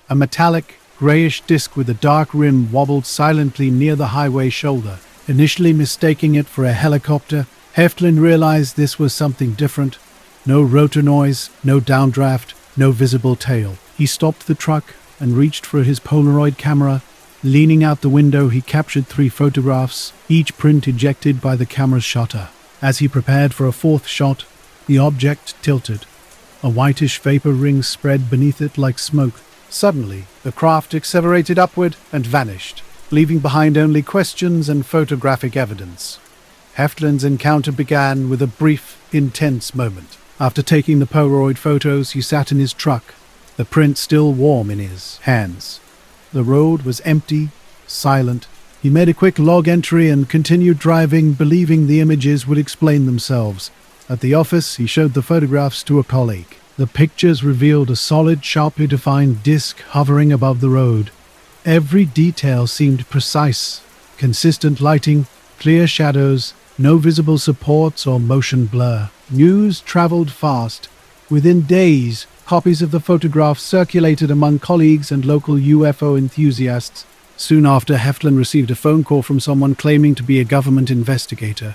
A metallic, grayish disc with a dark rim wobbled silently near the highway shoulder. Initially mistaking it for a helicopter, Heflin realized this was something different. No rotor noise, no downdraft, no visible tail. He stopped the truck and reached for his Polaroid camera. Leaning out the window, he captured 3 photographs, each print ejected by the camera's shutter. As he prepared for a 4th shot, the object tilted. A whitish vapor ring spread beneath it like smoke. Suddenly, the craft accelerated upward and vanished, leaving behind only questions and photographic evidence. Heflin's encounter began with a brief, intense moment. After taking the Polaroid photos, he sat in his truck, the print still warm in his hands. The road was empty, silent. He made a quick log entry and continued driving, believing the images would explain themselves. At the office, he showed the photographs to a colleague. The pictures revealed a solid, sharply defined disc hovering above the road. Every detail seemed precise. Consistent lighting, clear shadows, no visible supports or motion blur. News traveled fast. Within days, copies of the photographs circulated among colleagues and local UFO enthusiasts. Soon after, Heflin received a phone call from someone claiming to be a government investigator.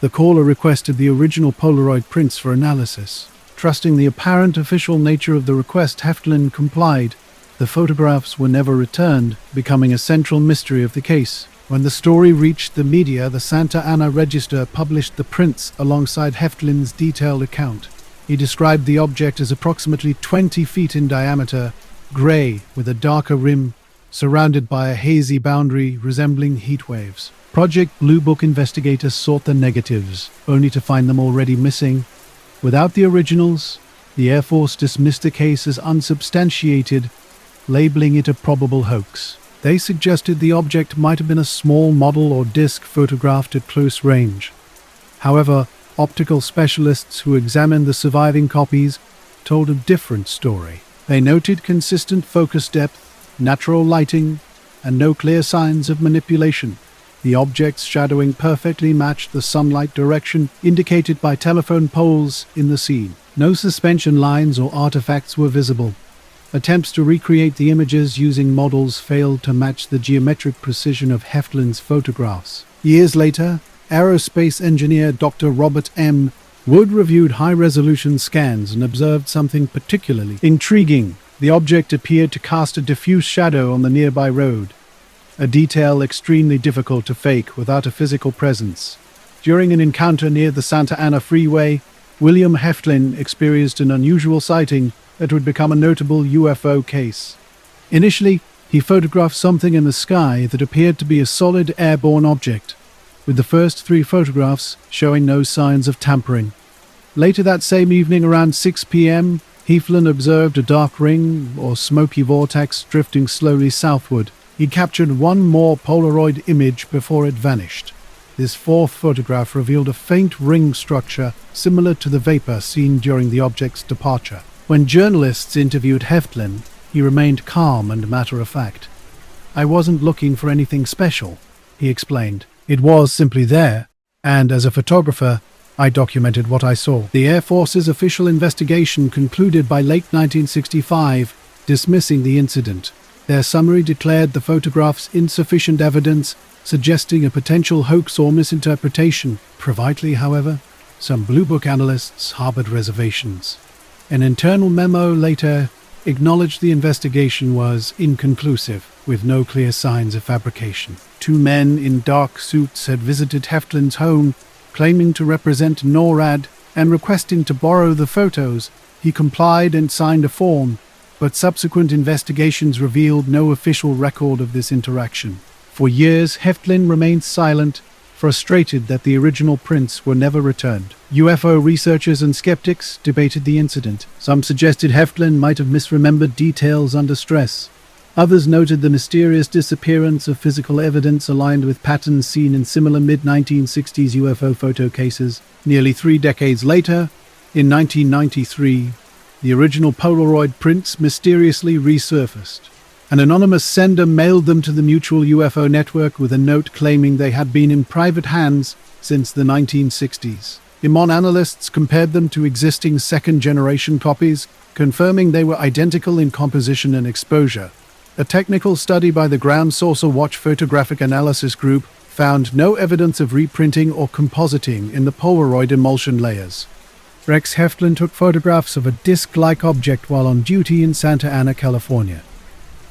The caller requested the original Polaroid prints for analysis. Trusting the apparent official nature of the request, Heflin complied. The photographs were never returned, becoming a central mystery of the case. When the story reached the media, the Santa Ana Register published the prints alongside Heflin's detailed account. He described the object as approximately 20 feet in diameter, gray with a darker rim, surrounded by a hazy boundary resembling heat waves. Project Blue Book investigators sought the negatives, only to find them already missing. Without the originals, the Air Force dismissed the case as unsubstantiated, labeling it a probable hoax. They suggested the object might have been a small model or disc photographed at close range. However, optical specialists who examined the surviving copies told a different story. They noted consistent focus depth, natural lighting, and no clear signs of manipulation. The object's shadowing perfectly matched the sunlight direction indicated by telephone poles in the scene. No suspension lines or artifacts were visible. Attempts to recreate the images using models failed to match the geometric precision of Heflin's photographs. Years later, aerospace engineer Dr. Robert M. Wood reviewed high-resolution scans and observed something particularly intriguing. The object appeared to cast a diffuse shadow on the nearby road, a detail extremely difficult to fake without a physical presence. During an encounter near the Santa Ana Freeway, William Heflin experienced an unusual sighting that would become a notable UFO case. Initially, he photographed something in the sky that appeared to be a solid airborne object, with the first 3 photographs showing no signs of tampering. Later that same evening around 6 p.m., Heflin observed a dark ring or smoky vortex drifting slowly southward. He captured one more Polaroid image before it vanished. This 4th photograph revealed a faint ring structure similar to the vapor seen during the object's departure. When journalists interviewed Heflin, he remained calm and matter-of-fact. "I wasn't looking for anything special," he explained. "It was simply there, and as a photographer, I documented what I saw." The Air Force's official investigation concluded by late 1965, dismissing the incident. Their summary declared the photographs insufficient evidence, suggesting a potential hoax or misinterpretation. Privately, however, some Blue Book analysts harbored reservations. An internal memo later acknowledged the investigation was inconclusive, with no clear signs of fabrication. 2 men in dark suits had visited Heflin's home, claiming to represent NORAD and requesting to borrow the photos. He complied and signed a form, but subsequent investigations revealed no official record of this interaction. For years, Heflin remained silent, frustrated that the original prints were never returned. UFO researchers and skeptics debated the incident. Some suggested Heflin might have misremembered details under stress. Others noted the mysterious disappearance of physical evidence aligned with patterns seen in similar mid-1960s UFO photo cases. Nearly 3 decades later, in 1993, the original Polaroid prints mysteriously resurfaced. An anonymous sender mailed them to the Mutual UFO Network with a note claiming they had been in private hands since the 1960s. Imon analysts compared them to existing second-generation copies, confirming they were identical in composition and exposure. A technical study by the Ground Saucer Watch Photographic Analysis Group found no evidence of reprinting or compositing in the Polaroid emulsion layers. Rex Heflin took photographs of a disc-like object while on duty in Santa Ana, California.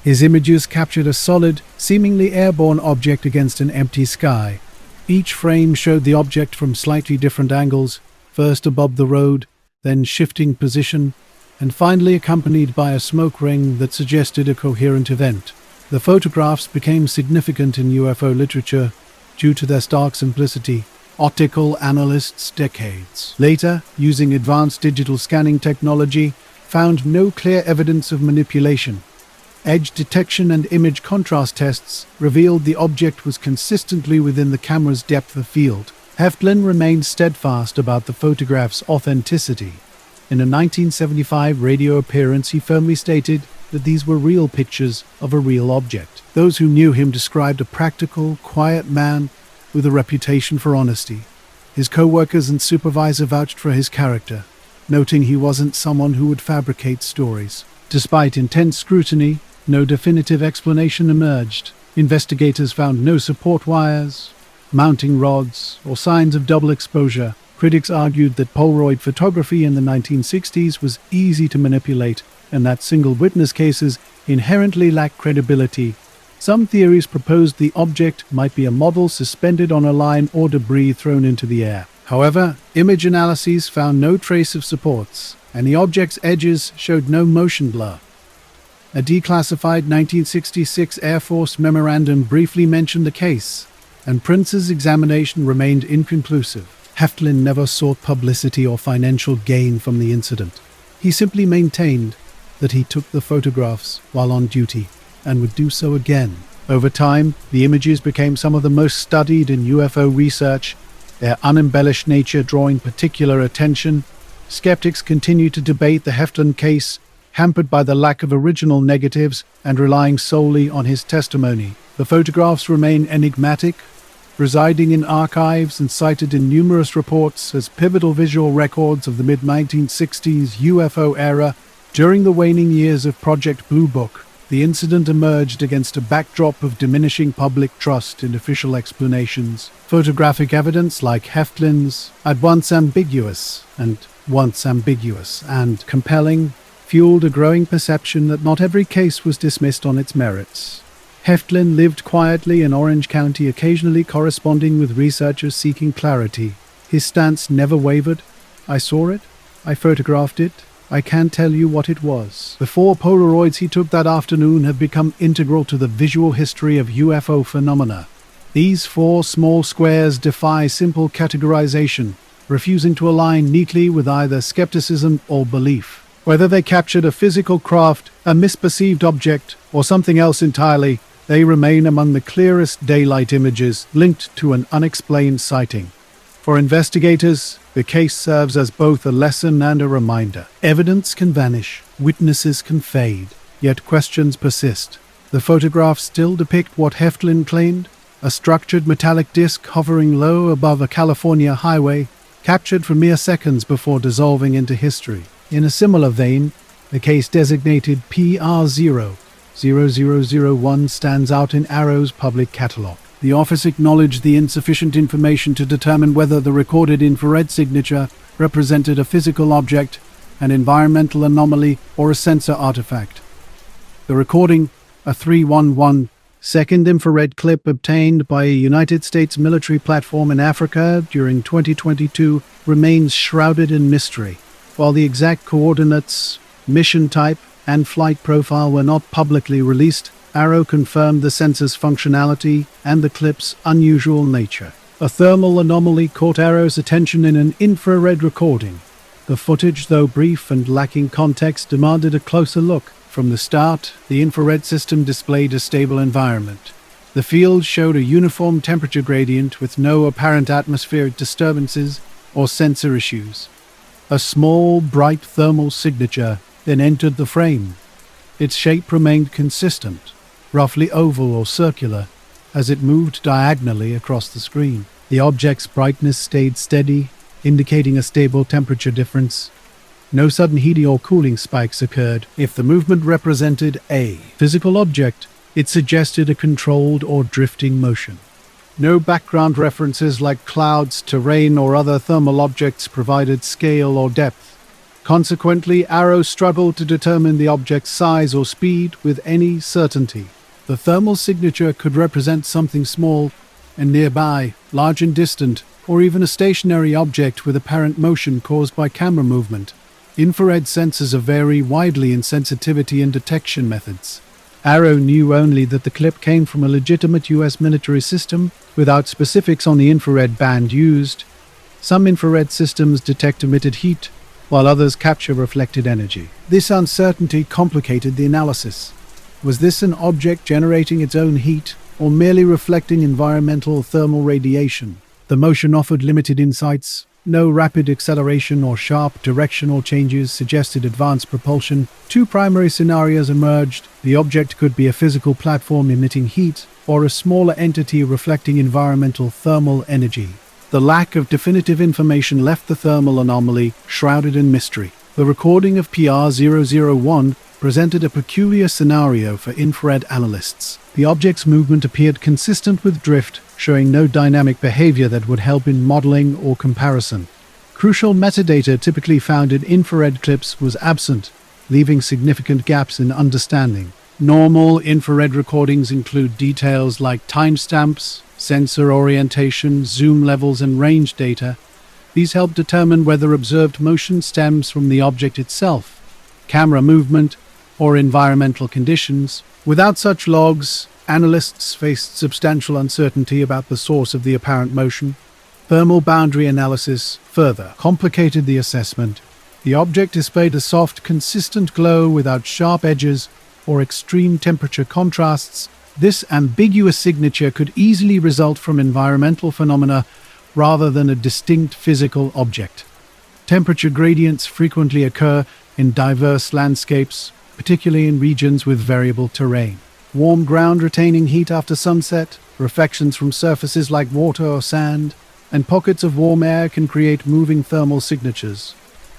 His images captured a solid, seemingly airborne object against an empty sky. Each frame showed the object from slightly different angles, first above the road, then shifting position, and finally accompanied by a smoke ring that suggested a coherent event. The photographs became significant in UFO literature due to their stark simplicity. Optical analysts decades later, using advanced digital scanning technology, found no clear evidence of manipulation. Edge detection and image contrast tests revealed the object was consistently within the camera's depth of field. Heflin remained steadfast about the photograph's authenticity. In a 1975 radio appearance, he firmly stated that these were real pictures of a real object. Those who knew him described a practical, quiet man with a reputation for honesty. His co-workers and supervisor vouched for his character, noting he wasn't someone who would fabricate stories. Despite intense scrutiny, no definitive explanation emerged. Investigators found no support wires, mounting rods, or signs of double exposure. Critics argued that Polaroid photography in the 1960s was easy to manipulate and that single witness cases inherently lacked credibility. Some theories proposed the object might be a model suspended on a line or debris thrown into the air. However, image analyses found no trace of supports, and the object's edges showed no motion blur. A declassified 1966 Air Force memorandum briefly mentioned the case, and Prince's examination remained inconclusive. Heflin never sought publicity or financial gain from the incident. He simply maintained that he took the photographs while on duty, and would do so again. Over time, the images became some of the most studied in UFO research, their unembellished nature drawing particular attention. Skeptics continue to debate the Heflin case, hampered by the lack of original negatives and relying solely on his testimony. The photographs remain enigmatic, residing in archives and cited in numerous reports as pivotal visual records of the mid-1960s UFO era. During the waning years of Project Blue Book, the incident emerged against a backdrop of diminishing public trust in official explanations. Photographic evidence like Heflin's, at once ambiguous and compelling, fueled a growing perception that not every case was dismissed on its merits. Heflin lived quietly in Orange County, occasionally corresponding with researchers seeking clarity. His stance never wavered. I saw it. I photographed it. I can't tell you what it was. The 4 Polaroids he took that afternoon have become integral to the visual history of UFO phenomena. These 4 small squares defy simple categorization, refusing to align neatly with either skepticism or belief. Whether they captured a physical craft, a misperceived object, or something else entirely, they remain among the clearest daylight images linked to an unexplained sighting. For investigators, the case serves as both a lesson and a reminder. Evidence can vanish, witnesses can fade, yet questions persist. The photographs still depict what Heflin claimed, a structured metallic disc hovering low above a California highway, captured for mere seconds before dissolving into history. In a similar vein, the case designated PR00001 stands out in Arrow's public catalog. The office acknowledged the insufficient information to determine whether the recorded infrared signature represented a physical object, an environmental anomaly, or a sensor artifact. The recording, a 311-second infrared clip obtained by a United States military platform in Africa during 2022, remains shrouded in mystery. While the exact coordinates, mission type, and flight profile were not publicly released, Arrow confirmed the sensor's functionality and the clip's unusual nature. A thermal anomaly caught Arrow's attention in an infrared recording. The footage, though brief and lacking context, demanded a closer look. From the start, the infrared system displayed a stable environment. The field showed a uniform temperature gradient with no apparent atmospheric disturbances or sensor issues. A small, bright thermal signature then entered the frame. Its shape remained consistent, roughly oval or circular, as it moved diagonally across the screen. The object's brightness stayed steady, indicating a stable temperature difference. No sudden heating or cooling spikes occurred. If the movement represented a physical object, it suggested a controlled or drifting motion. No background references like clouds, terrain, or other thermal objects provided scale or depth. Consequently, Arrow struggled to determine the object's size or speed with any certainty. The thermal signature could represent something small and nearby, large and distant, or even a stationary object with apparent motion caused by camera movement. Infrared sensors vary widely in sensitivity and detection methods. Arrow knew only that the clip came from a legitimate U.S. military system, without specifics on the infrared band used. Some infrared systems detect emitted heat, while others capture reflected energy. This uncertainty complicated the analysis. Was this an object generating its own heat, or merely reflecting environmental thermal radiation? The motion offered limited insights. No rapid acceleration or sharp directional changes suggested advanced propulsion. 2 primary scenarios emerged. The object could be a physical platform emitting heat, or a smaller entity reflecting environmental thermal energy. The lack of definitive information left the thermal anomaly shrouded in mystery. The recording of PR001 presented a peculiar scenario for infrared analysts. The object's movement appeared consistent with drift, showing no dynamic behavior that would help in modeling or comparison. Crucial metadata typically found in infrared clips was absent, leaving significant gaps in understanding. Normal infrared recordings include details like timestamps, sensor orientation, zoom levels, and range data. These help determine whether observed motion stems from the object itself, camera movement, or environmental conditions. Without such logs, analysts faced substantial uncertainty about the source of the apparent motion. Thermal boundary analysis further complicated the assessment. The object displayed a soft, consistent glow without sharp edges or extreme temperature contrasts. This ambiguous signature could easily result from environmental phenomena rather than a distinct physical object. Temperature gradients frequently occur in diverse landscapes, particularly in regions with variable terrain. warm ground retaining heat after sunset, reflections from surfaces like water or sand, and pockets of warm air can create moving thermal signatures.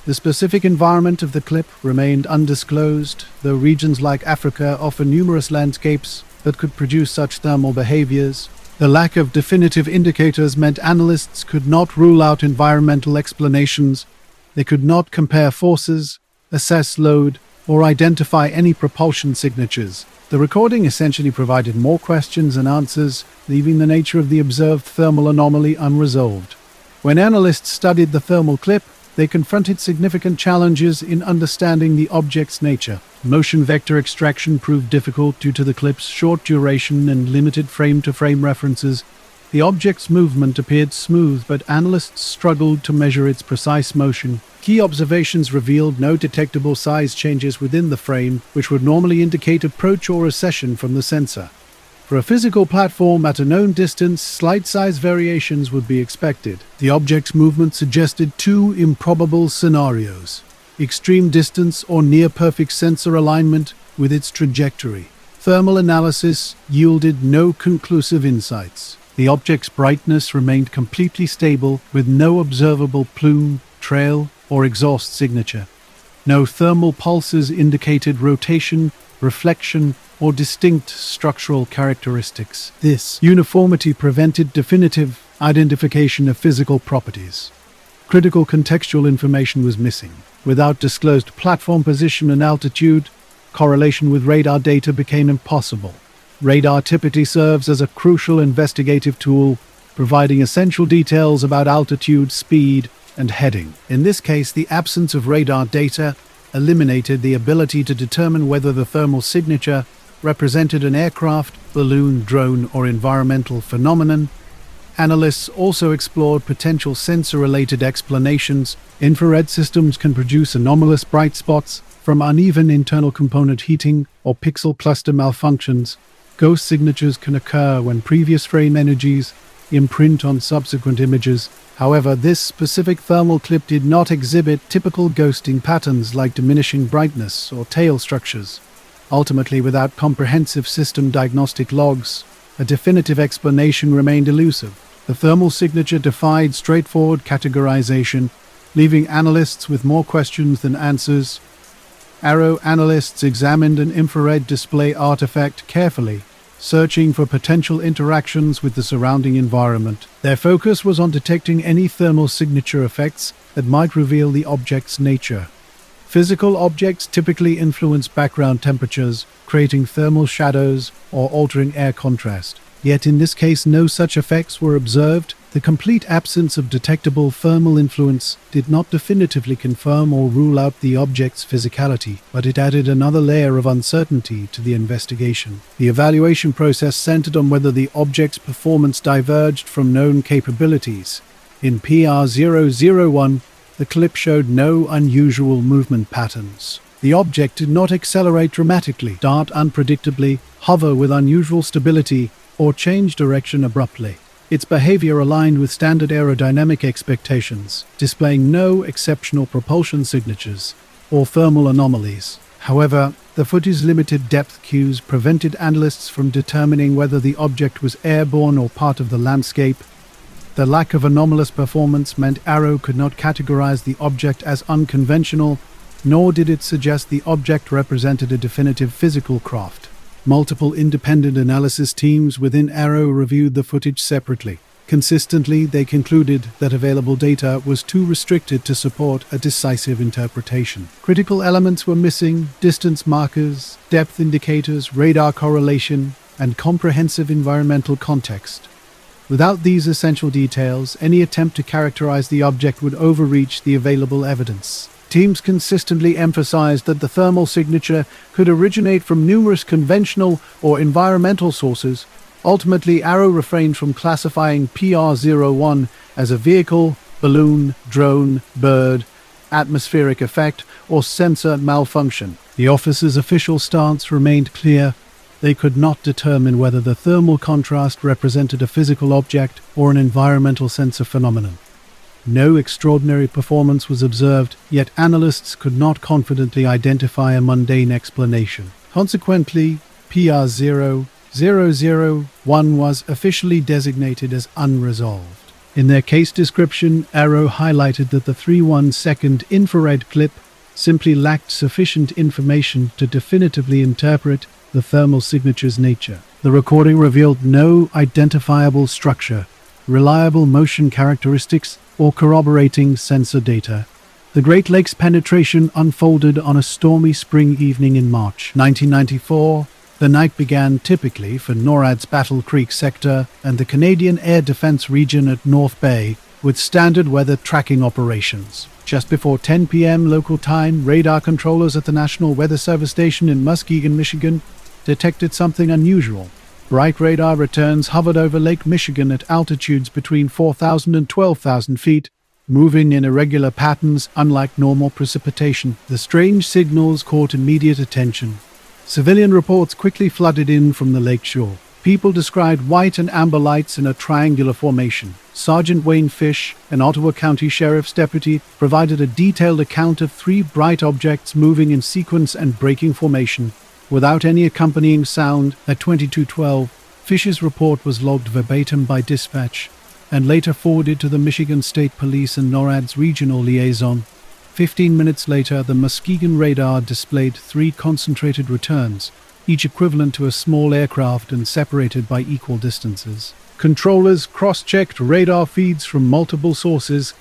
The specific environment of the clip remained undisclosed, though regions like Africa offer numerous landscapes that could produce such thermal behaviors. The lack of definitive indicators meant analysts could not rule out environmental explanations. They could not compare forces, assess load, or identify any propulsion signatures. The recording essentially provided more questions than answers, leaving the nature of the observed thermal anomaly unresolved. When analysts studied the thermal clip, they confronted significant challenges in understanding the object's nature. Motion vector extraction proved difficult due to the clip's short duration and limited frame-to-frame references. The object's movement appeared smooth, but analysts struggled to measure its precise motion. Key observations revealed no detectable size changes within the frame, which would normally indicate approach or recession from the sensor. For a physical platform at a known distance, slight size variations would be expected. The object's movement suggested two improbable scenarios: extreme distance or near-perfect sensor alignment with its trajectory. Thermal analysis yielded no conclusive insights. The object's brightness remained completely stable, with no observable plume, trail, or exhaust signature. No thermal pulses indicated rotation, reflection, or distinct structural characteristics. This uniformity prevented definitive identification of physical properties. Critical contextual information was missing. Without disclosed platform position and altitude, correlation with radar data became impossible. Radar typically serves as a crucial investigative tool, providing essential details about altitude, speed, and heading. In this case, the absence of radar data eliminated the ability to determine whether the thermal signature represented an aircraft, balloon, drone, or environmental phenomenon. Analysts also explored potential sensor-related explanations. Infrared systems can produce anomalous bright spots from uneven internal component heating or pixel cluster malfunctions. Ghost signatures can occur when previous frame energies imprint on subsequent images. However, this specific thermal clip did not exhibit typical ghosting patterns like diminishing brightness or tail structures. Ultimately, without comprehensive system diagnostic logs, a definitive explanation remained elusive. The thermal signature defied straightforward categorization, leaving analysts with more questions than answers. ARROW analysts examined an infrared display artifact carefully, searching for potential interactions with the surrounding environment. Their focus was on detecting any thermal signature effects that might reveal the object's nature. Physical objects typically influence background temperatures, creating thermal shadows or altering air contrast. Yet in this case, no such effects were observed. The complete absence of detectable thermal influence did not definitively confirm or rule out the object's physicality, but it added another layer of uncertainty to the investigation. The evaluation process centered on whether the object's performance diverged from known capabilities. In PR001, the clip showed no unusual movement patterns. The object did not accelerate dramatically, dart unpredictably, hover with unusual stability, or change direction abruptly. Its behavior aligned with standard aerodynamic expectations, displaying no exceptional propulsion signatures or thermal anomalies. However, the footage's limited depth cues prevented analysts from determining whether the object was airborne or part of the landscape. The lack of anomalous performance meant ARROW could not categorize the object as unconventional, nor did it suggest the object represented a definitive physical craft. Multiple independent analysis teams within ARROW reviewed the footage separately. Consistently, they concluded that available data was too restricted to support a decisive interpretation. Critical elements were missing: distance markers, depth indicators, radar correlation, and comprehensive environmental context. Without these essential details, any attempt to characterize the object would overreach the available evidence. Teams consistently emphasized that the thermal signature could originate from numerous conventional or environmental sources. Ultimately, ARROW refrained from classifying PR01 as a vehicle, balloon, drone, bird, atmospheric effect, or sensor malfunction. The office's official stance remained clear. They could not determine whether the thermal contrast represented a physical object or an environmental sensor phenomenon. No extraordinary performance was observed, yet analysts could not confidently identify a mundane explanation. Consequently, PR0001 was officially designated as unresolved. In their case description, Arrow highlighted that the 3/1-second infrared clip simply lacked sufficient information to definitively interpret the thermal signature's nature. The recording revealed no identifiable structure, reliable motion characteristics, or corroborating sensor data. The Great Lakes penetration unfolded on a stormy spring evening in March 1994. The night began typically for NORAD's Battle Creek sector and the Canadian Air Defense region at North Bay, with standard weather tracking operations. Just before 10 p.m. local time, radar controllers at the National Weather Service station in Muskegon, Michigan, detected something unusual. Bright radar returns hovered over Lake Michigan at altitudes between 4,000 and 12,000 feet, moving in irregular patterns unlike normal precipitation. The strange signals caught immediate attention. Civilian reports quickly flooded in from the lake shore. People described white and amber lights in a triangular formation. Sergeant Wayne Fish, an Ottawa County Sheriff's deputy, provided a detailed account of 3 bright objects moving in sequence and breaking formation, without any accompanying sound. At 22:12, Fish's report was logged verbatim by dispatch and later forwarded to the Michigan State Police and NORAD's regional liaison. 15 minutes later, the Muskegon radar displayed 3 concentrated returns, each equivalent to a small aircraft and separated by equal distances. Controllers cross-checked radar feeds from multiple sources.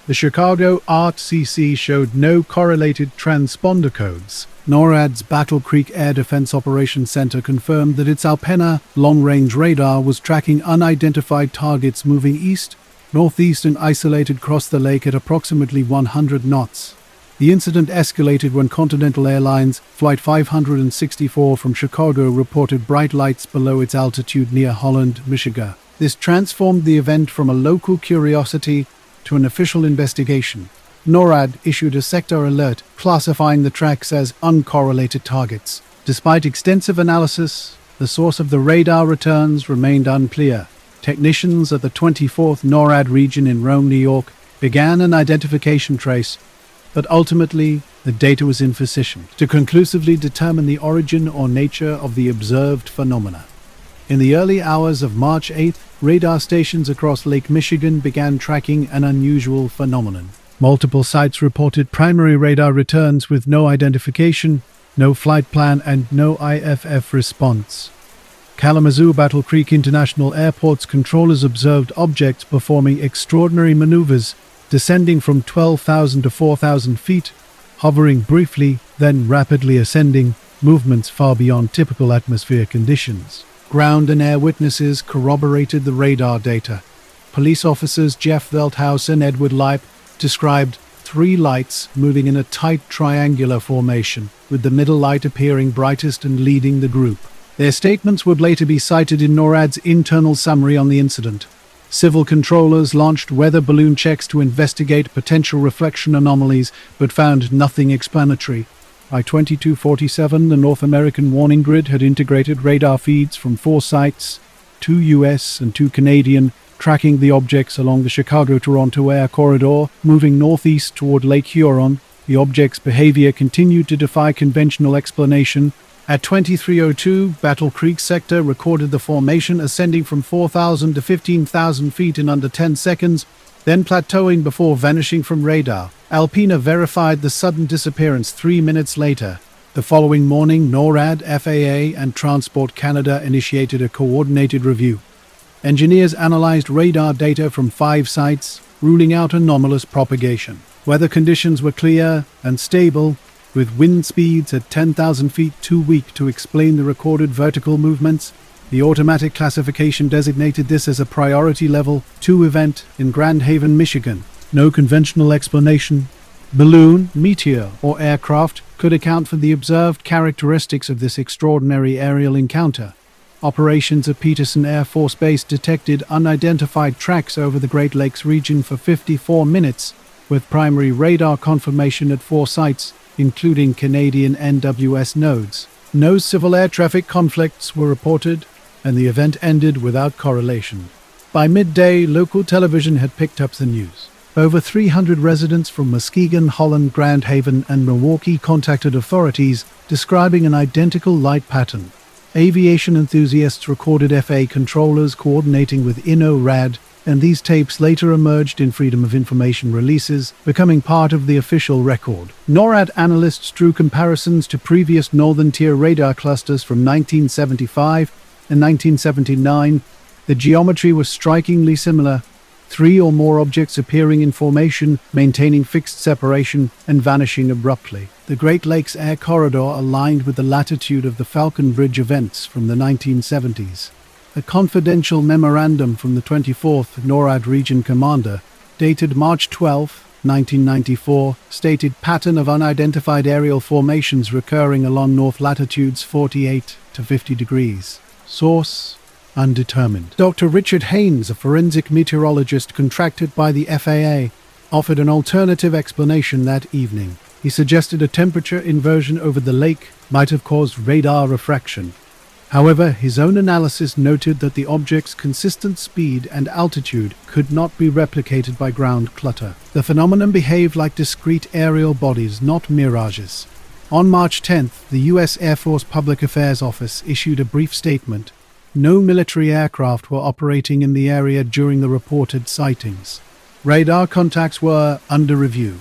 The Chicago RTCC showed no correlated transponder codes. NORAD's Battle Creek Air Defense Operations Center confirmed that its Alpena long-range radar was tracking unidentified targets moving east, northeast and isolated across the lake at approximately 100 knots. The incident escalated when Continental Airlines Flight 564 from Chicago reported bright lights below its altitude near Holland, Michigan. This transformed the event from a local curiosity to an official investigation. NORAD issued a sector alert classifying the tracks as uncorrelated targets. Despite extensive analysis, the source of the radar returns remained unclear. Technicians at the 24th NORAD region in Rome, New York, began an identification trace, but ultimately the data was insufficient to conclusively determine the origin or nature of the observed phenomena. In the early hours of March 8th, radar stations across Lake Michigan began tracking an unusual phenomenon. Multiple sites reported primary radar returns with no identification, no flight plan, and no IFF response. Kalamazoo Battle Creek International Airport's controllers observed objects performing extraordinary maneuvers, descending from 12,000 to 4,000 feet, hovering briefly, then rapidly ascending, movements far beyond typical atmosphere conditions. Ground and air witnesses corroborated the radar data. Police officers Jeff Veldhouse and Edward Leip described 3 lights moving in a tight triangular formation, with the middle light appearing brightest and leading the group. Their statements would later be cited in NORAD's internal summary on the incident. Civil controllers launched weather balloon checks to investigate potential reflection anomalies, but found nothing explanatory. By 2247, the North American warning grid had integrated radar feeds from 4 sites, 2 US and 2 Canadian, tracking the objects along the Chicago-Toronto air corridor, moving northeast toward Lake Huron. The object's behavior continued to defy conventional explanation. At 2302, Battle Creek sector recorded the formation ascending from 4,000 to 15,000 feet in under 10 seconds, then plateauing before vanishing from radar. Alpena verified the sudden disappearance 3 minutes later. The following morning, NORAD, FAA, and Transport Canada initiated a coordinated review. Engineers analyzed radar data from 5 sites, ruling out anomalous propagation. Weather conditions were clear and stable, with wind speeds at 10,000 feet too weak to explain the recorded vertical movements. The automatic classification designated this as a priority level 2 event in Grand Haven, Michigan. No conventional explanation, balloon, meteor, or aircraft could account for the observed characteristics of this extraordinary aerial encounter. Operations at Peterson Air Force Base detected unidentified tracks over the Great Lakes region for 54 minutes, with primary radar confirmation at 4 sites, including Canadian NWS nodes. No civil air traffic conflicts were reported, and the event ended without correlation. By midday, local television had picked up the news. Over 300 residents from Muskegon, Holland, Grand Haven, and Milwaukee contacted authorities, describing an identical light pattern. Aviation enthusiasts recorded FAA controllers coordinating with INO-RAD, and these tapes later emerged in Freedom of Information releases, becoming part of the official record. NORAD analysts drew comparisons to previous Northern Tier radar clusters from 1975 and 1979. The geometry was strikingly similar: 3 or more objects appearing in formation, maintaining fixed separation, and vanishing abruptly. The Great Lakes Air Corridor aligned with the latitude of the Falcon Bridge events from the 1970s. A confidential memorandum from the 24th NORAD Region Commander, dated March 12, 1994, stated pattern of unidentified aerial formations recurring along north latitudes 48 to 50 degrees. Source: undetermined. Dr. Richard Haynes, a forensic meteorologist contracted by the FAA, offered an alternative explanation that evening. He suggested a temperature inversion over the lake might have caused radar refraction. However, his own analysis noted that the object's consistent speed and altitude could not be replicated by ground clutter. The phenomenon behaved like discrete aerial bodies, not mirages. On March 10th, the U.S. Air Force Public Affairs Office issued a brief statement. No military aircraft were operating in the area during the reported sightings. Radar contacts were under review.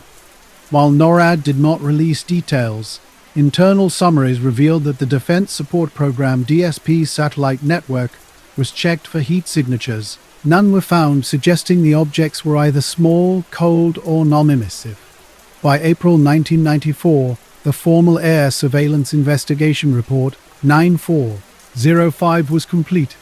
While NORAD did not release details, internal summaries revealed that the Defense Support Program DSP satellite network was checked for heat signatures. None were found, suggesting the objects were either small, cold, or non-emissive. By April 1994, the formal Air Surveillance Investigation Report 9405 was complete.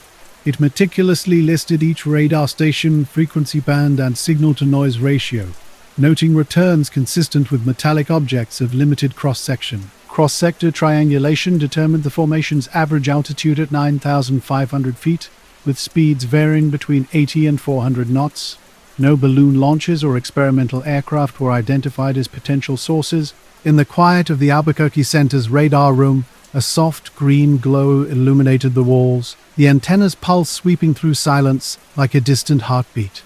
It meticulously listed each radar station, frequency band, and signal-to-noise ratio, noting returns consistent with metallic objects of limited cross-section. Cross-sector triangulation determined the formation's average altitude at 9,500 feet, with speeds varying between 80 and 400 knots. No balloon launches or experimental aircraft were identified as potential sources. In the quiet of the Albuquerque Center's radar room, a soft green glow illuminated the walls, the antenna's pulse sweeping through silence like a distant heartbeat.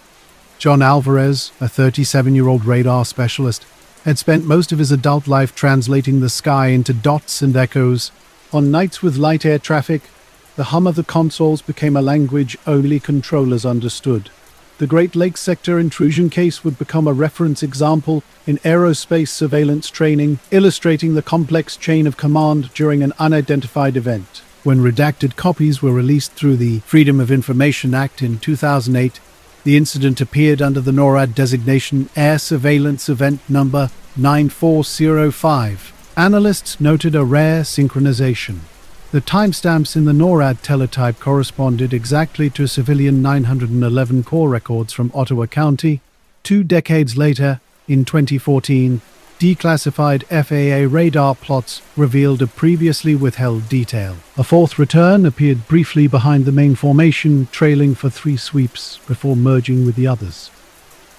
John Alvarez, a 37-year-old radar specialist, had spent most of his adult life translating the sky into dots and echoes. On nights with light air traffic, the hum of the consoles became a language only controllers understood. The Great Lakes sector intrusion case would become a reference example in aerospace surveillance training, illustrating the complex chain of command during an unidentified event. When redacted copies were released through the Freedom of Information Act in 2008, the incident appeared under the NORAD designation Air Surveillance Event Number 9405. Analysts noted a rare synchronization. The timestamps in the NORAD teletype corresponded exactly to civilian 911 call records from Ottawa County. 2 decades later, in 2014, declassified FAA radar plots revealed a previously withheld detail. A fourth return appeared briefly behind the main formation, trailing for 3 sweeps before merging with the others.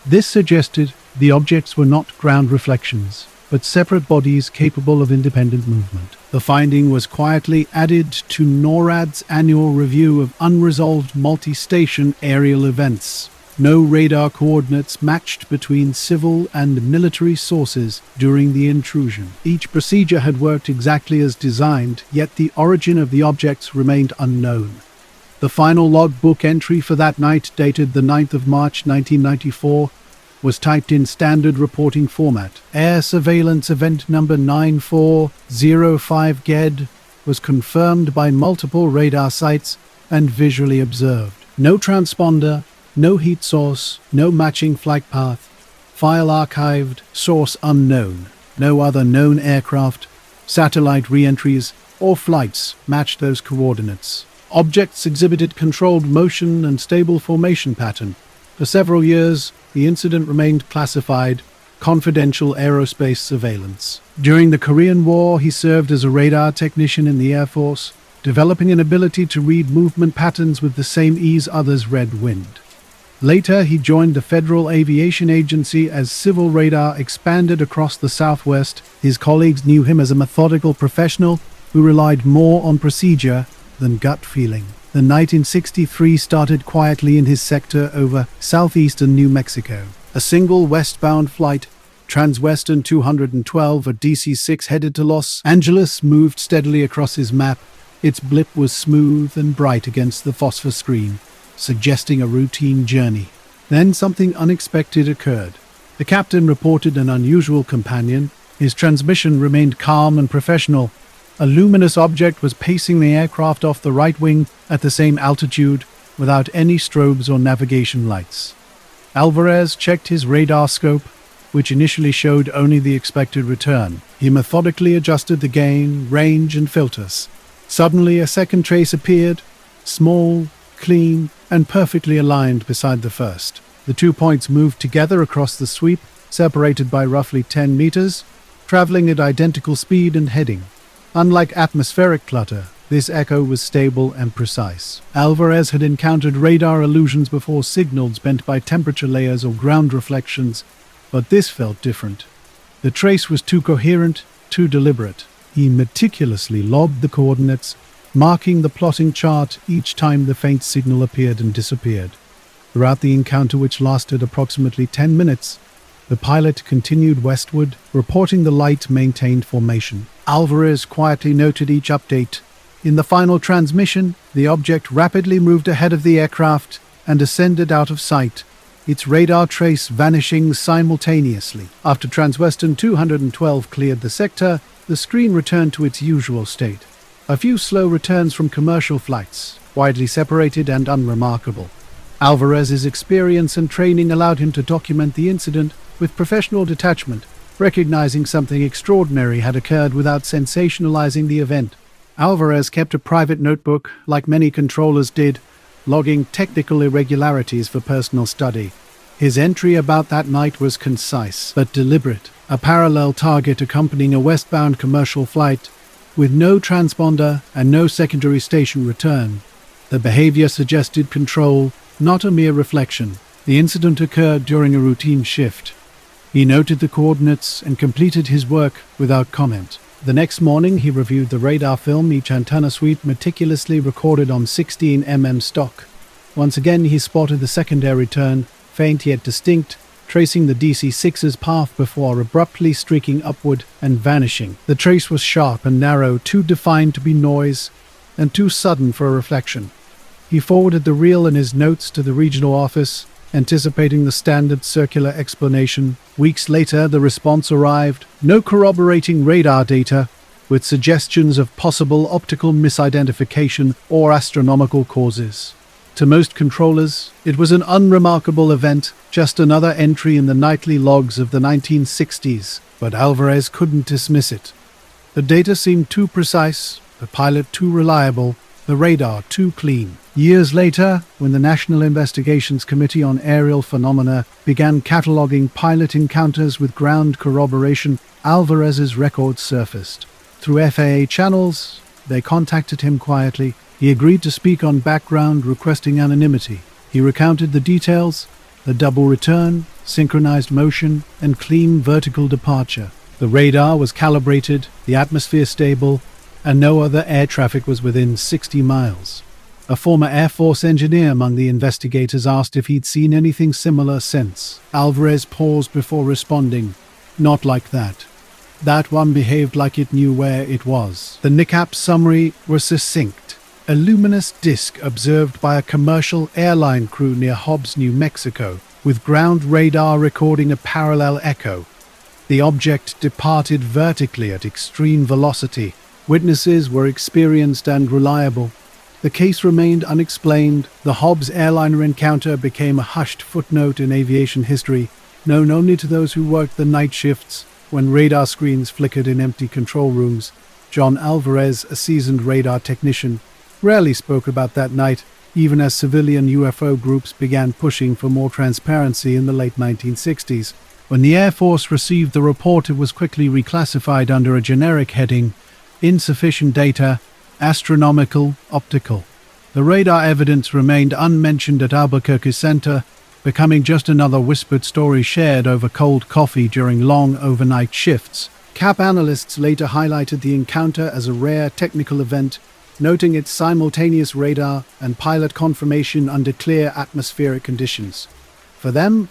This suggested the objects were not ground reflections, but separate bodies capable of independent movement. The finding was quietly added to NORAD's annual review of unresolved multi-station aerial events. No radar coordinates matched between civil and military sources during the intrusion. Each procedure had worked exactly as designed, yet the origin of the objects remained unknown. The final logbook entry for that night, dated the 9th of March 1994, was typed in standard reporting format. Air Surveillance Event Number 9405 GED was confirmed by multiple radar sites and visually observed. No transponder, no heat source, no matching flight path, file archived, source unknown. No other known aircraft, satellite re-entries, or flights matched those coordinates. Objects exhibited controlled motion and stable formation pattern. For several years, the incident remained classified confidential aerospace surveillance. During the Korean War, he served as a radar technician in the Air Force, developing an ability to read movement patterns with the same ease others read wind. Later, he joined the Federal Aviation Agency as civil radar expanded across the Southwest. His colleagues knew him as a methodical professional who relied more on procedure than gut feeling. The 1963 started quietly in his sector over southeastern New Mexico. A single westbound flight, Transwestern 212, a DC-6 headed to Los Angeles, moved steadily across his map, Its blip was smooth and bright against the phosphor screen, suggesting a routine journey. Then something unexpected occurred. The captain reported an unusual companion. His transmission remained calm and professional. A luminous object was pacing the aircraft off the right wing at the same altitude, without any strobes or navigation lights. Alvarez checked his radar scope, which initially showed only the expected return. He methodically adjusted the gain, range, and filters. Suddenly, a second trace appeared, small, clean, and perfectly aligned beside the first. The 2 points moved together across the sweep, separated by roughly 10 meters, traveling at identical speed and heading. Unlike atmospheric clutter, this echo was stable and precise. Alvarez had encountered radar illusions before, signals bent by temperature layers or ground reflections, but this felt different. The trace was too coherent, too deliberate. He meticulously logged the coordinates, marking the plotting chart each time the faint signal appeared and disappeared. Throughout the encounter, which lasted approximately 10 minutes, the pilot continued westward, reporting the light maintained formation. Alvarez quietly noted each update. In the final transmission, the object rapidly moved ahead of the aircraft and ascended out of sight, its radar trace vanishing simultaneously. After Transwestern 212 cleared the sector, the screen returned to its usual state. A few slow returns from commercial flights, widely separated and unremarkable. Alvarez's experience and training allowed him to document the incident with professional detachment, recognizing something extraordinary had occurred without sensationalizing the event. Alvarez kept a private notebook, like many controllers did, logging technical irregularities for personal study. His entry about that night was concise but deliberate, a parallel target accompanying a westbound commercial flight, with no transponder and no secondary station return. The behavior suggested control, not a mere reflection. The incident occurred during a routine shift. He noted the coordinates and completed his work without comment. The next morning, he reviewed the radar film each antenna suite meticulously recorded on 16mm stock. Once again, he spotted the secondary turn, faint yet distinct, tracing the DC-6's path before abruptly streaking upward and vanishing. The trace was sharp and narrow, too defined to be noise, and too sudden for a reflection. He forwarded the reel and his notes to the regional office, anticipating the standard circular explanation. Weeks later, the response arrived. No corroborating radar data, with suggestions of possible optical misidentification or astronomical causes. To most controllers, it was an unremarkable event, just another entry in the nightly logs of the 1960s, but Alvarez couldn't dismiss it. The data seemed too precise, the pilot too reliable, the radar too clean. Years later, when the National Investigations Committee on Aerial Phenomena began cataloguing pilot encounters with ground corroboration, Alvarez's records surfaced. Through FAA channels, they contacted him quietly. He agreed to speak on background, requesting anonymity. He recounted the details: the double return, synchronized motion, and clean vertical departure. The radar was calibrated, the atmosphere stable, and no other air traffic was within 60 miles. A former Air Force engineer among the investigators asked if he'd seen anything similar since. Alvarez paused before responding. Not like that. That one behaved like it knew where it was. The NICAP summary was succinct. A luminous disk observed by a commercial airline crew near Hobbs, New Mexico, with ground radar recording a parallel echo. The object departed vertically at extreme velocity. Witnesses were experienced and reliable. The case remained unexplained. The Hobbs airliner encounter became a hushed footnote in aviation history, known only to those who worked the night shifts when radar screens flickered in empty control rooms. John Alvarez, a seasoned radar technician, rarely spoke about that night, even as civilian UFO groups began pushing for more transparency in the late 1960s. When the Air Force received the report, it was quickly reclassified under a generic heading: insufficient data, astronomical, optical. The radar evidence remained unmentioned at Albuquerque Center, becoming just another whispered story shared over cold coffee during long overnight shifts. CAP analysts later highlighted the encounter as a rare technical event, noting its simultaneous radar and pilot confirmation under clear atmospheric conditions. For them,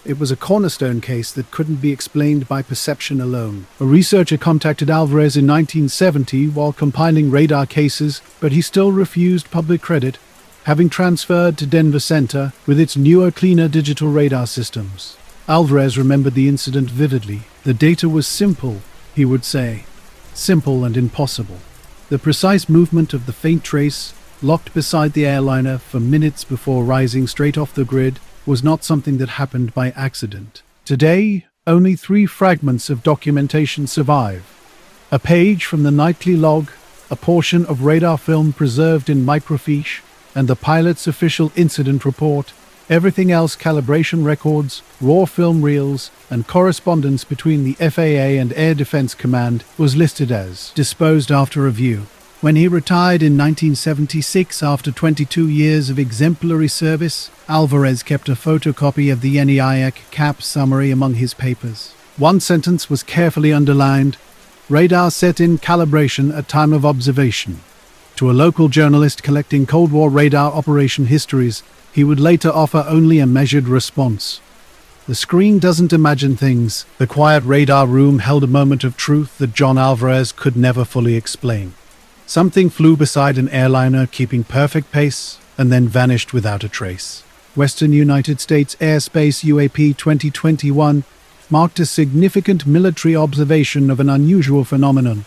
It was a cornerstone case that couldn't be explained by perception alone. A researcher contacted Alvarez in 1970 while compiling radar cases, but he still refused public credit, having transferred to Denver Center with its newer, cleaner digital radar systems. Alvarez remembered the incident vividly. The data was simple, he would say. Simple and impossible. The precise movement of the faint trace, locked beside the airliner for minutes before rising straight off the grid, was not something that happened by accident. Today, only 3 fragments of documentation survive. A page from the nightly log, a portion of radar film preserved in microfiche, and the pilot's official incident report. Everything else, calibration records, raw film reels, and correspondence between the FAA and Air Defense Command, was listed as disposed after review. When he retired in 1976 after 22 years of exemplary service, Alvarez kept a photocopy of the NEIAC CAP summary among his papers. One sentence was carefully underlined: radar set in calibration at time of observation. To a local journalist collecting Cold War radar operation histories, he would later offer only a measured response. The screen doesn't imagine things. The quiet radar room held a moment of truth that John Alvarez could never fully explain. Something flew beside an airliner, keeping perfect pace, and then vanished without a trace. Western United States Airspace UAP 2021 marked a significant military observation of an unusual phenomenon.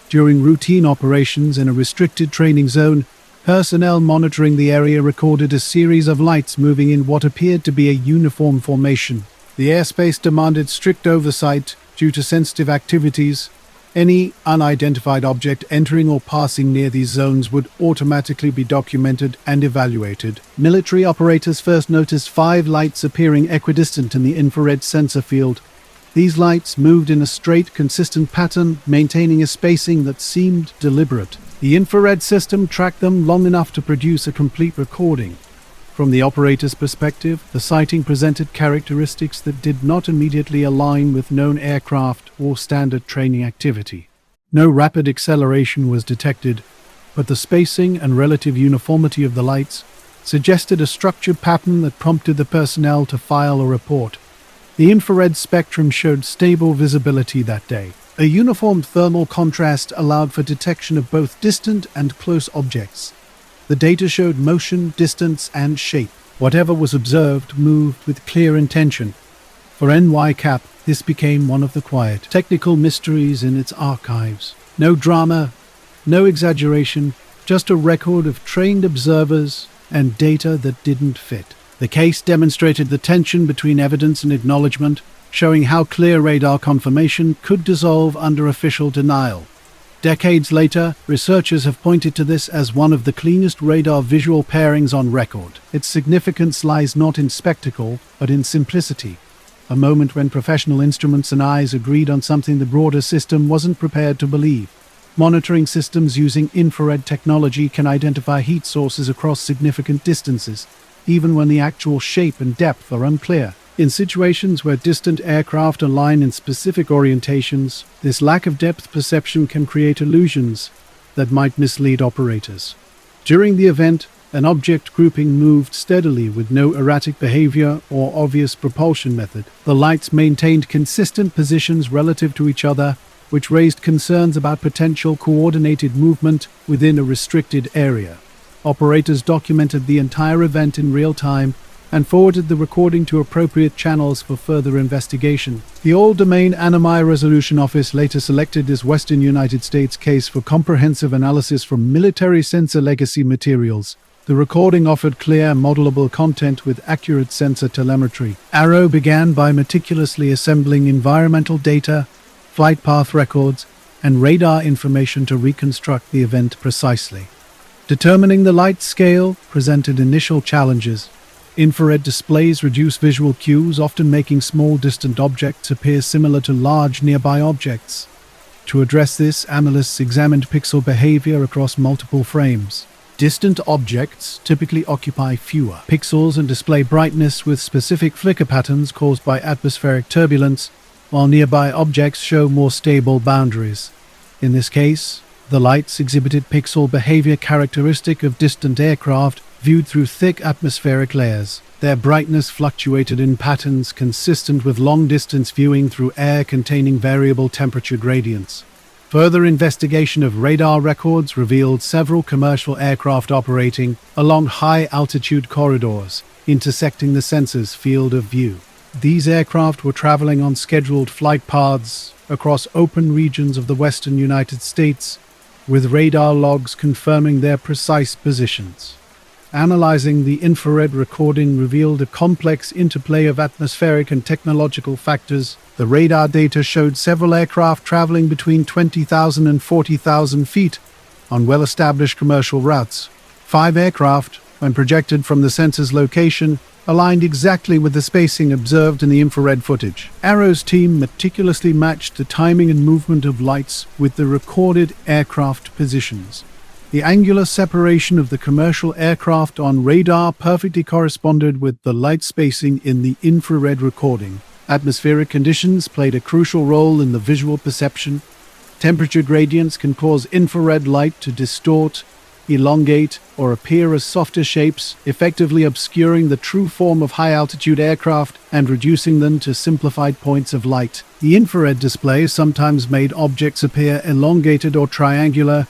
During routine operations in a restricted training zone, personnel monitoring the area recorded a series of lights moving in what appeared to be a uniform formation. The airspace demanded strict oversight due to sensitive activities. Any unidentified object entering or passing near these zones would automatically be documented and evaluated. Military operators first noticed 5 lights appearing equidistant in the infrared sensor field. These lights moved in a straight, consistent pattern, maintaining a spacing that seemed deliberate. The infrared system tracked them long enough to produce a complete recording. From the operator's perspective, the sighting presented characteristics that did not immediately align with known aircraft or standard training activity. No rapid acceleration was detected, but the spacing and relative uniformity of the lights suggested a structured pattern that prompted the personnel to file a report. The infrared spectrum showed stable visibility that day. A uniform thermal contrast allowed for detection of both distant and close objects. The data showed motion, distance, and shape. Whatever was observed moved with clear intention. For NYCAP, this became one of the quiet, technical mysteries in its archives. No drama, no exaggeration, just a record of trained observers and data that didn't fit. The case demonstrated the tension between evidence and acknowledgement, showing how clear radar confirmation could dissolve under official denial. Decades later, researchers have pointed to this as one of the cleanest radar visual pairings on record. Its significance lies not in spectacle, but in simplicity. A moment when professional instruments and eyes agreed on something the broader system wasn't prepared to believe. Monitoring systems using infrared technology can identify heat sources across significant distances, even when the actual shape and depth are unclear. In situations where distant aircraft align in specific orientations, this lack of depth perception can create illusions that might mislead operators. During the event, an object grouping moved steadily with no erratic behavior or obvious propulsion method. The lights maintained consistent positions relative to each other, which raised concerns about potential coordinated movement within a restricted area. Operators documented the entire event in real time and forwarded the recording to appropriate channels for further investigation. The All-Domain Animi Resolution Office later selected this Western United States case for comprehensive analysis from military sensor legacy materials. The recording offered clear, modelable content with accurate sensor telemetry. ARROW began by meticulously assembling environmental data, flight path records, and radar information to reconstruct the event precisely. Determining the light scale presented initial challenges. Infrared displays reduce visual cues, often making small distant objects appear similar to large nearby objects. To address this, analysts examined pixel behavior across multiple frames. Distant objects typically occupy fewer pixels and display brightness with specific flicker patterns caused by atmospheric turbulence, while nearby objects show more stable boundaries. In this case, The lights exhibited pixel behavior characteristic of distant aircraft viewed through thick atmospheric layers. Their brightness fluctuated in patterns consistent with long-distance viewing through air containing variable temperature gradients. Further investigation of radar records revealed several commercial aircraft operating along high-altitude corridors, intersecting the sensor's field of view. These aircraft were traveling on scheduled flight paths across open regions of the western United States, with radar logs confirming their precise positions. Analyzing the infrared recording revealed a complex interplay of atmospheric and technological factors. The radar data showed several aircraft traveling between 20,000 and 40,000 feet on well-established commercial routes. 5 aircraft, when projected from the sensor's location, aligned exactly with the spacing observed in the infrared footage. Arrow's team meticulously matched the timing and movement of lights with the recorded aircraft positions. The angular separation of the commercial aircraft on radar perfectly corresponded with the light spacing in the infrared recording. Atmospheric conditions played a crucial role in the visual perception. Temperature gradients can cause infrared light to distort, elongate, or appear as softer shapes, effectively obscuring the true form of high-altitude aircraft and reducing them to simplified points of light. The infrared display sometimes made objects appear elongated or triangular,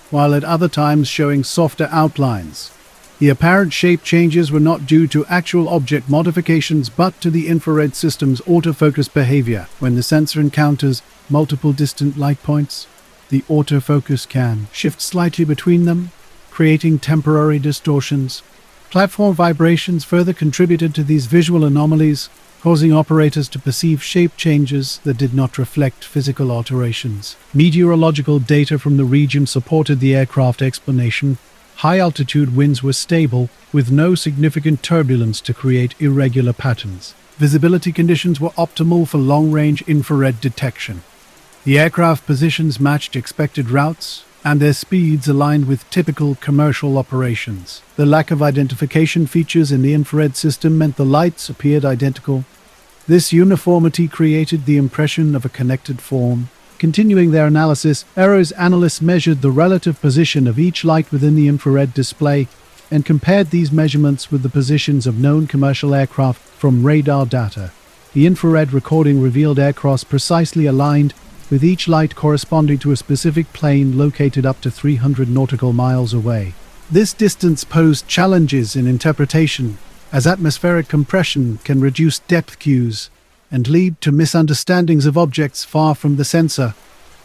while at other times showing softer outlines. The apparent shape changes were not due to actual object modifications but to the infrared system's autofocus behavior. When the sensor encounters multiple distant light points, the autofocus can shift slightly between them, creating temporary distortions. Platform vibrations further contributed to these visual anomalies, causing operators to perceive shape changes that did not reflect physical alterations. Meteorological data from the region supported the aircraft explanation. High-altitude winds were stable, with no significant turbulence to create irregular patterns. Visibility conditions were optimal for long-range infrared detection. The aircraft positions matched expected routes, and their speeds aligned with typical commercial operations. The lack of identification features in the infrared system meant the lights appeared identical. This uniformity created the impression of a connected form. Continuing their analysis, Arrow's analysts measured the relative position of each light within the infrared display and compared these measurements with the positions of known commercial aircraft from radar data. The infrared recording revealed aircraft precisely aligned, with each light corresponding to a specific plane located up to 300 nautical miles away. This distance posed challenges in interpretation, as atmospheric compression can reduce depth cues and lead to misunderstandings of objects far from the sensor.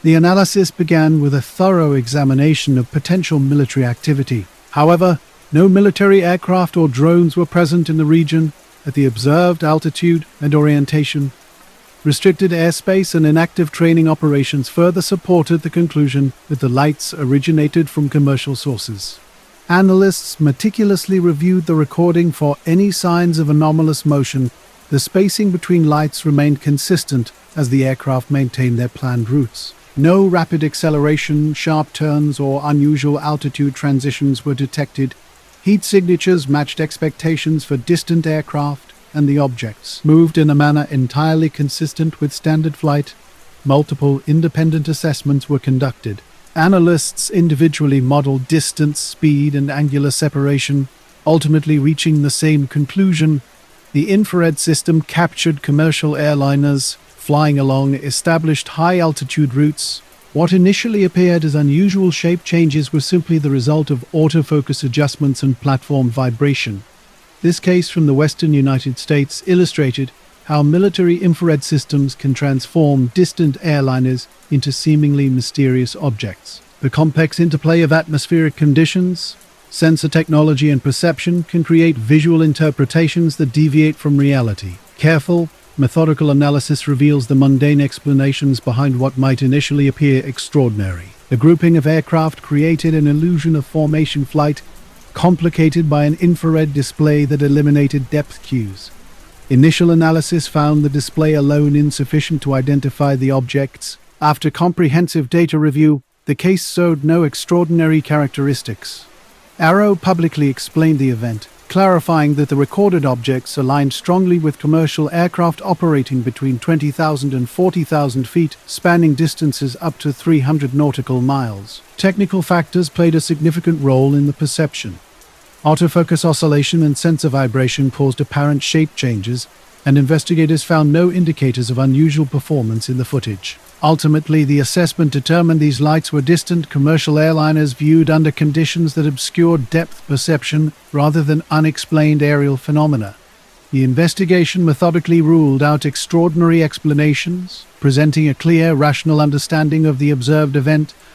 The analysis began with a thorough examination of potential military activity. However, no military aircraft or drones were present in the region at the observed altitude and orientation. Restricted airspace and inactive training operations further supported the conclusion that the lights originated from commercial sources. Analysts meticulously reviewed the recording for any signs of anomalous motion. The spacing between lights remained consistent as the aircraft maintained their planned routes. No rapid acceleration, sharp turns, or unusual altitude transitions were detected. Heat signatures matched expectations for distant aircraft, and the objects moved in a manner entirely consistent with standard flight. Multiple independent assessments were conducted. Analysts individually modeled distance, speed, and angular separation, ultimately reaching the same conclusion. The infrared system captured commercial airliners flying along established high-altitude routes. What initially appeared as unusual shape changes were simply the result of autofocus adjustments and platform vibration. This case from the western United States illustrated how military infrared systems can transform distant airliners into seemingly mysterious objects. The complex interplay of atmospheric conditions, sensor technology, and perception can create visual interpretations that deviate from reality. Careful, methodical analysis reveals the mundane explanations behind what might initially appear extraordinary. The grouping of aircraft created an illusion of formation flight, complicated by an infrared display that eliminated depth cues. Initial analysis found the display alone insufficient to identify the objects. After comprehensive data review, the case showed no extraordinary characteristics. Arrow publicly explained the event. clarifying that the recorded objects aligned strongly with commercial aircraft operating between 20,000 and 40,000 feet, spanning distances up to 300 nautical miles. Technical factors played a significant role in the perception. Autofocus oscillation and sensor vibration caused apparent shape changes, and investigators found no indicators of unusual performance in the footage. Ultimately, the assessment determined these lights were distant commercial airliners viewed under conditions that obscured depth perception rather than unexplained aerial phenomena. The investigation methodically ruled out extraordinary explanations, presenting a clear, rational understanding of the observed event